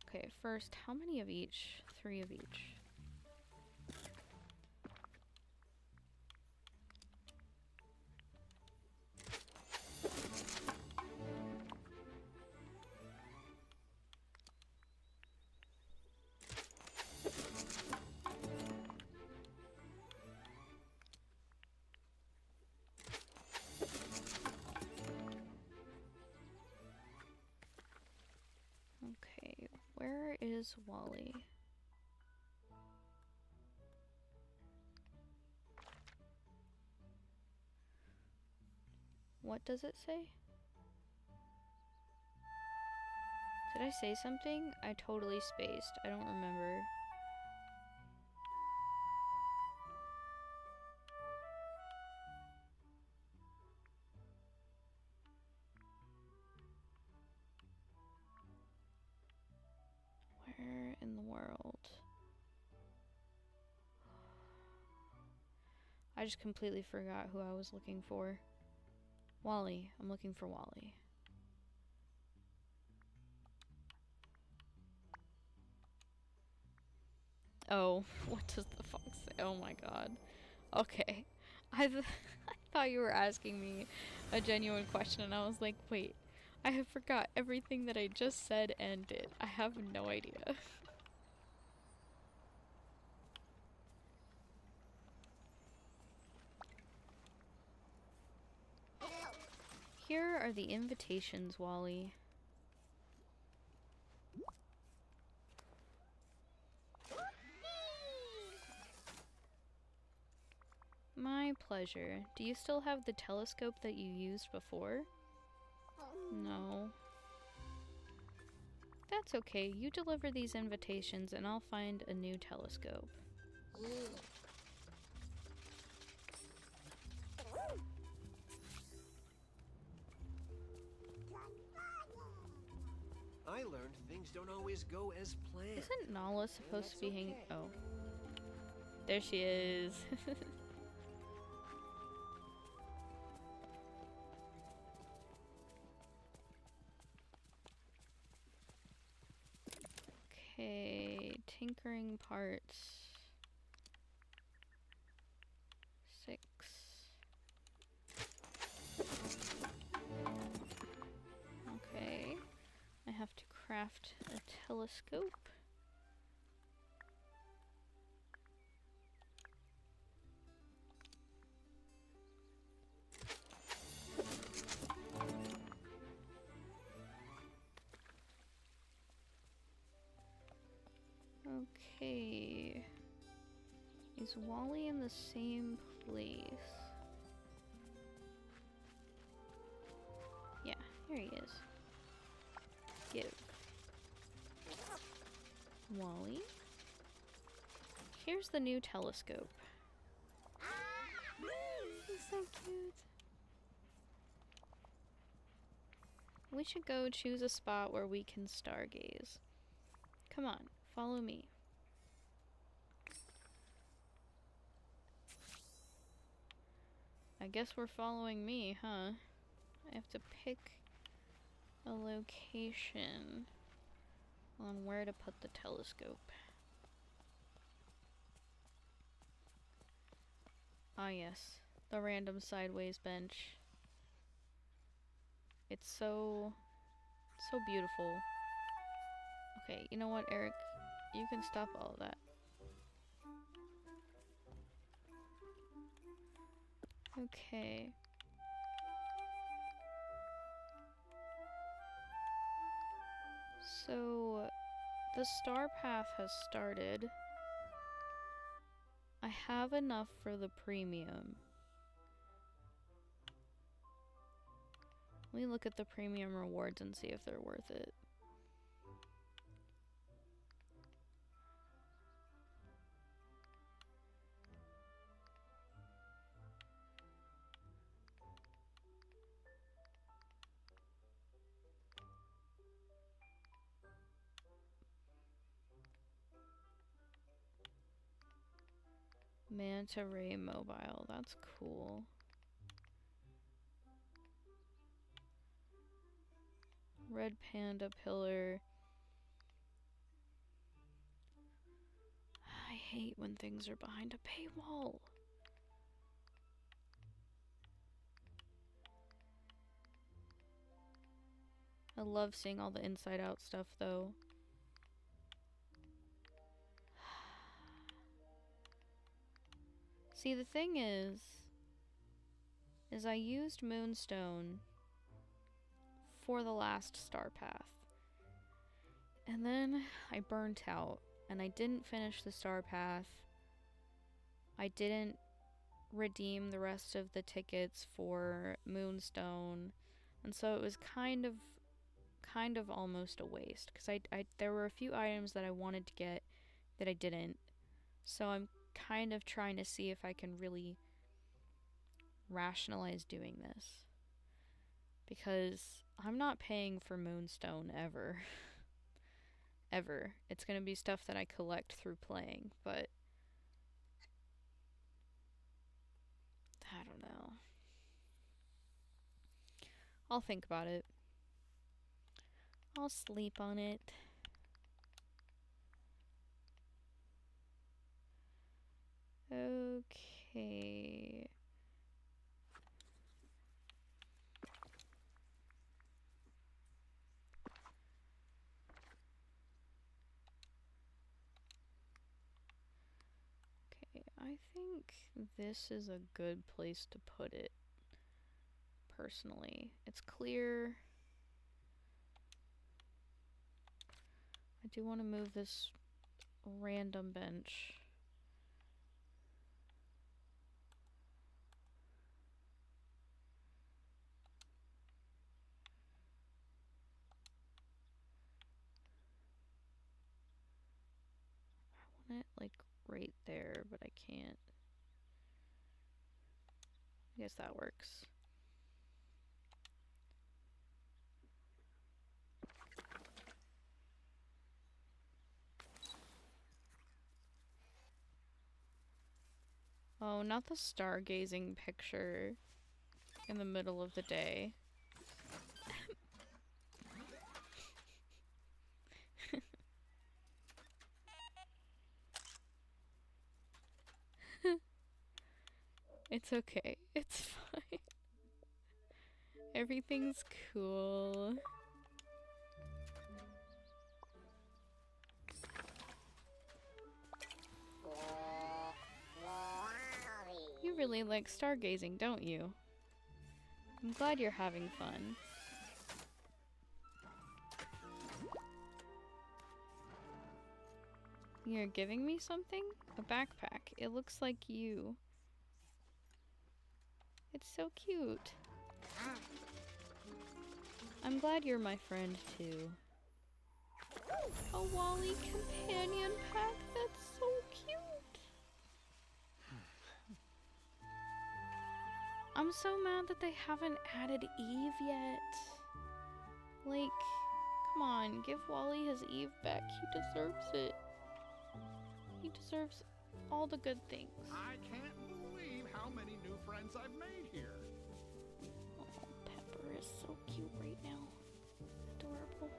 Okay, first, how many of each? 3 of each. Okay, where is Wally? What does it say? Did I say something? I totally spaced. I don't remember. Where in the world? I just completely forgot who I was looking for. Wally. I'm looking for Wally. Oh, what does the fox say? Oh my god. Okay. I thought you were asking me a genuine question and I was like, wait, I have forgot everything that I just said and did. I have no idea. Here are the invitations, Wally. My pleasure. Do you still have the telescope that you used before? No. That's okay. You deliver these invitations and I'll find a new telescope. I learned things don't always go as planned. Isn't Nala supposed to be that's hanging? okay. Oh. There she is. Okay, tinkering parts. 6. Okay, I have to craft a telescope. Okay. Is Wally in the same place? Yeah, here he is. Give. Wally. Here's the new telescope. He's so cute. We should go choose a spot where we can stargaze. Come on, follow me. I guess we're following me, huh? I have to pick a location on where to put the telescope. Ah, yes. The random sideways bench. It's so beautiful. Okay, you know what, Eric? You can stop all of that. Okay. So, the star path has started. I have enough for the premium. Let me look at the premium rewards and see if they're worth it. Manta Ray Mobile, that's cool. Red Panda Pillar. I hate when things are behind a paywall. I love seeing all the inside out stuff though. See, the thing is I used Moonstone for the last star path. And then I burnt out and I didn't finish the star path. I didn't redeem the rest of the tickets for Moonstone. And so it was kind of almost a waste because I there were a few items that I wanted to get that I didn't. So I'm kind of trying to see if I can really rationalize doing this. Because I'm not paying for Moonstone ever. Ever. It's gonna be stuff that I collect through playing, but I don't know. I'll think about it. I'll sleep on it. Okay. Okay, I think this is a good place to put it. Personally, it's clear. I do want to move this random bench. I want it like right there, but I can't. I guess that works. Oh, not the stargazing picture in the middle of the day. It's okay. It's fine. Everything's cool. You really like stargazing, don't you? I'm glad you're having fun. You're giving me something? A backpack. It looks like you. It's so cute. I'm glad you're my friend too. A Wally companion pack? That's so cute. I'm so mad that they haven't added Eve yet. Like, come on, give Wally his Eve back. He deserves it. He deserves all the good things. I can't believe how many new friends I've made here. Oh, Pepper is so cute right now. Adorable.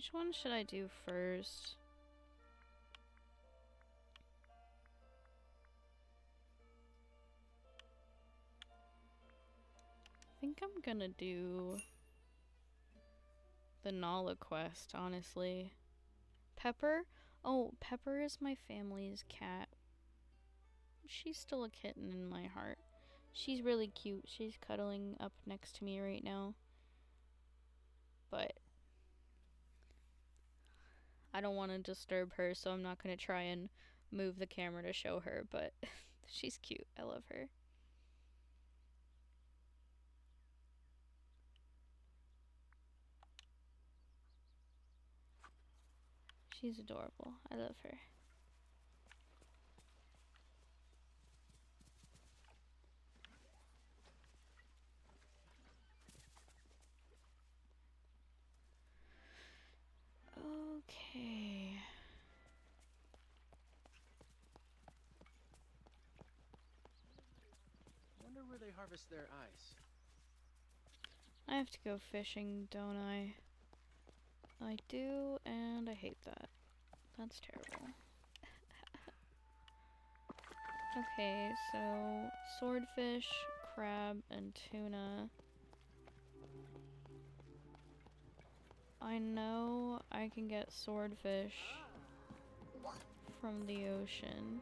Which one should I do first? I think I'm gonna do the Nala quest, honestly. Pepper? Oh, Pepper is my family's cat. She's still a kitten in my heart. She's really cute. She's cuddling up next to me right now. But I don't want to disturb her, so I'm not going to try and move the camera to show her, but she's cute. I love her. She's adorable. I love her. Okay. Wonder where they harvest their ice. I have to go fishing, don't I? I do, and I hate that. That's terrible. Okay, so swordfish, crab, and tuna. I know I can get swordfish from the ocean.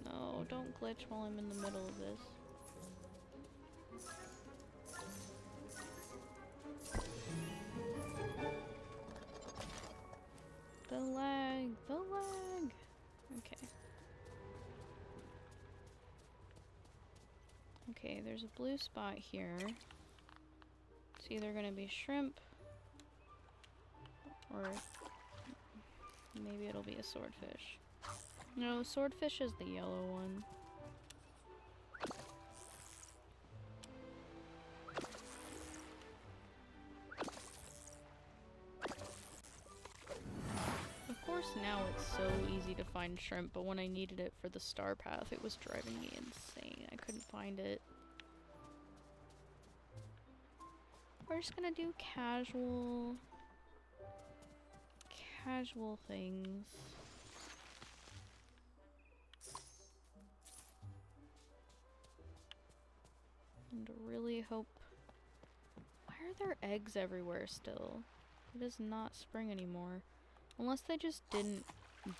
No, don't glitch while I'm in the middle of this. The lag, the lag. Okay. Okay, there's a blue spot here. It's either gonna be shrimp or maybe it'll be a swordfish. No, swordfish is the yellow one. Of course, now it's so easy to find shrimp, but when I needed it for the star path, it was driving me insane. I couldn't find it. We're just gonna do casual things. And really hope... Why are there eggs everywhere still? It is not spring anymore. Unless they just didn't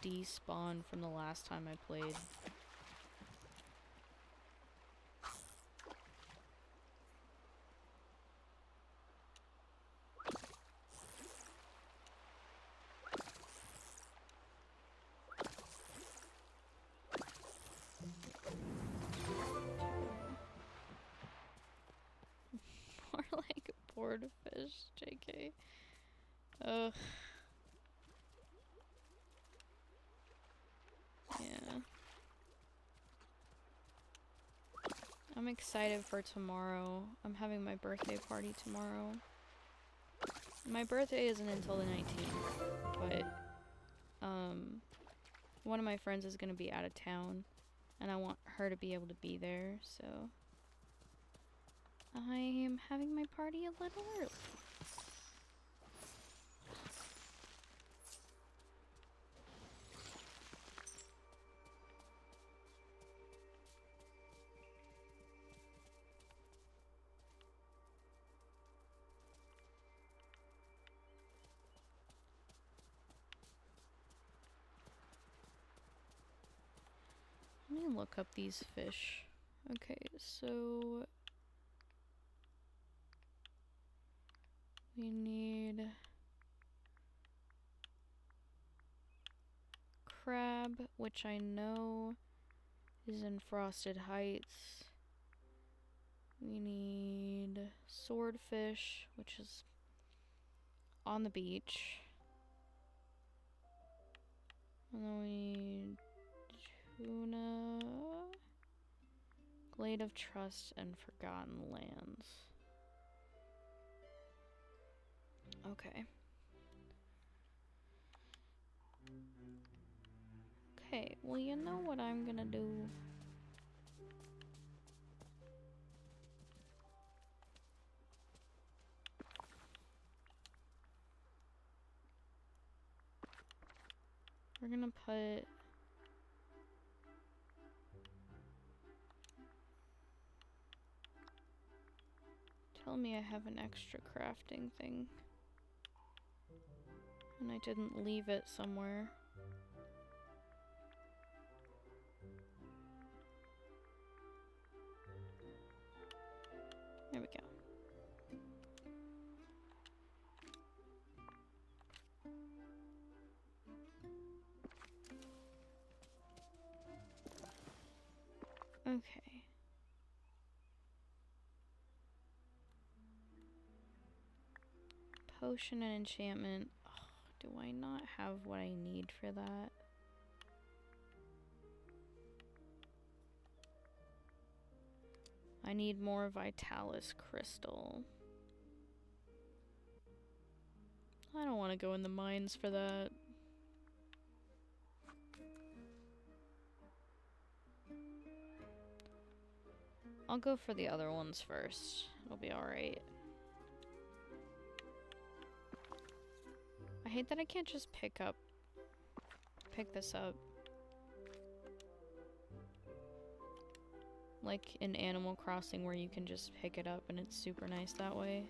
despawn from the last time I played. More like bored fish, JK. Ugh. Yeah. I'm excited for tomorrow. I'm having my birthday party tomorrow. My birthday isn't until the 19th, but one of my friends is gonna be out of town, and I want her to be able to be there, so I am having my party a little early. Let me look up these fish. Okay, so we need crab, which I know is in Frosted Heights. We need swordfish, which is on the beach. And then we need tuna, Glade of Trust, and Forgotten Lands. Okay. Okay, well, you know what I'm gonna do? We're gonna put... Tell me I have an extra crafting thing. And I didn't leave it somewhere. There we go. Okay. Potion and enchantment. Oh, do I not have what I need for that? I need more Vitalis crystal. I don't want to go in the mines for that. I'll go for the other ones first. It'll be alright. I hate that I can't just pick this up. Like in Animal Crossing where you can just pick it up and it's super nice that way.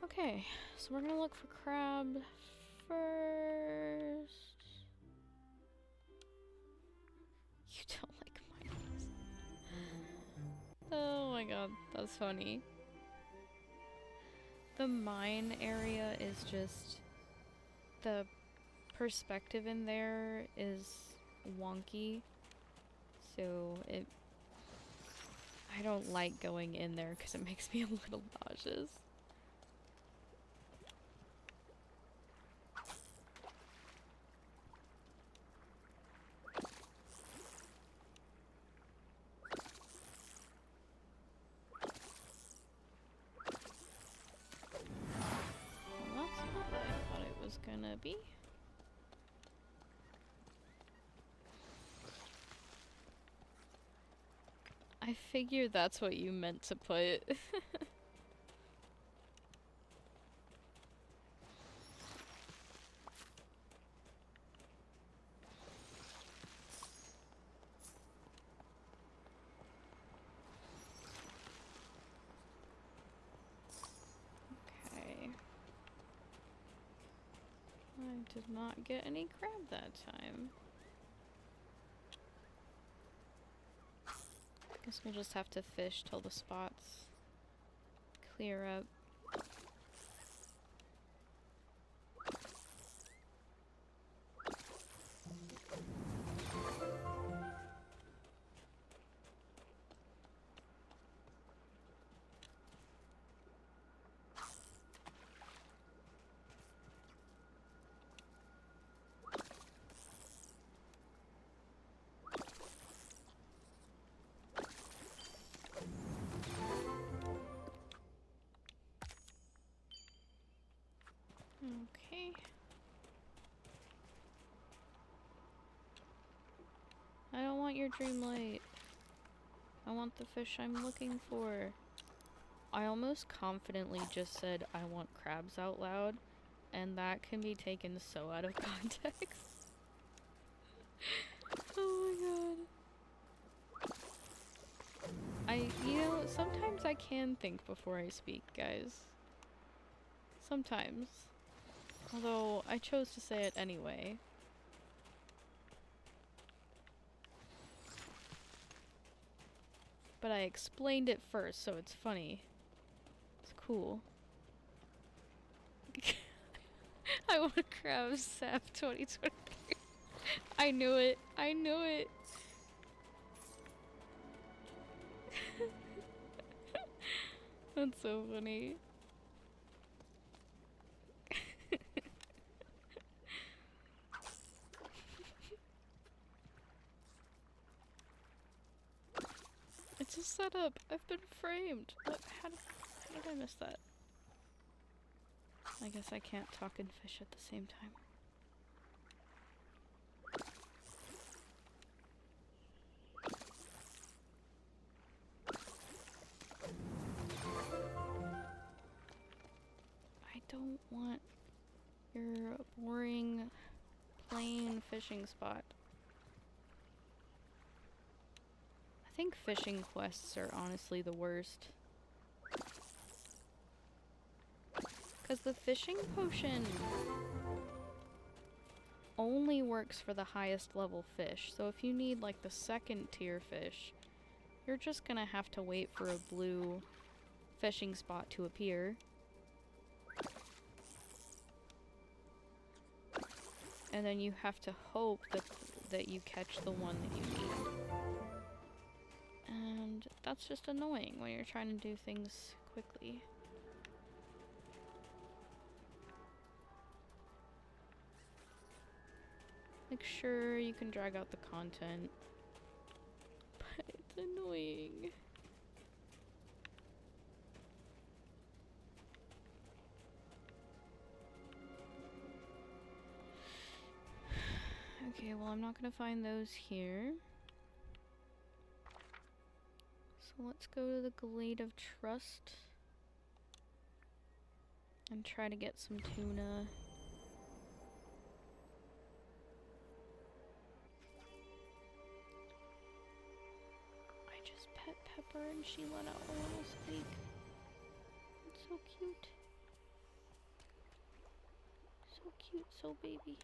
Okay, so we're gonna look for crab first. You don't like mines. Oh my god, that's funny. The mine area is just... the perspective in there is wonky. So I don't like going in there because it makes me a little nauseous. Well, that's not what I thought it was gonna be. I figured that's what you meant to put. Okay. I did not get any crab that time. Guess we'll just have to fish till the spots clear up. Okay. I don't want your Dreamlight. I want the fish I'm looking for. I almost confidently just said I want crabs out loud, and that can be taken so out of context. Oh my god. You know, sometimes I can think before I speak, guys. Sometimes. Although, I chose to say it anyway. But I explained it first, so it's funny. It's cool. I want crabs, Sap 2023. I knew it. I knew it. That's so funny. It's a setup. I've been framed. How How did I miss that? I guess I can't talk and fish at the same time. I don't want your boring, plain fishing spot. I think fishing quests are honestly the worst. Because the fishing potion only works for the highest level fish. So if you need like the second tier fish, you're just gonna have to wait for a blue fishing spot to appear. And then you have to hope that you catch the one that you need. And that's just annoying when you're trying to do things quickly. Like, sure, you can drag out the content, but it's annoying. Okay, well, I'm not gonna find those here. So let's go to the Glade of Trust and try to get some tuna. I just pet Pepper and she let out a little squeak. It's so cute. So cute, so baby.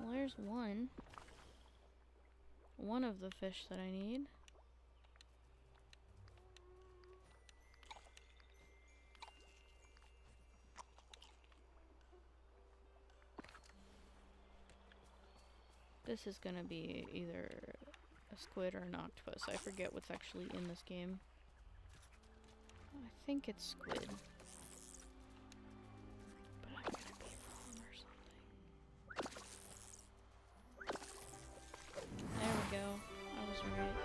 Well, there's one. One of the fish that I need. This is gonna be either a squid or an octopus. I forget what's actually in this game. I think it's squid. But I'm gonna be wrong or something. There we go. I was right.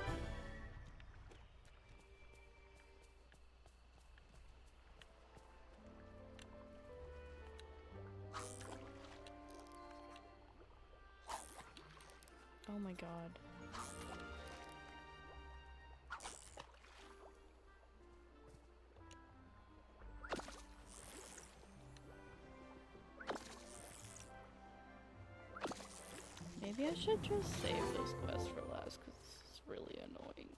Oh my god. Maybe I should just save those quests for last, because it's really annoying.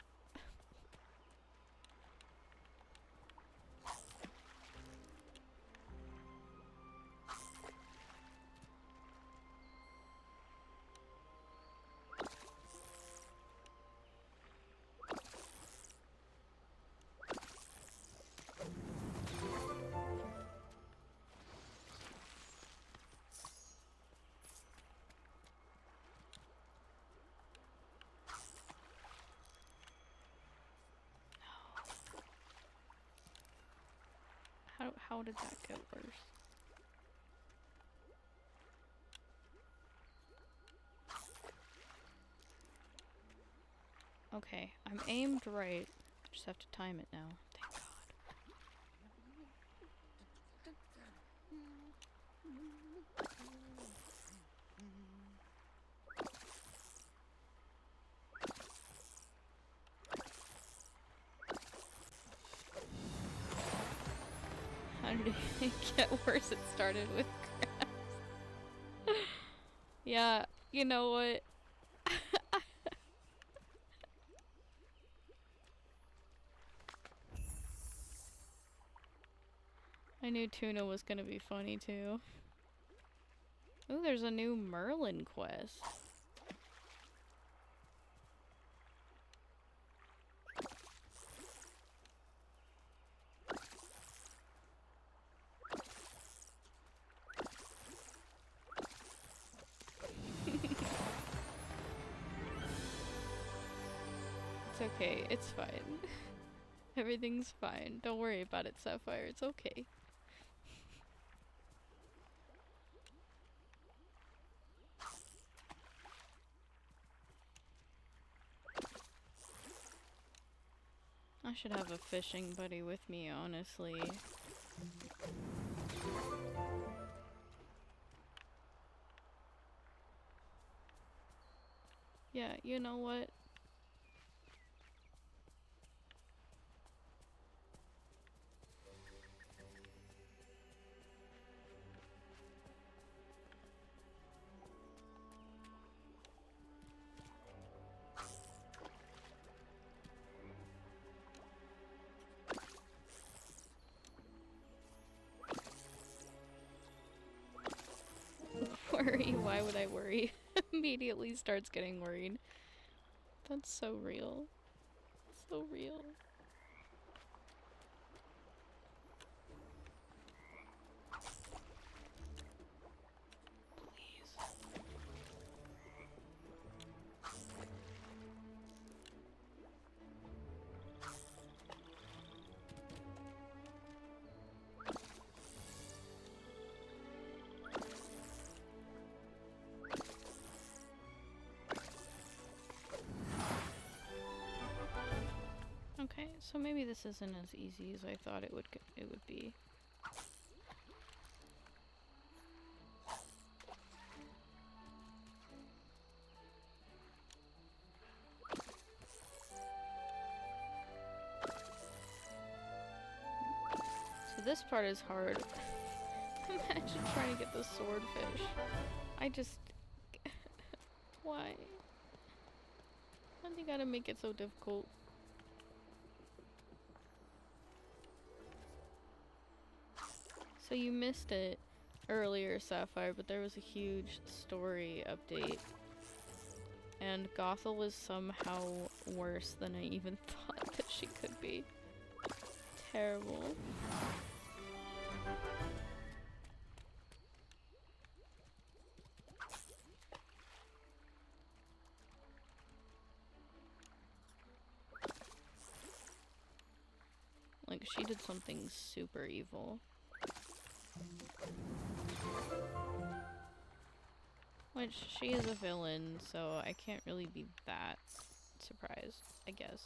How did that get worse? Okay, I'm aimed right. I just have to time it now. Thank God. How did it get worse? It started with grass. Yeah, you know what? I knew tuna was gonna be funny too. Ooh, there's a new Merlin quest. It's okay, it's fine. Everything's fine. Don't worry about it, Sapphire. It's okay. I should have a fishing buddy with me, honestly. Yeah, you know what? Worry? Why would I worry? Immediately starts getting worried. That's so real. So real. Okay, so maybe this isn't as easy as I thought it would be. So this part is hard. Imagine trying to get the swordfish. I just... Why? Why do you gotta make it so difficult? So you missed it earlier, Sapphire, but there was a huge story update. And Gothel was somehow worse than I even thought that she could be. Terrible. Like, she did something super evil. Which, she is a villain, so I can't really be that surprised, I guess.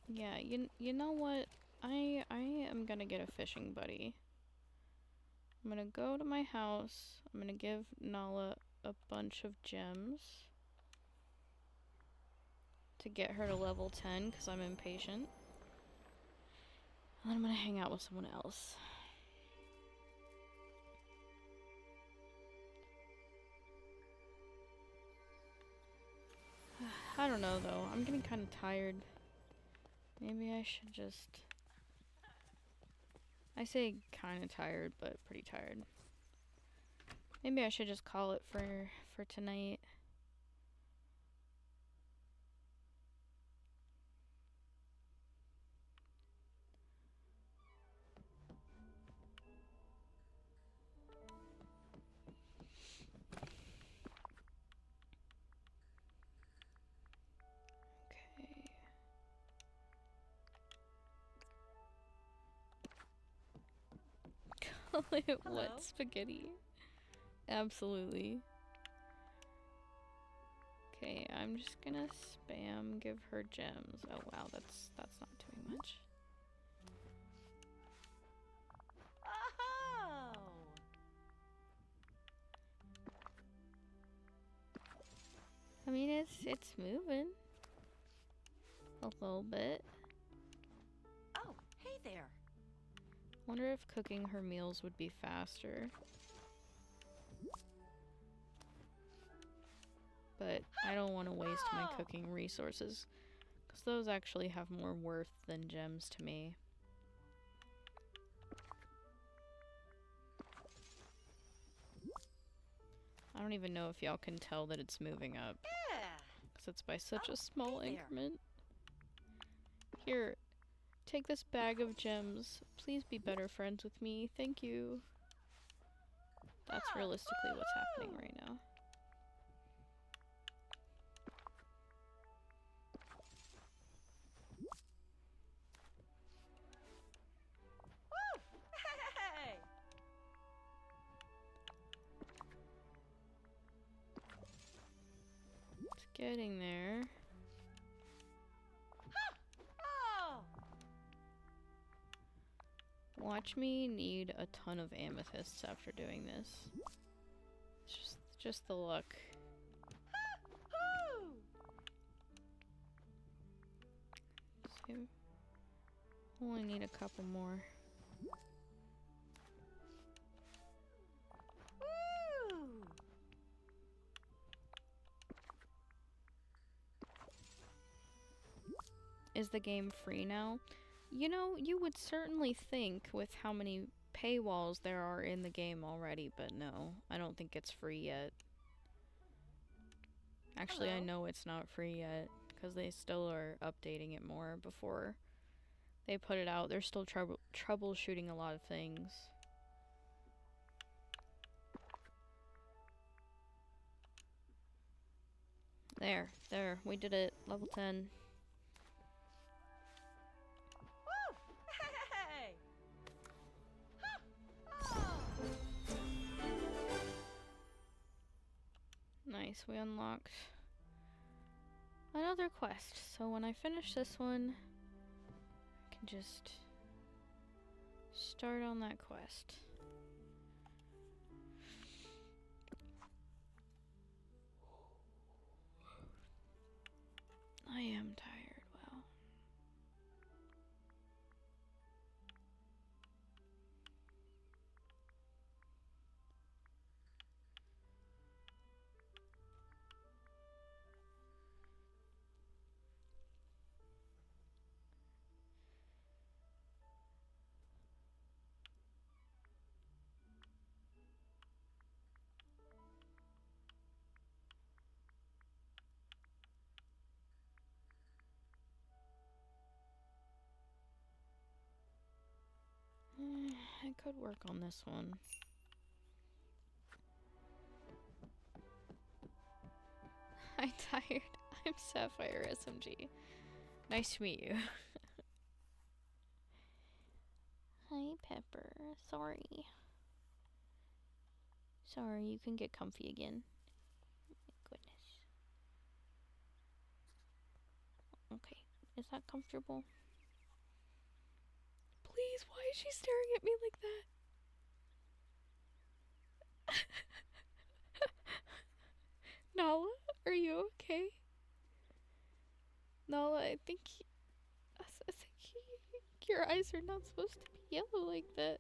Yeah, you know what? I am gonna get a fishing buddy. I'm gonna go to my house. I'm gonna give Nala a bunch of gems to get her to level 10 because I'm impatient. And then I'm gonna hang out with someone else. I don't know though. I'm getting kind of tired. Maybe I should just... I say kind of tired, but pretty tired. Maybe I should just call it for tonight. Call it Hello? what? Spaghetti? Absolutely. Okay, I'm just gonna spam give her gems. Oh wow, that's not doing much. Oh! I mean, it's moving a little bit. Oh, hey there. Wonder if cooking her meals would be faster. But I don't want to waste my Oh. cooking resources, because those actually have more worth than gems to me. I don't even know if y'all can tell that it's moving up, Yeah. because it's by such Oh, a small hey there. increment. Here, take this bag of gems. Please be better friends with me. Thank you. That's realistically what's happening right now. Getting there. Oh! Watch me need a ton of amethysts after doing this. It's just the luck. Hoo! See, only need a couple more. Woo! Is the game free now? You know, you would certainly think with how many paywalls there are in the game already, but no, I don't think it's free yet. Actually, I Hello. know it's not free yet, because they still are updating it more before they put it out. They're still troubleshooting a lot of things. There, we did it. Level 10. Woo! Hey! Oh! Nice, we unlocked another quest. So when I finish this one, I can just start on that quest. I am tired, wow. I could work on this one. I'm tired. I'm Sapphire SMG. Nice to meet you. Hi, Pepper. Sorry. Sorry, you can get comfy again. Goodness. Okay, is that comfortable? Please, why is she staring at me like that? Nala, are you okay? Nala, I think your eyes are not supposed to be yellow like that.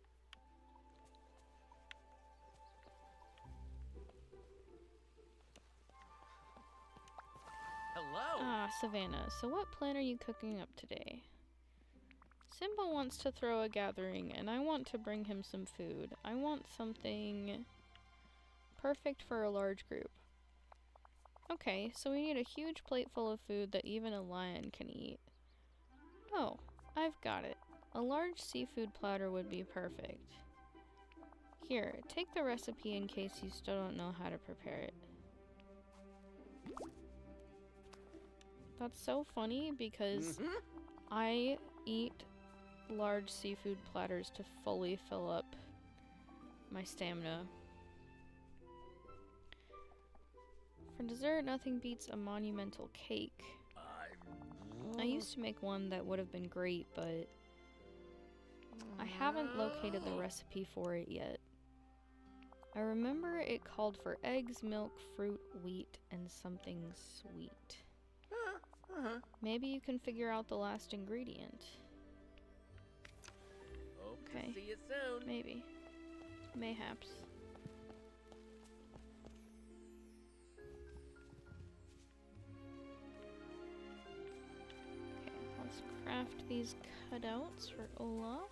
Hello. Ah, Savannah, so what plan are you cooking up today? Simba wants to throw a gathering, and I want to bring him some food. I want something perfect for a large group. Okay, so we need a huge plate full of food that even a lion can eat. Oh, I've got it. A large seafood platter would be perfect. Here, take the recipe in case you still don't know how to prepare it. That's so funny because I eat large seafood platters to fully fill up my stamina. For dessert, nothing beats a monumental cake. I used to make one that would have been great, but I haven't located the recipe for it yet. I remember it called for eggs, milk, fruit, wheat, and something sweet. Maybe you can figure out the last ingredient. Hope Okay. to see you soon. Maybe. Mayhaps. Okay, let's craft these cutouts for Olaf.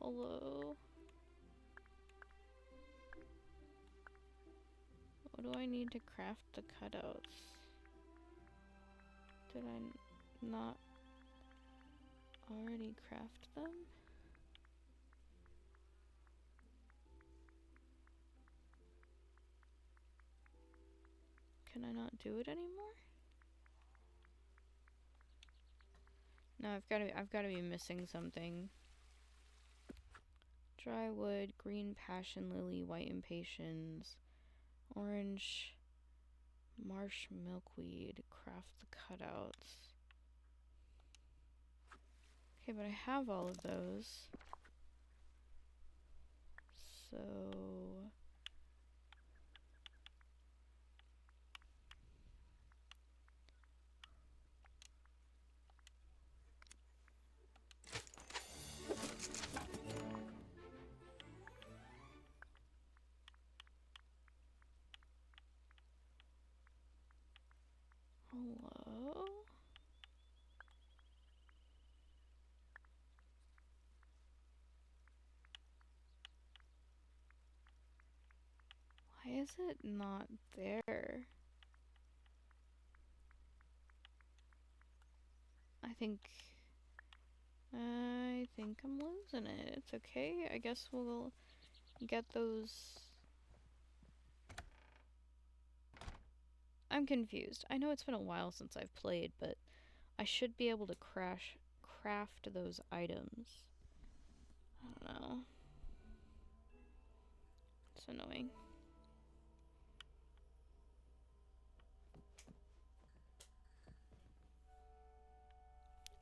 Hello. What do I need to craft the cutouts? Did I not already craft them? Can I not do it anymore? No, I've got to be missing something. Dry wood, green passion lily, white impatiens, orange marsh milkweed. Craft the cutouts. Okay, but I have all of those. So... Hello? Why is it not there? I think I'm losing it. It's okay. I guess we'll get those. I'm confused. I know it's been a while since I've played, but I should be able to craft those items. I don't know. It's annoying.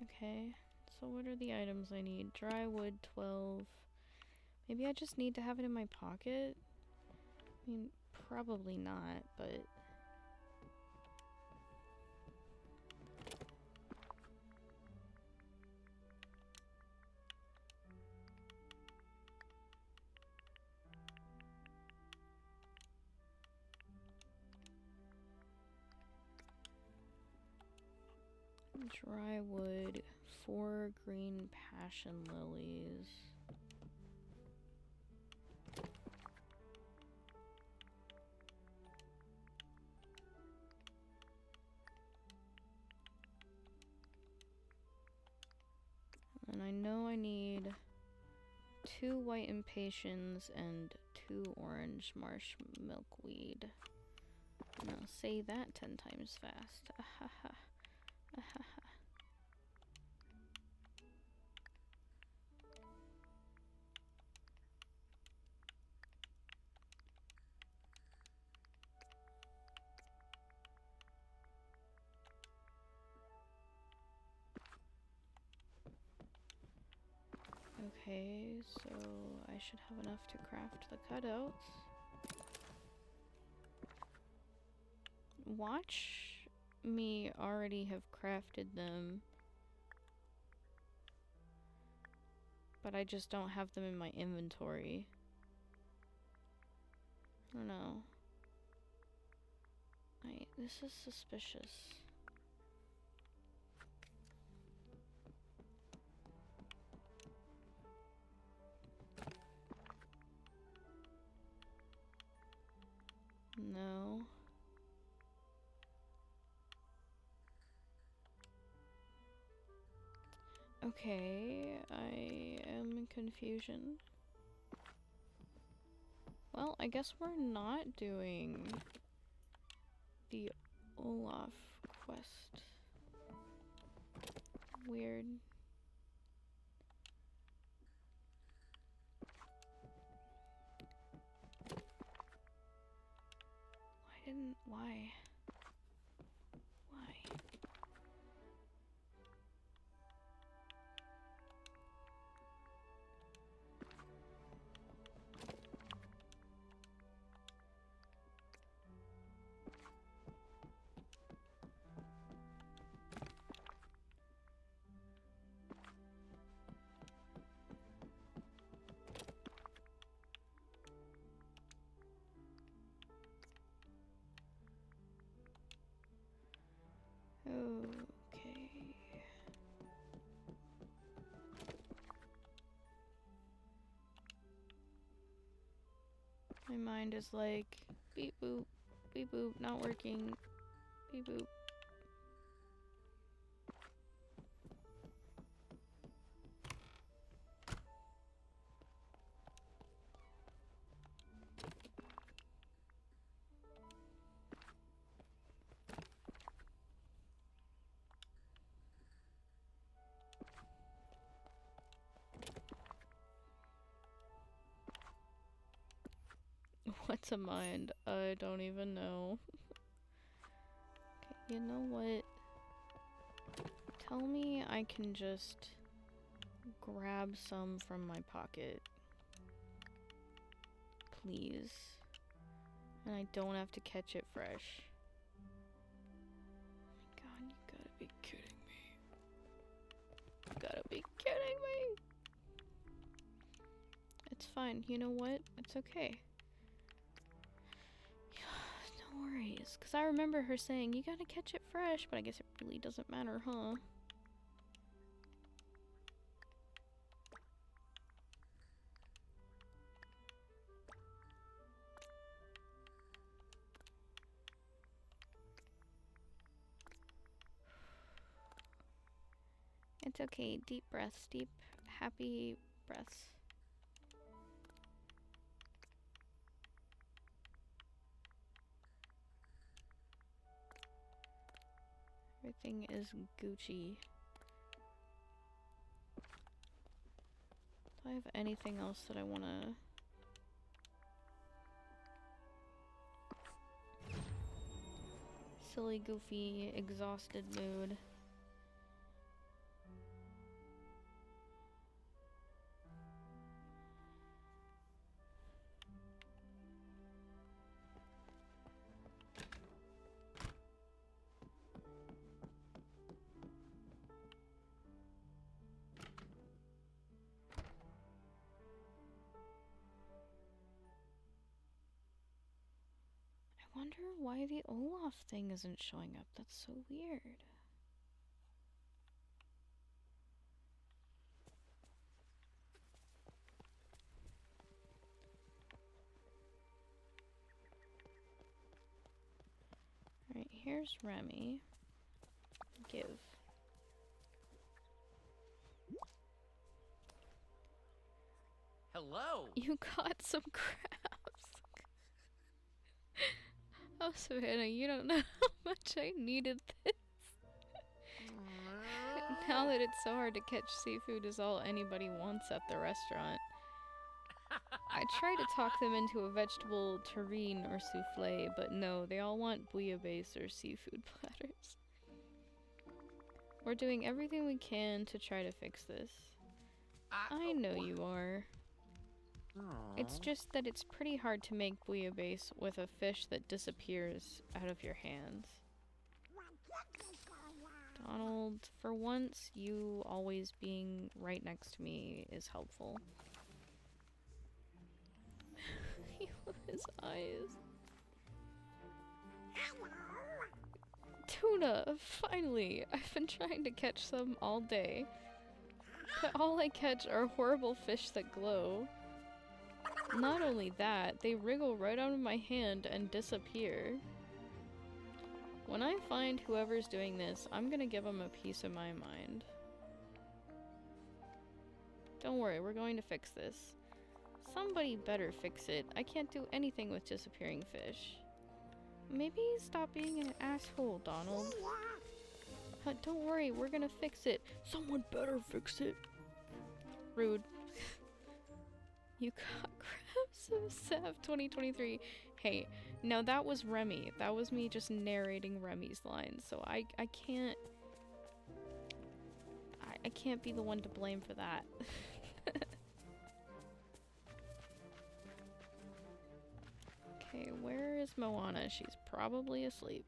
Okay, so what are the items I need? Dry wood, 12. Maybe I just need to have it in my pocket? I mean, probably not, but... Dry wood, 4 green passion lilies. And I know I need 2 white impatiens and 2 orange marsh milkweed. And I'll say that 10 times fast. Ahaha. Ahaha. Okay, so I should have enough to craft the cutouts. Watch me already have crafted them, but I just don't have them in my inventory. I don't know. This is suspicious. No. Okay, I am in confusion. Well, I guess we're not doing the Olaf quest. Weird. Why? Why? Okay. My mind is like, beep boop, not working, beep boop. to mind? I don't even know. Okay, you know what? Tell me I can just grab some from my pocket. Please. And I don't have to catch it fresh. God, you gotta be kidding me. You gotta be kidding me. It's fine. You know what? It's okay. No worries. Because I remember her saying, you gotta catch it fresh, but I guess it really doesn't matter, huh? It's okay. Deep breaths. Deep, happy breaths. Everything is Gucci. Do I have anything else that I wanna... Silly, goofy, exhausted mood. I wonder why the Olaf thing isn't showing up. That's so weird. Alright, here's Remy. Give. Hello. You got some crabs. Oh, Savannah, you don't know how much I needed this. Now that it's so hard to catch seafood is all anybody wants at the restaurant. I tried to talk them into a vegetable terrine or souffle, but no, they all want bouillabaisse or seafood platters. We're doing everything we can to try to fix this. I know you are. It's just that it's pretty hard to make bouillabaisse with a fish that disappears out of your hands. Donald, for once, you always being right next to me is helpful. His eyes. Tuna! Finally! I've been trying to catch some all day. But all I catch are horrible fish that glow. Not only that, they wriggle right out of my hand and disappear. When I find whoever's doing this, I'm gonna give them a piece of my mind. Don't worry, we're going to fix this. Somebody better fix it. I can't do anything with disappearing fish. Maybe stop being an asshole, Donald. Don't worry, we're gonna fix it. Someone better fix it. Rude. You got crabs of Sav 2023. Hey, now that was Remy. That was me just narrating Remy's lines, so I can't... I can't be the one to blame for that. Okay, where is Moana? She's probably asleep.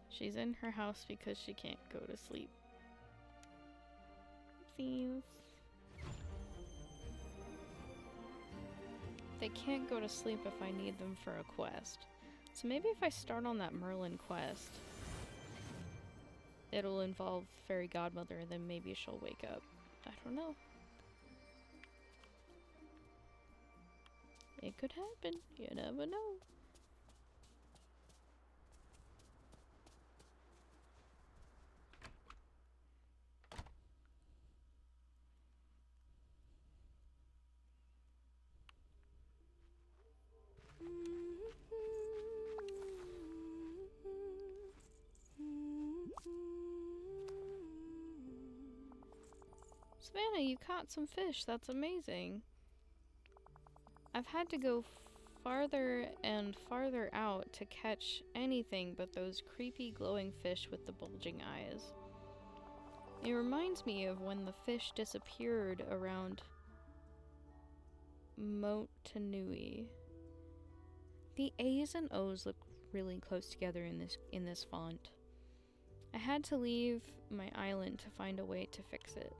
She's in her house because she can't go to sleep. Oopsies. They can't go to sleep if I need them for a quest. So maybe if I start on that Merlin quest, it'll involve Fairy Godmother and then maybe she'll wake up. I don't know. It could happen. You never know. Savannah, you caught some fish. That's amazing. I've had to go farther and farther out to catch anything but those creepy glowing fish with the bulging eyes. It reminds me of when the fish disappeared around Motunui. The A's and O's look really close together in this font. I had to leave my island to find a way to fix it.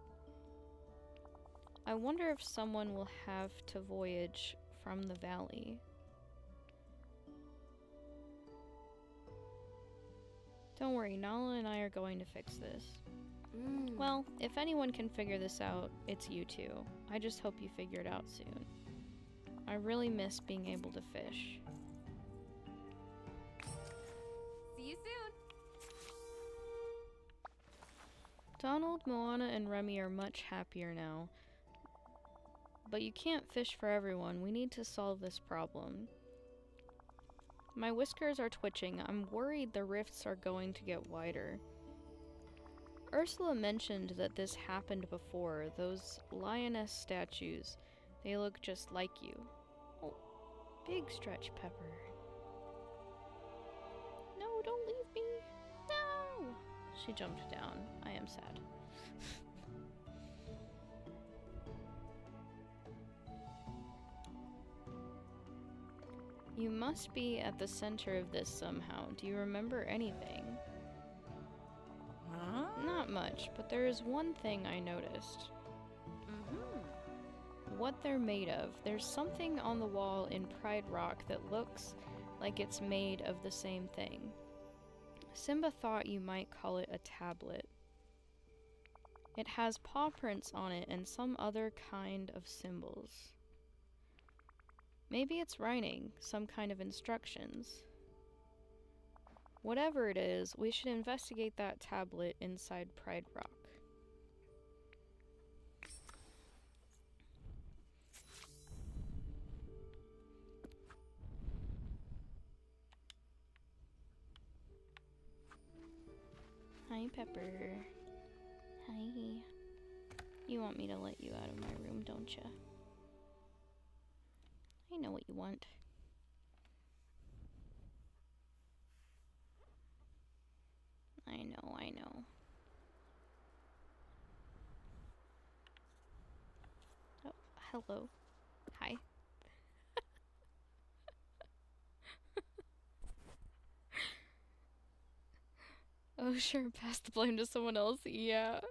I wonder if someone will have to voyage from the valley. Don't worry, Nala and I are going to fix this. Well, if anyone can figure this out, it's you two. I just hope you figure it out soon. I really miss being able to fish. See you soon. Donald, Moana, and Remy are much happier now. But you can't fish for everyone. We need to solve this problem. My whiskers are twitching. I'm worried the rifts are going to get wider. Ursula mentioned that this happened before. Those lioness statues, they look just like you. Oh, big stretch, Pepper. No, don't leave me. No! She jumped down. I am sad. You must be at the center of this somehow. Do you remember anything? Huh? Not much, but there is one thing I noticed. What they're made of. There's something on the wall in Pride Rock that looks like it's made of the same thing. Simba thought you might call it a tablet. It has paw prints on it and some other kind of symbols. Maybe it's writing, some kind of instructions. Whatever it is, we should investigate that tablet inside Pride Rock. Hi, Pepper. Hi. You want me to let you out of my room, don't you? I know what you want. I know, I know. Oh, hello. Hi. Oh, sure, pass the blame to someone else. Yeah.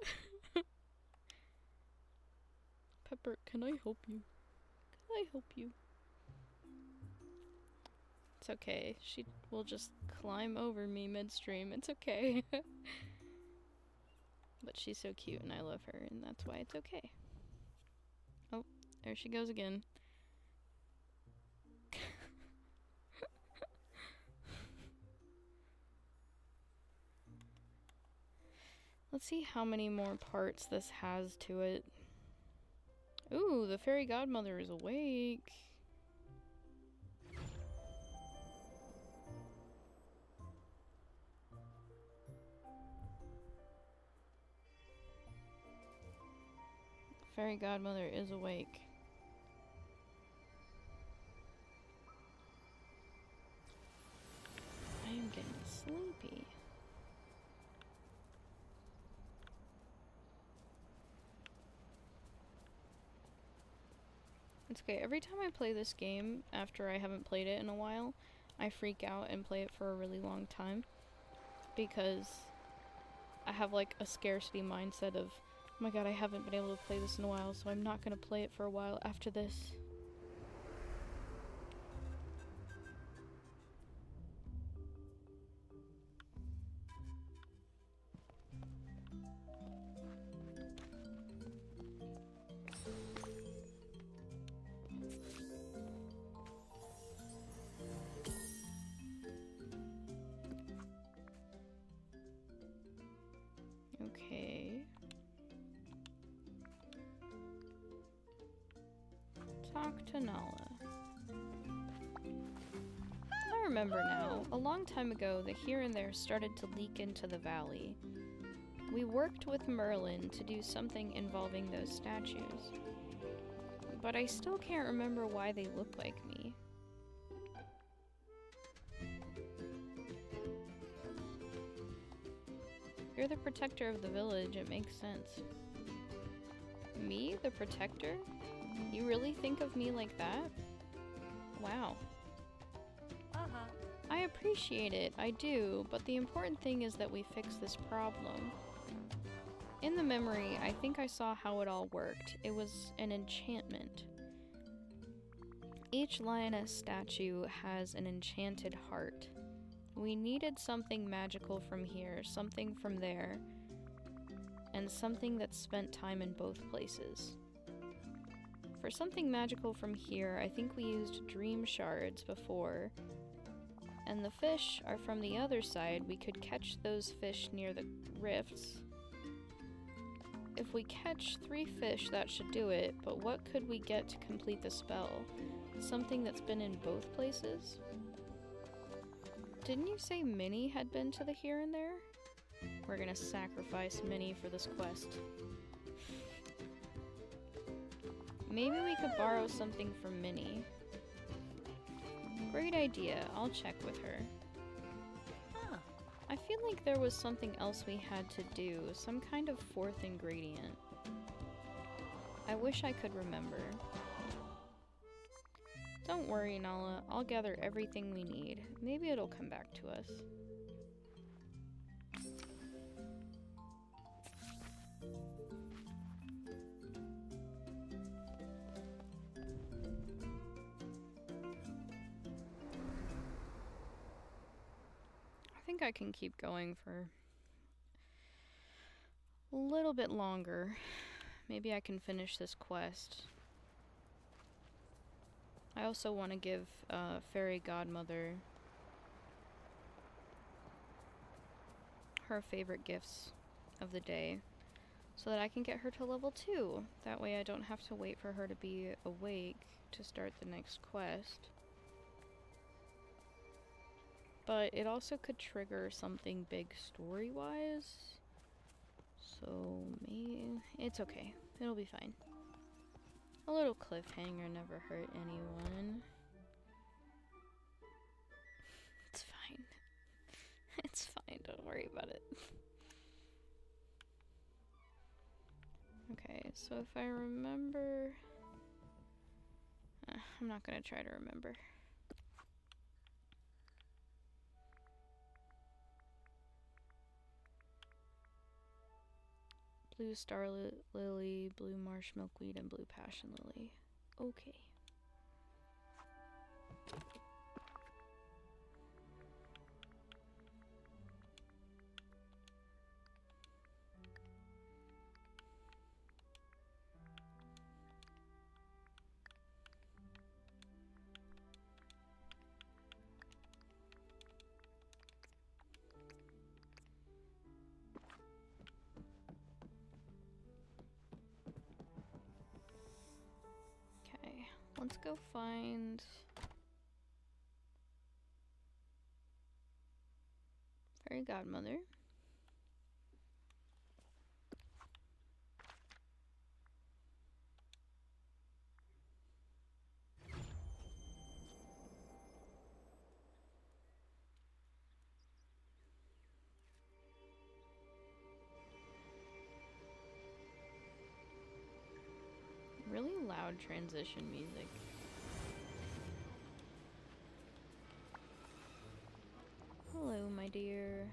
Pepper, can I help you? Can I help you? It's okay. She will just climb over me midstream. It's okay. But she's so cute and I love her, and that's why it's okay. Oh, there she goes again. Let's see how many more parts this has to it. Ooh, the fairy godmother is awake. Fairy godmother is awake. I am getting sleepy. It's okay. Every time I play this game, after I haven't played it in a while, I freak out and play it for a really long time. Because I have like a scarcity mindset of, oh my god, I haven't been able to play this in a while, so I'm not going to play it for a while after this. Okay. Talk to Nala. I remember now. A long time ago, the here and there started to leak into the valley. We worked with Merlin to do something involving those statues. But I still can't remember why they look like me. You're the protector of the village, it makes sense. Me, the protector? You really think of me like that? Wow. Uh-huh. I appreciate it, I do, but the important thing is that we fix this problem. In the memory, I think I saw how it all worked. It was an enchantment. Each lioness statue has an enchanted heart. We needed something magical from here, something from there, and something that spent time in both places. For something magical from here, I think we used dream shards before, and the fish are from the other side. We could catch those fish near the rifts. If we catch 3 fish, that should do it, but what could we get to complete the spell? Something that's been in both places? Didn't you say Minnie had been to the here and there? We're gonna sacrifice Minnie for this quest. Maybe we could borrow something from Minnie. Great idea, I'll check with her. Huh. I feel like there was something else we had to do, some kind of 4th ingredient. I wish I could remember. Don't worry, Nala. I'll gather everything we need. Maybe it'll come back to us. I think I can keep going for a little bit longer. Maybe I can finish this quest. I also want to give Fairy Godmother her favorite gifts of the day so that I can get her to level 2. That way I don't have to wait for her to be awake to start the next quest. But it also could trigger something big story-wise. So maybe it's okay. It'll be fine. A little cliffhanger never hurt anyone. It's fine. It's fine, don't worry about it. Okay, so if I remember... I'm not gonna try to remember. Blue star lily, blue marsh milkweed, and blue passion lily. Okay. Let's go find Fairy Godmother. Really loud transition music. Hello, my dear.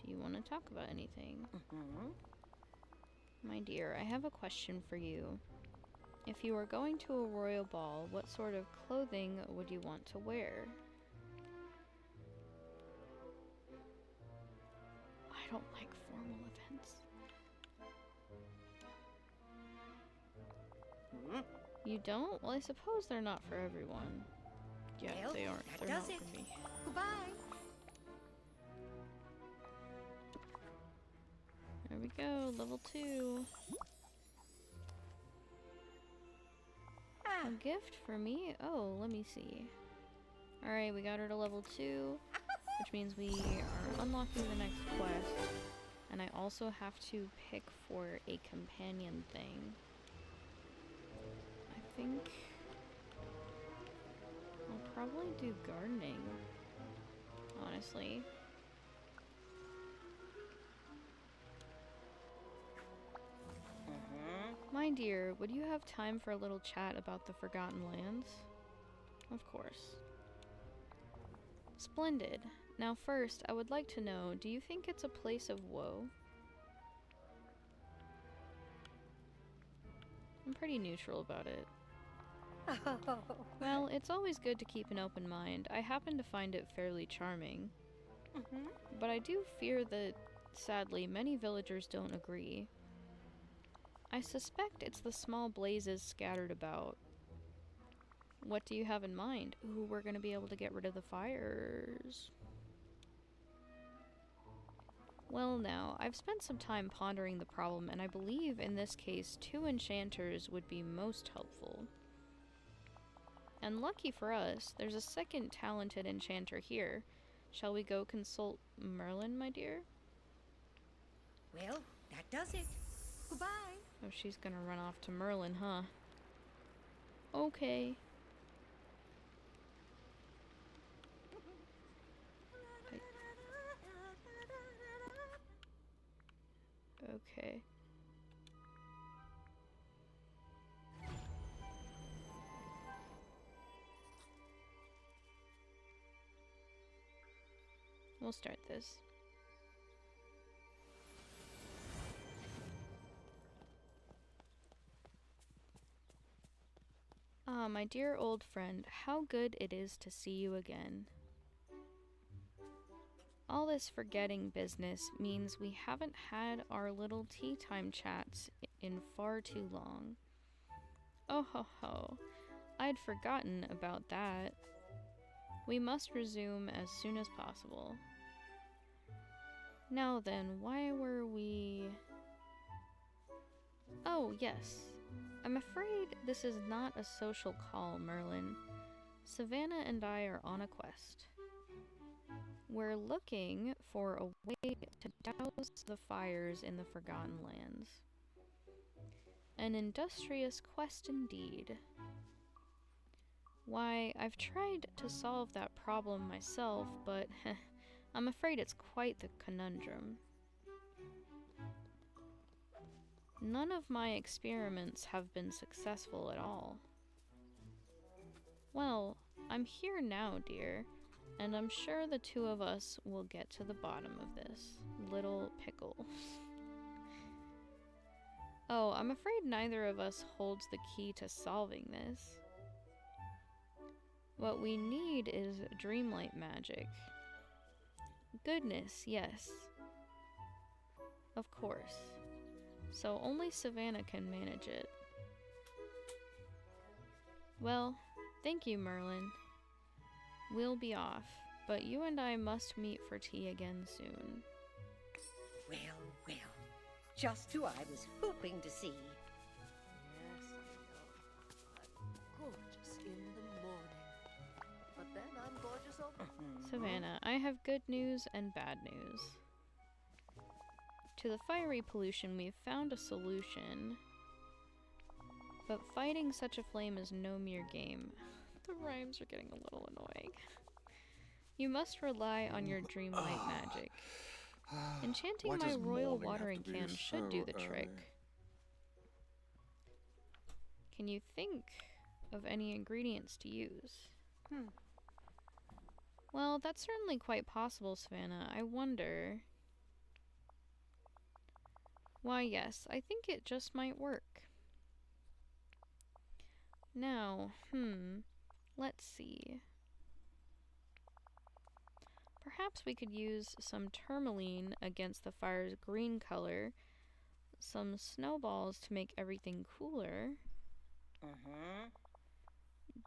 Do you want to talk about anything? My dear, I have a question for you. If you were going to a royal ball, what sort of clothing would you want to wear? I don't like formal events. You don't? Well, I suppose they're not for everyone. Yeah, Well, they aren't. that They're does not it. for me. Goodbye. There we go, level 2. A gift for me? Oh, let me see. Alright, we got her to level 2, which means we are unlocking the next quest. And I also have to pick for a companion thing. I think I'll probably do gardening, honestly. My dear, would you have time for a little chat about the Forgotten Lands? Of course. Splendid. Now first, I would like to know, do you think it's a place of woe? I'm pretty neutral about it. Well, it's always good to keep an open mind. I happen to find it fairly charming. But I do fear that, sadly, many villagers don't agree. I suspect it's the small blazes scattered about. What do you have in mind? Ooh, we're gonna be able to get rid of the fires. Well now, I've spent some time pondering the problem, and I believe in this case 2 enchanters would be most helpful. And lucky for us, there's a second talented enchanter here. Shall we go consult Merlin, my dear? Well, that does it. Goodbye. Oh, she's gonna run off to Merlin, huh? Okay. Okay. We'll start this. Ah, my dear old friend, how good it is to see you again. All this forgetting business means we haven't had our little tea time chats in far too long. Oh ho ho, I'd forgotten about that. We must resume as soon as possible. Now then, why were we... Oh, yes. I'm afraid this is not a social call, Merlin. Savannah and I are on a quest. We're looking for a way to douse the fires in the Forgotten Lands. An industrious quest indeed. Why, I've tried to solve that problem myself, but I'm afraid it's quite the conundrum. None of my experiments have been successful at all. Well, I'm here now, dear, and I'm sure the 2 of us will get to the bottom of this little pickle. Oh, I'm afraid neither of us holds the key to solving this. What we need is Dreamlight magic. Goodness, yes. Of course. So only Savannah can manage it. Well, thank you, Merlin. We'll be off, but you and I must meet for tea again soon. Well, well. Just who I was hoping to see. Yes, I know. I'm gorgeous in the morning. But then I'm gorgeous over... Savannah, I have good news and bad news. To the fiery pollution, we've found a solution. But fighting such a flame is no mere game. The rhymes are getting a little annoying. You must rely on your Dreamlight magic. Enchanting Why my does royal morning have watering to be can should do so the trick. early? Can you think of any ingredients to use? Well, that's certainly quite possible, Savannah. I wonder... Why, yes, I think it just might work. Now, let's see. Perhaps we could use some tourmaline against the fire's green color, some snowballs to make everything cooler,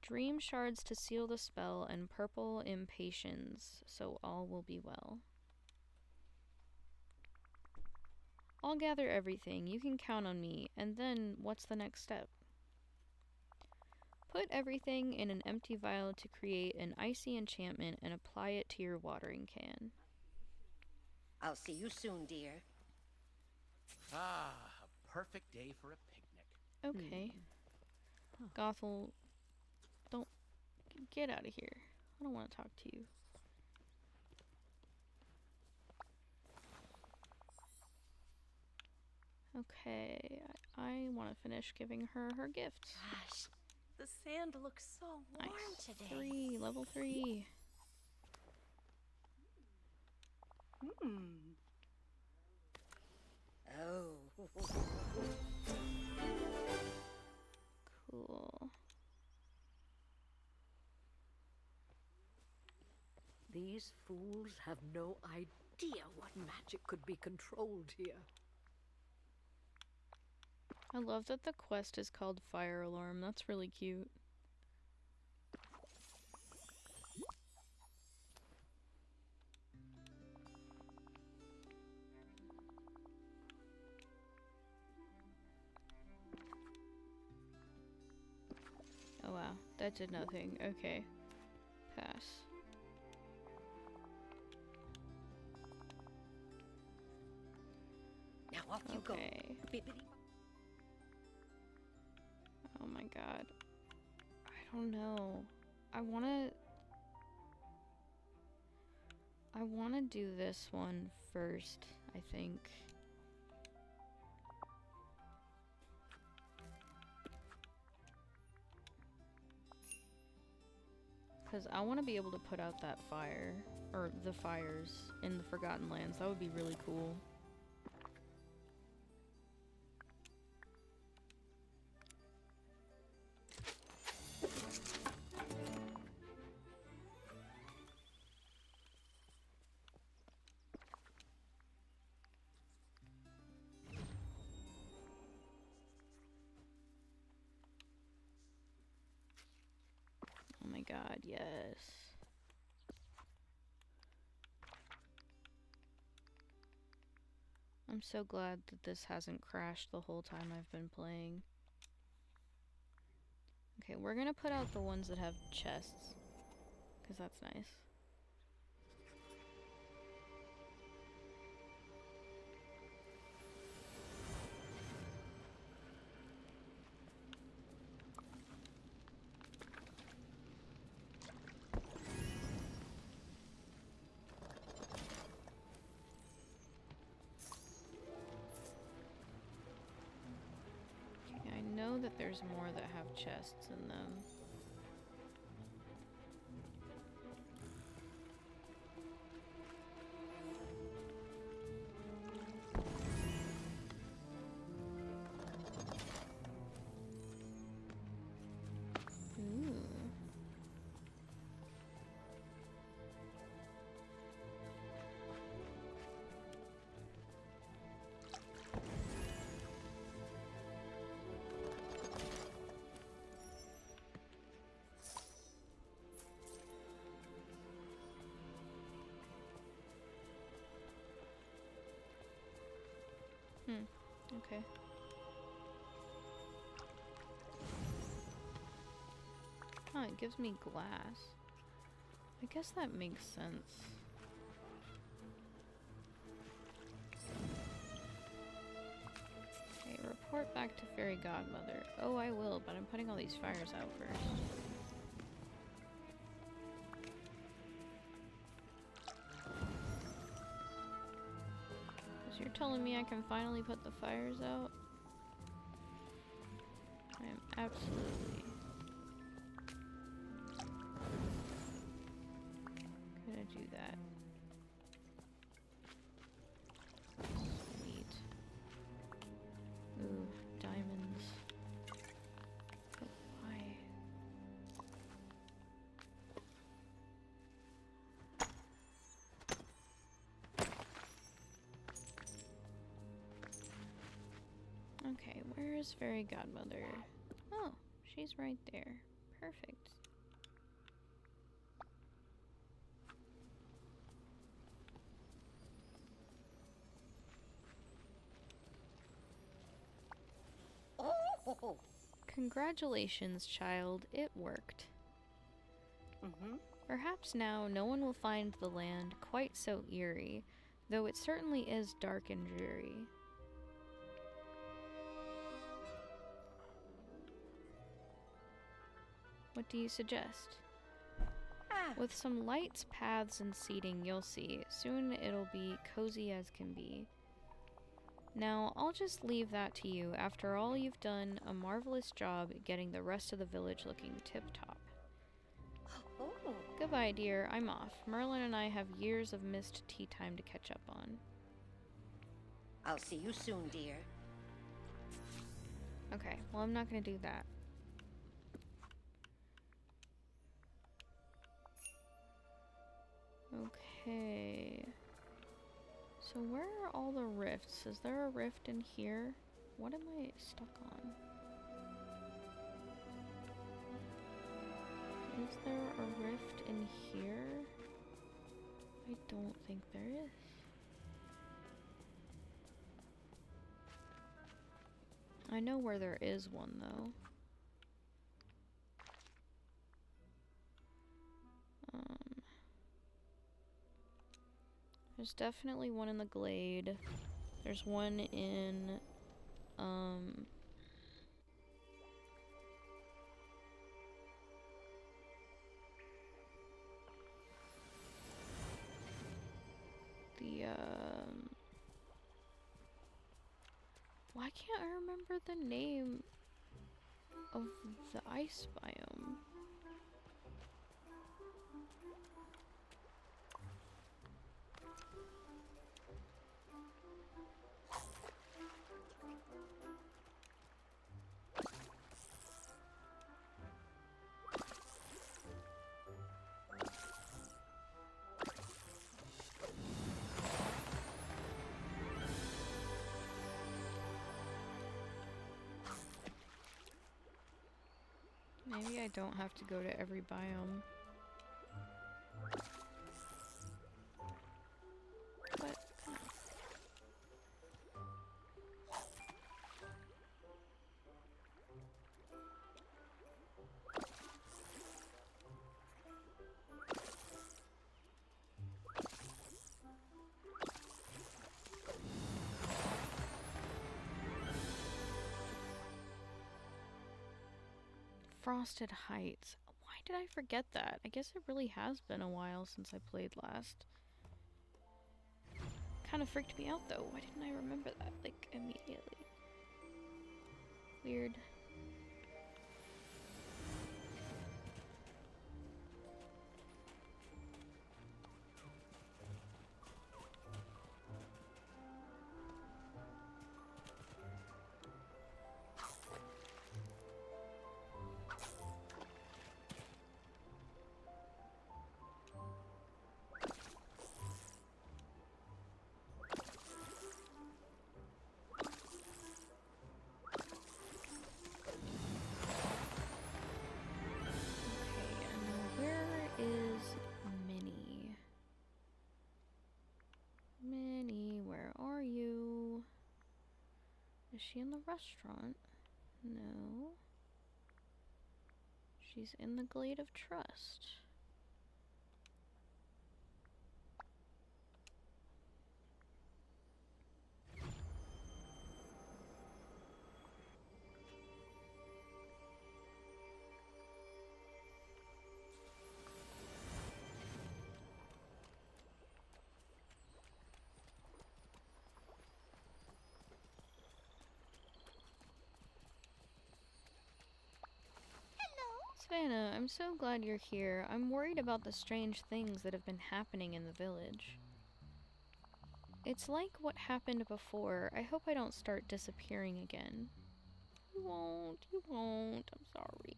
dream shards to seal the spell, and purple impatience, so all will be well. I'll gather everything, you can count on me, and then what's the next step? Put everything in an empty vial to create an icy enchantment and apply it to your watering can. I'll see you soon, dear. Ah, a perfect day for a picnic. Okay. Gothel, don't... Get out of here. I don't want to talk to you. Okay, I want to finish giving her her gifts. Gosh, the sand looks so warm Nice. today. Level 3. Oh. Cool. These fools have no idea what magic could be controlled here. I love that the quest is called Fire Alarm. That's really cute. Oh wow, that did nothing. Okay. Pass. Now off you go. Okay. Bippity. Oh my god. I don't know. I wanna do this one first, I think. Because I want to be able to put out that fire, or the fires in the Forgotten Lands. That would be really cool. Oh my god, yes. I'm so glad that this hasn't crashed the whole time I've been playing. Okay, we're gonna put out the ones that have chests, because that's nice. Okay, I know that there's more that have chests in them. Ooh. Okay. Oh, it gives me glass. I guess that makes sense. Okay, report back to Fairy Godmother. Oh, I will, but I'm putting all these fires out first. So you're telling me I can finally put the fires out? I am absolutely gonna do that. Sweet. Ooh, diamonds. But why? Okay, where is Fairy Godmother? Oh, she's right there. Perfect. Oh. Congratulations, child. It worked. Mm-hmm. Perhaps now no one will find the land quite so eerie, though it certainly is dark and dreary. What do you suggest? With some lights, paths, and seating, you'll see. Soon it'll be cozy as can be. Now, I'll just leave that to you. After all, you've done a marvelous job getting the rest of the village looking tip-top. Oh, Goodbye, dear. I'm off. Merlin and I have years of missed tea time to catch up on. I'll see you soon, dear. Okay, well, I'm not gonna do that. Okay. So where are all the rifts? Is there a rift in here? What am I stuck on? Is there a rift in here? I don't think there is. I know where there is one, though. There's definitely one in the glade. There's one in, the, why can't I remember the name of the ice biome? Maybe I don't have to go to every biome. But, Frosted Heights. Why did I forget that? I guess it really has been a while since I played last. Kind of freaked me out though. Why didn't I remember that, like, immediately? Weird. Is she in the restaurant? No. She's in the Glade of Trust. Savannah, I'm so glad you're here. I'm worried about the strange things that have been happening in the village. It's like what happened before. I hope I don't start disappearing again. You won't. I'm sorry.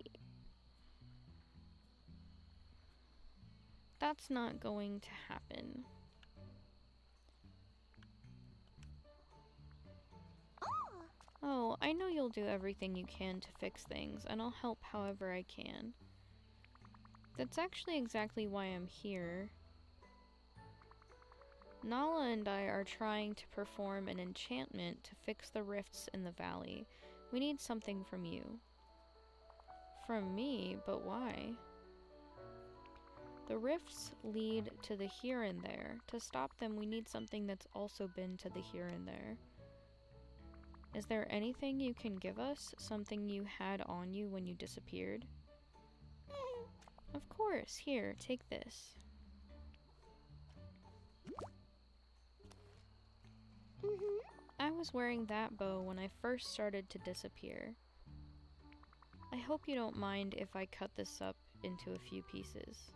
That's not going to happen. Oh, I know you'll do everything you can to fix things, and I'll help however I can. That's actually exactly why I'm here. Nala and I are trying to perform an enchantment to fix the rifts in the valley. We need something from you. From me? But why? The rifts lead to the here and there. To stop them, we need something that's also been to the here and there. Is there anything you can give us? Something you had on you when you disappeared? Of course. Here, take this. I was wearing that bow when I first started to disappear. I hope you don't mind if I cut this up into a few pieces.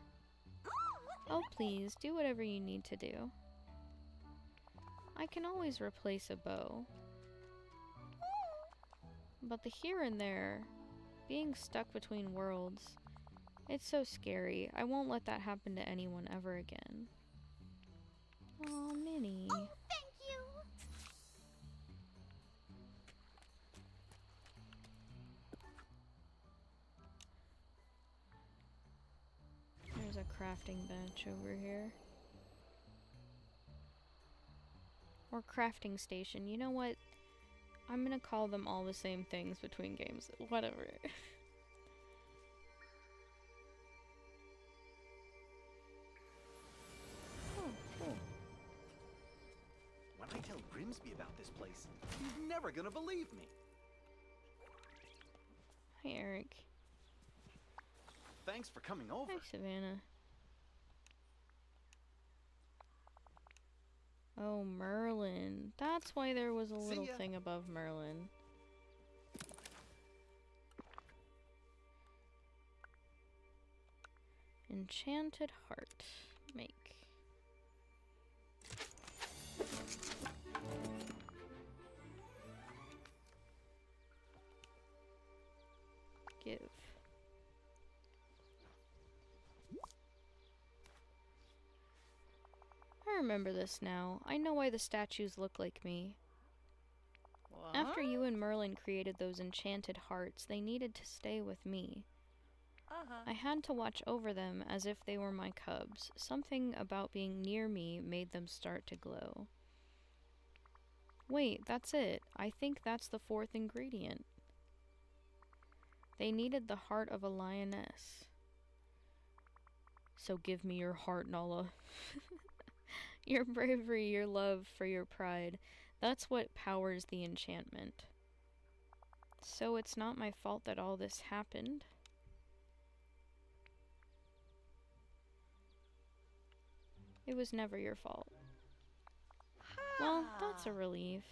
Oh, please, do whatever you need to do. I can always replace a bow. But the here and there, being stuck between worlds, it's so scary. I won't let that happen to anyone ever again. Aw, Minnie. Oh, thank you. There's a crafting bench over here. Or crafting station. You know what? I'm gonna call them all the same things between games. Whatever. Oh, cool. When I tell Grimsby about this place, he's never gonna believe me. Hi, Eric. Thanks for coming over. Hi, Savannah. Oh, Merlin. That's why there was a See little ya. thing above Merlin. Enchanted heart. Make. Give. I remember this now. I know why the statues look like me. What? After you and Merlin created those enchanted hearts, they needed to stay with me. I had to watch over them as if they were my cubs. Something about being near me made them start to glow. Wait, that's it. I think that's the fourth ingredient. They needed the heart of a lioness. So give me your heart, Nala. Your bravery, your love for your pride. That's what powers the enchantment. So it's not my fault that all this happened. It was never your fault. Well, that's a relief.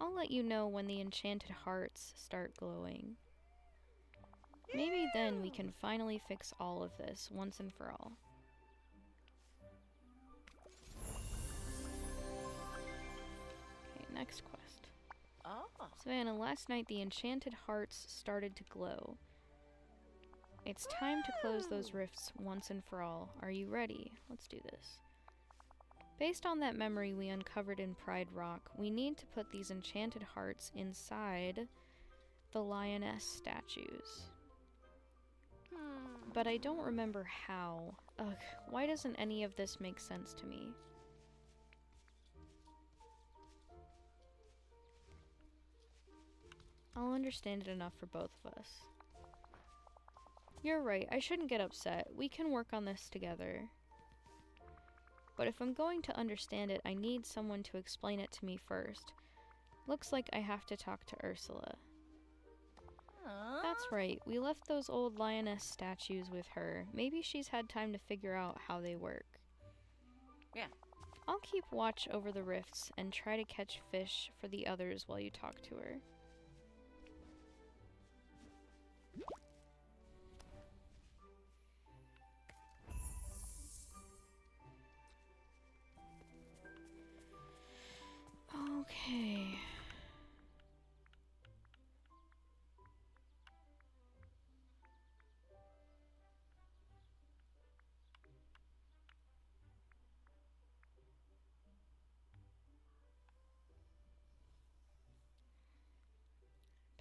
I'll let you know when the enchanted hearts start glowing. Maybe then we can finally fix all of this once and for all. Okay, next quest. Oh. Savannah, last night the enchanted hearts started to glow. It's time to close those rifts once and for all. Are you ready? Let's do this. Based on that memory we uncovered in Pride Rock, we need to put these enchanted hearts inside the lioness statues. But I don't remember how. Ugh, why doesn't any of this make sense to me? I'll understand it enough for both of us. You're right, I shouldn't get upset. We can work on this together. But if I'm going to understand it, I need someone to explain it to me first. Looks like I have to talk to Ursula. That's right, we left those old lioness statues with her. Maybe she's had time to figure out how they work. Yeah. I'll keep watch over the rifts and try to catch fish for the others while you talk to her. Okay.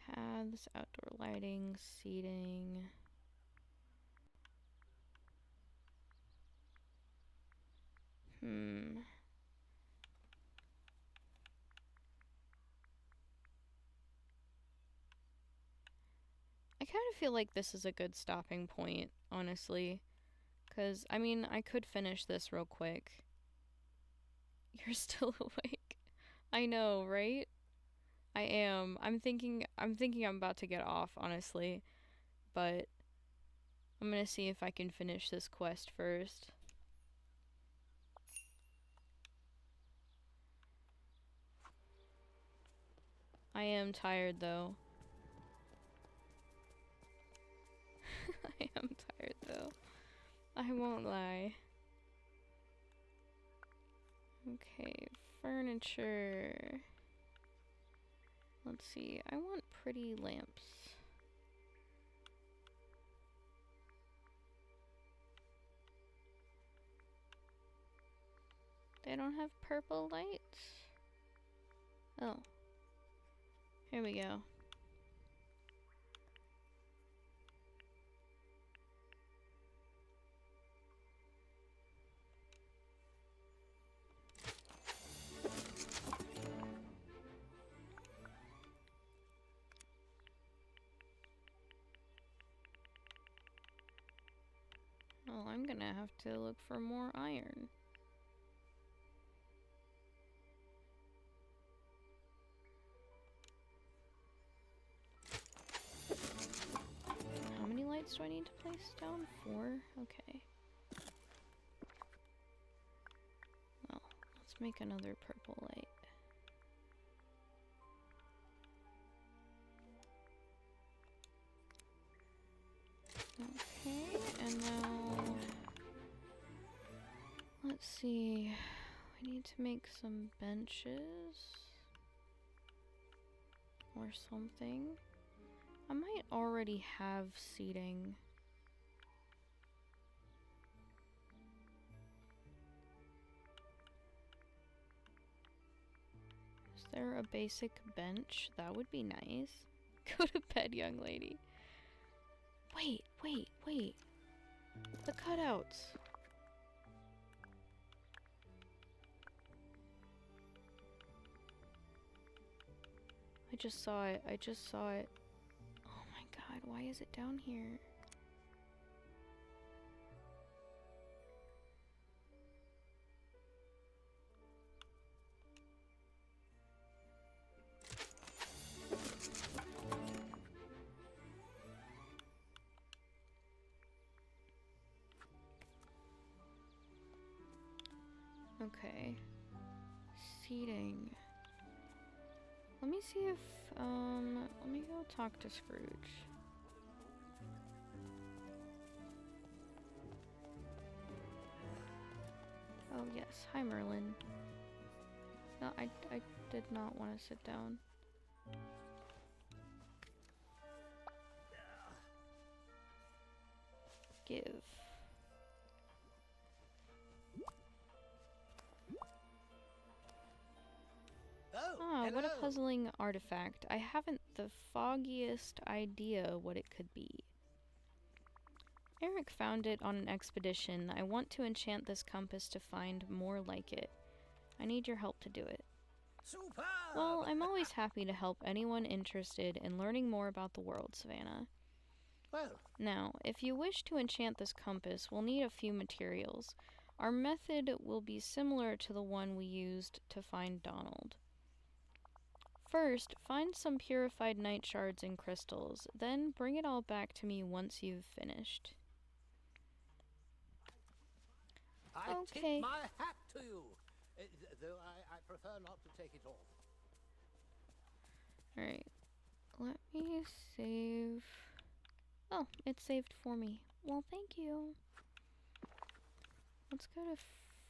Paths, outdoor lighting, seating. I kind of feel like this is a good stopping point, honestly. Because, I mean, I could finish this real quick. You're still awake. I know, right? I am. I'm thinking I'm about to get off, honestly. But I'm gonna see if I can finish this quest first. I am tired though. I am tired though. I won't lie. Okay, furniture. Let's see. I want pretty lamps. They don't have purple lights? Oh. Here we go. Well, I'm gonna have to look for more iron. How many lights do I need to place down? 4? Okay. Well, let's make another purple light. Okay, and now let's see. We need to make some benches or something. I might already have seating. Is there a basic bench? That would be nice. Go to bed, young lady. Wait. The cutouts. I just saw it. Oh my god, why is it down here? Okay. Seating. Let me see if, let me go talk to Scrooge. Oh yes, hi Merlin. No, I did not want to sit down. Give. Ah, what a puzzling artifact. I haven't the foggiest idea what it could be. Eric found it on an expedition. I want to enchant this compass to find more like it. I need your help to do it. Superb! Well, I'm always happy to help anyone interested in learning more about the world, Savannah. Well, Now, if you wish to enchant this compass, we'll need a few materials. Our method will be similar to the one we used to find Donald. First, find some purified night shards and crystals, then bring it all back to me once you've finished. I Okay. tip my hat to you, though I prefer not to take it off. Alright, let me save. Oh, it's saved for me. Well, thank you. Let's go to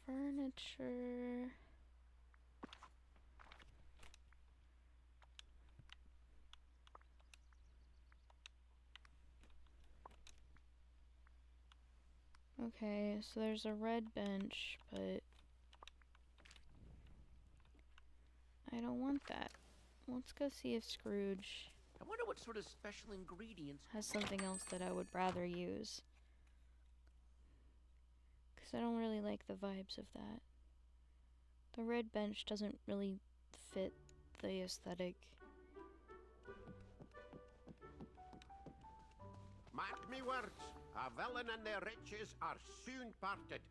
furniture. Okay, so there's a red bench, but I don't want that. Let's go see if Scrooge I wonder what sort of special ingredients. has something else that I would rather use. Because I don't really like the vibes of that. The red bench doesn't really fit the aesthetic. Mark me words, a villain and their riches are soon parted.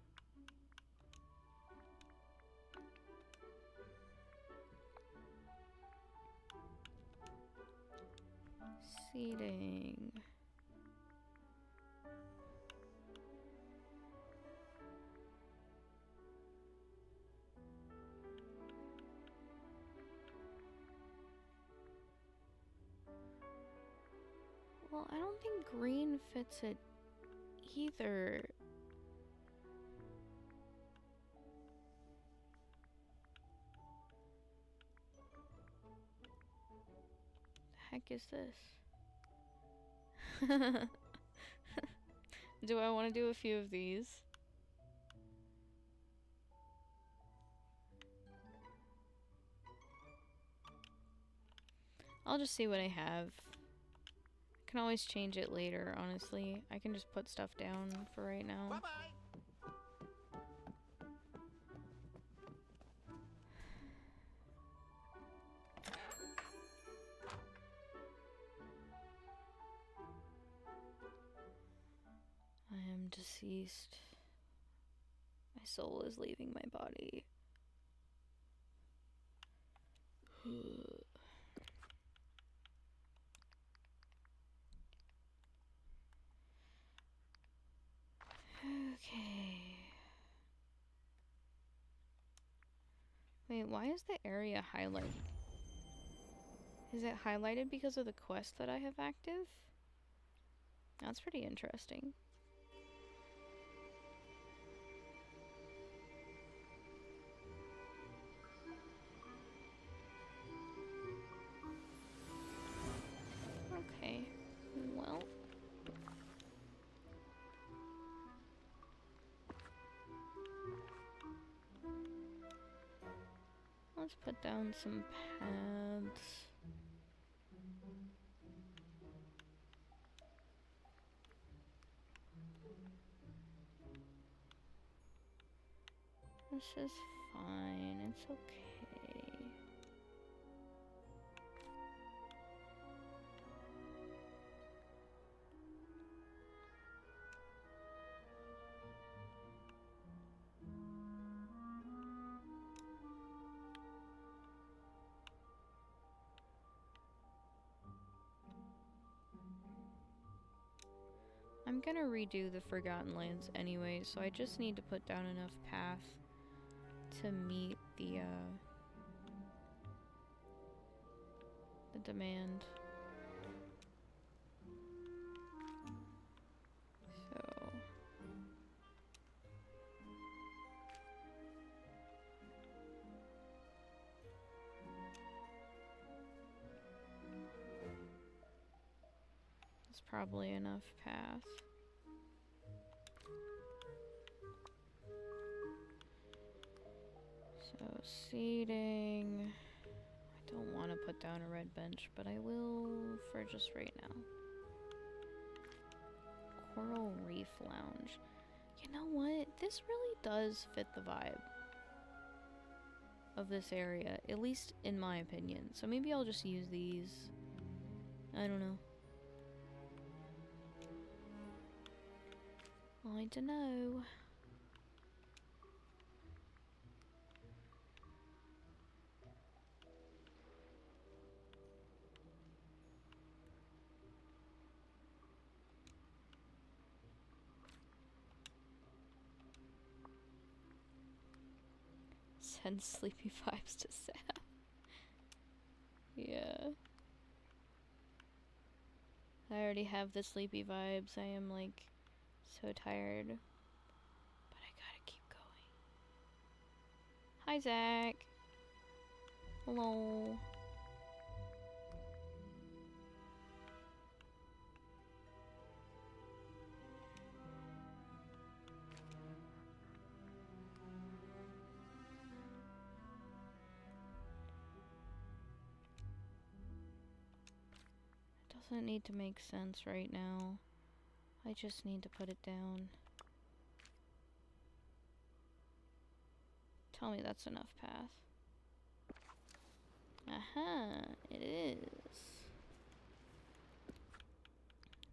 Seating. Well, I don't think green fits it either. The heck is this? Do I want to do a few of these? I'll just see what I have. I can always change it later, honestly. I can just put stuff down for right now. Bye-bye. I am deceased. My soul is leaving my body. Okay. Wait, why is the area highlighted? Is it highlighted because of the quest that I have active? That's pretty interesting. Okay, well. Let's put down some paths. This is fine, it's okay. I'm gonna redo the Forgotten Lands anyway, so I just need to put down enough path to meet the demand. So it's probably enough path. So seating. I don't want to put down a red bench, but I will for just right now. Coral Reef Lounge. You know what? This really does fit the vibe of this area, at least in my opinion. So maybe I'll just use these. I don't know. I don't know. Send sleepy vibes to Sam. Yeah. I already have the sleepy vibes. I am like so tired. But I gotta keep going. Hi, Zach. Hello. Doesn't need to make sense right now. I just need to put it down. Tell me that's enough path. Aha, it is.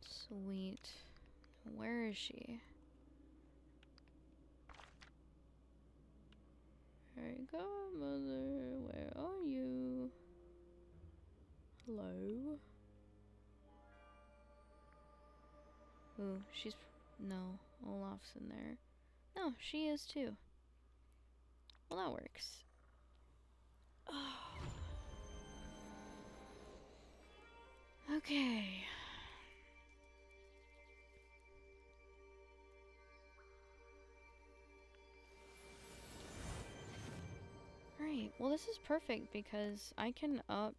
Sweet. Where is she? Fairy godmother, where are you? Hello? Ooh, she's... No, Olaf's in there. No, she is too. Well, that works. Oh. Okay. Well, this is perfect because I can up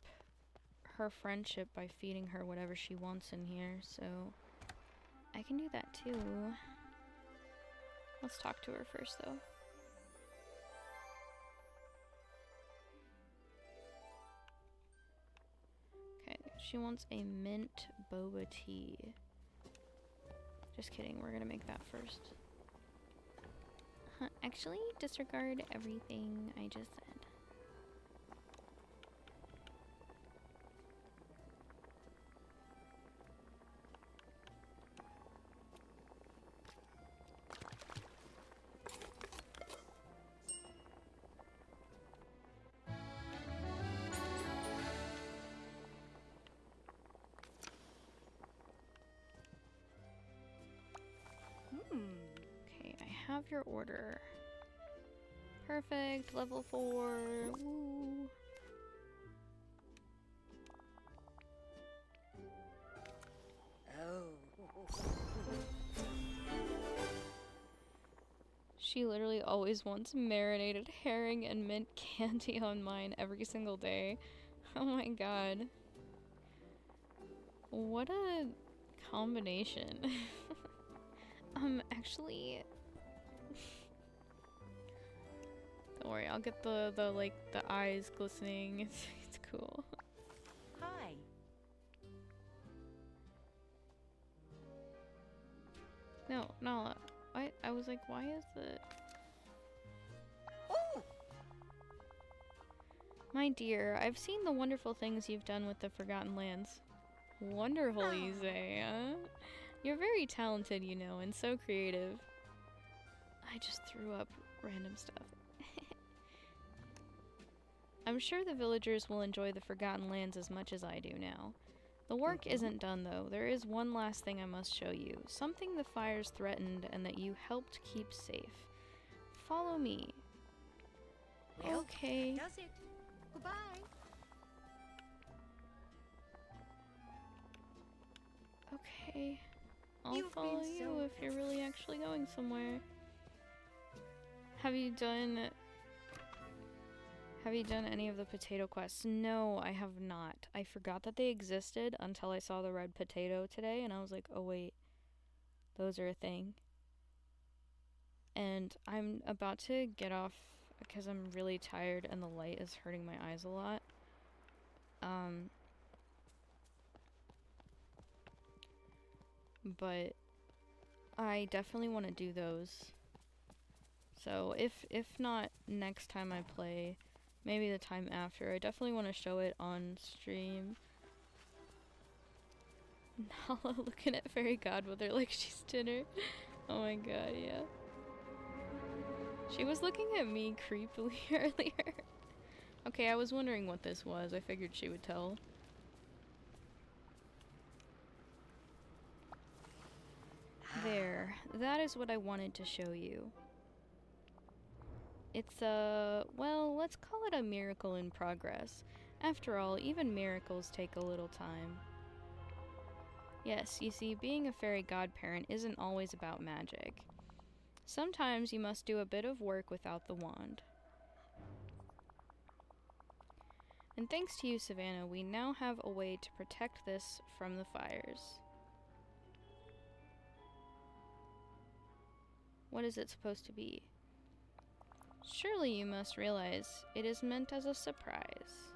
her friendship by feeding her whatever she wants in here, so I can do that too. Let's talk to her first, though. Okay, she wants a mint boba tea. Just kidding, we're gonna make that first. Actually, disregard everything I just said. Okay, I have your order. Perfect, level 4. Woo. Oh. She literally always wants marinated herring and mint candy on mine every single day. Oh my god. What a combination. Actually... Don't worry, I'll get the eyes glistening. It's cool. Hi. No, I was like, why is it... Oh! My dear, I've seen the wonderful things you've done with the Forgotten Lands. Wonderful, you say, huh? You're very talented, you know, and so creative. I just threw up random stuff. I'm sure the villagers will enjoy the Forgotten Lands as much as I do now. The work isn't done, though. There is one last thing I must show you. Something the fires threatened and that you helped keep safe. Follow me. Well, Okay. does it? Goodbye. Okay. I'll You've follow been you so if you're really actually going somewhere. Have you done any of the potato quests? No, I have not. I forgot that they existed until I saw the red potato today, and I was like, oh wait, those are a thing. And I'm about to get off because I'm really tired and the light is hurting my eyes a lot. But I definitely want to do those. So if not next time I play, maybe the time after, I definitely want to show it on stream. Nala looking at Fairy Godmother like she's dinner. Oh my god, yeah. She was looking at me creepily earlier. Okay, I was wondering what this was. I figured she would tell. There. That is what I wanted to show you. It's well, let's call it a miracle in progress. After all, even miracles take a little time. Yes, you see, being a fairy godparent isn't always about magic. Sometimes you must do a bit of work without the wand. And thanks to you, Savannah, we now have a way to protect this from the fires. What is it supposed to be? Surely you must realize it is meant as a surprise.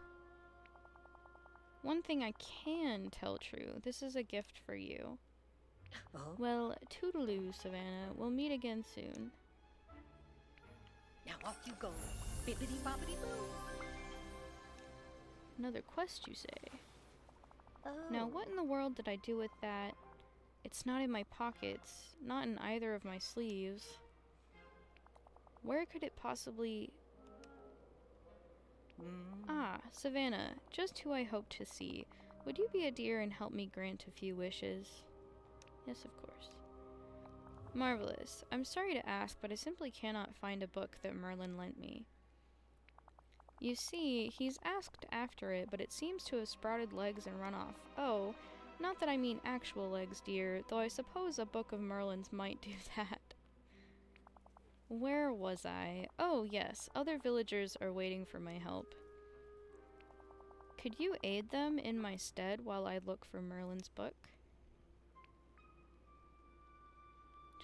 One thing I can tell true, this is a gift for you. Oh, Well, toodaloo, Savannah. We'll meet again soon. now off you go. Bippity boppity boo. Another quest, you say? Oh. Now, what in the world did I do with that? It's not in my pockets, not in either of my sleeves. Where could it possibly... Ah, Savannah, just who I hoped to see. Would you be a dear and help me grant a few wishes? Yes, of course. Marvelous. I'm sorry to ask, but I simply cannot find a book that Merlin lent me. You see, he's asked after it, but it seems to have sprouted legs and run off. Oh, not that I mean actual legs, dear, though I suppose a book of Merlin's might do that. Where was I? Oh, yes. Other villagers are waiting for my help. Could you aid them in my stead while I look for Merlin's book?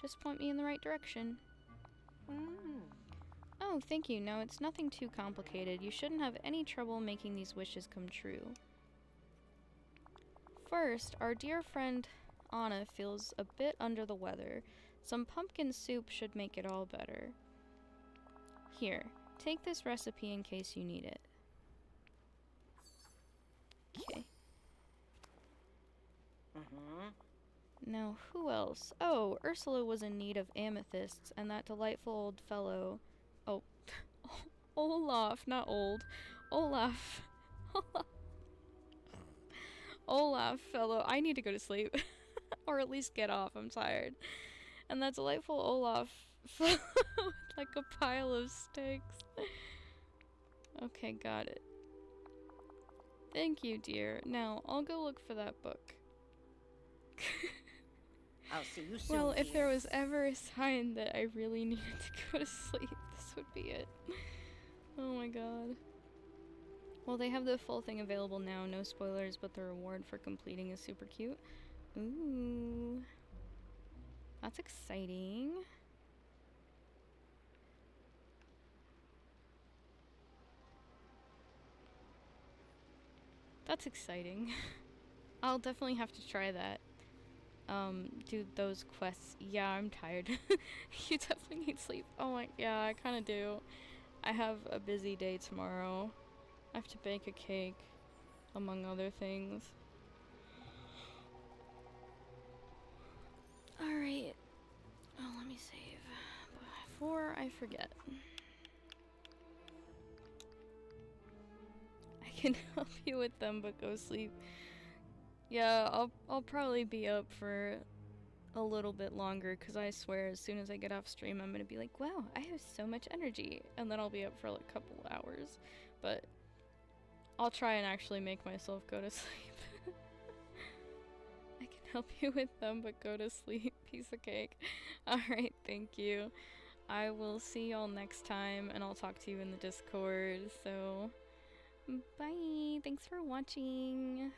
Just point me in the right direction. Oh, thank you. No, it's nothing too complicated. You shouldn't have any trouble making these wishes come true. First, our dear friend Anna feels a bit under the weather. Some pumpkin soup should make it all better. Here, take this recipe in case you need it. Okay. Now, who else? Oh, Ursula was in need of amethysts, and that delightful old fellow... Oh, Olaf, not old. Olaf. Olaf fellow. I need to go to sleep. Or at least get off, I'm tired. And that delightful Olaf fellow with like a pile of steaks. Okay, got it. Thank you, dear. Now, I'll go look for that book. I'll see you soon. Well, if dear. there was ever a sign that I really needed to go to sleep, this would be it. Oh my god. Well, they have the full thing available now. No spoilers, but the reward for completing is super cute. Ooh. That's exciting. That's exciting. I'll definitely have to try that. Do those quests. Yeah, I'm tired. You definitely need sleep. Oh my, yeah, I kind of do. I have a busy day tomorrow. I have to bake a cake, among other things. Alright. Oh, let me save. Before I forget. I can help you with them, but go sleep. Yeah, I'll probably be up for a little bit longer, because I swear as soon as I get off stream I'm gonna be like, wow, I have so much energy, and then I'll be up for like a couple hours. But I'll try and actually make myself go to sleep. I can help you with them, but go to sleep. Piece of cake. Alright, thank you. I will see y'all next time, and I'll talk to you in the Discord, so bye. Thanks for watching.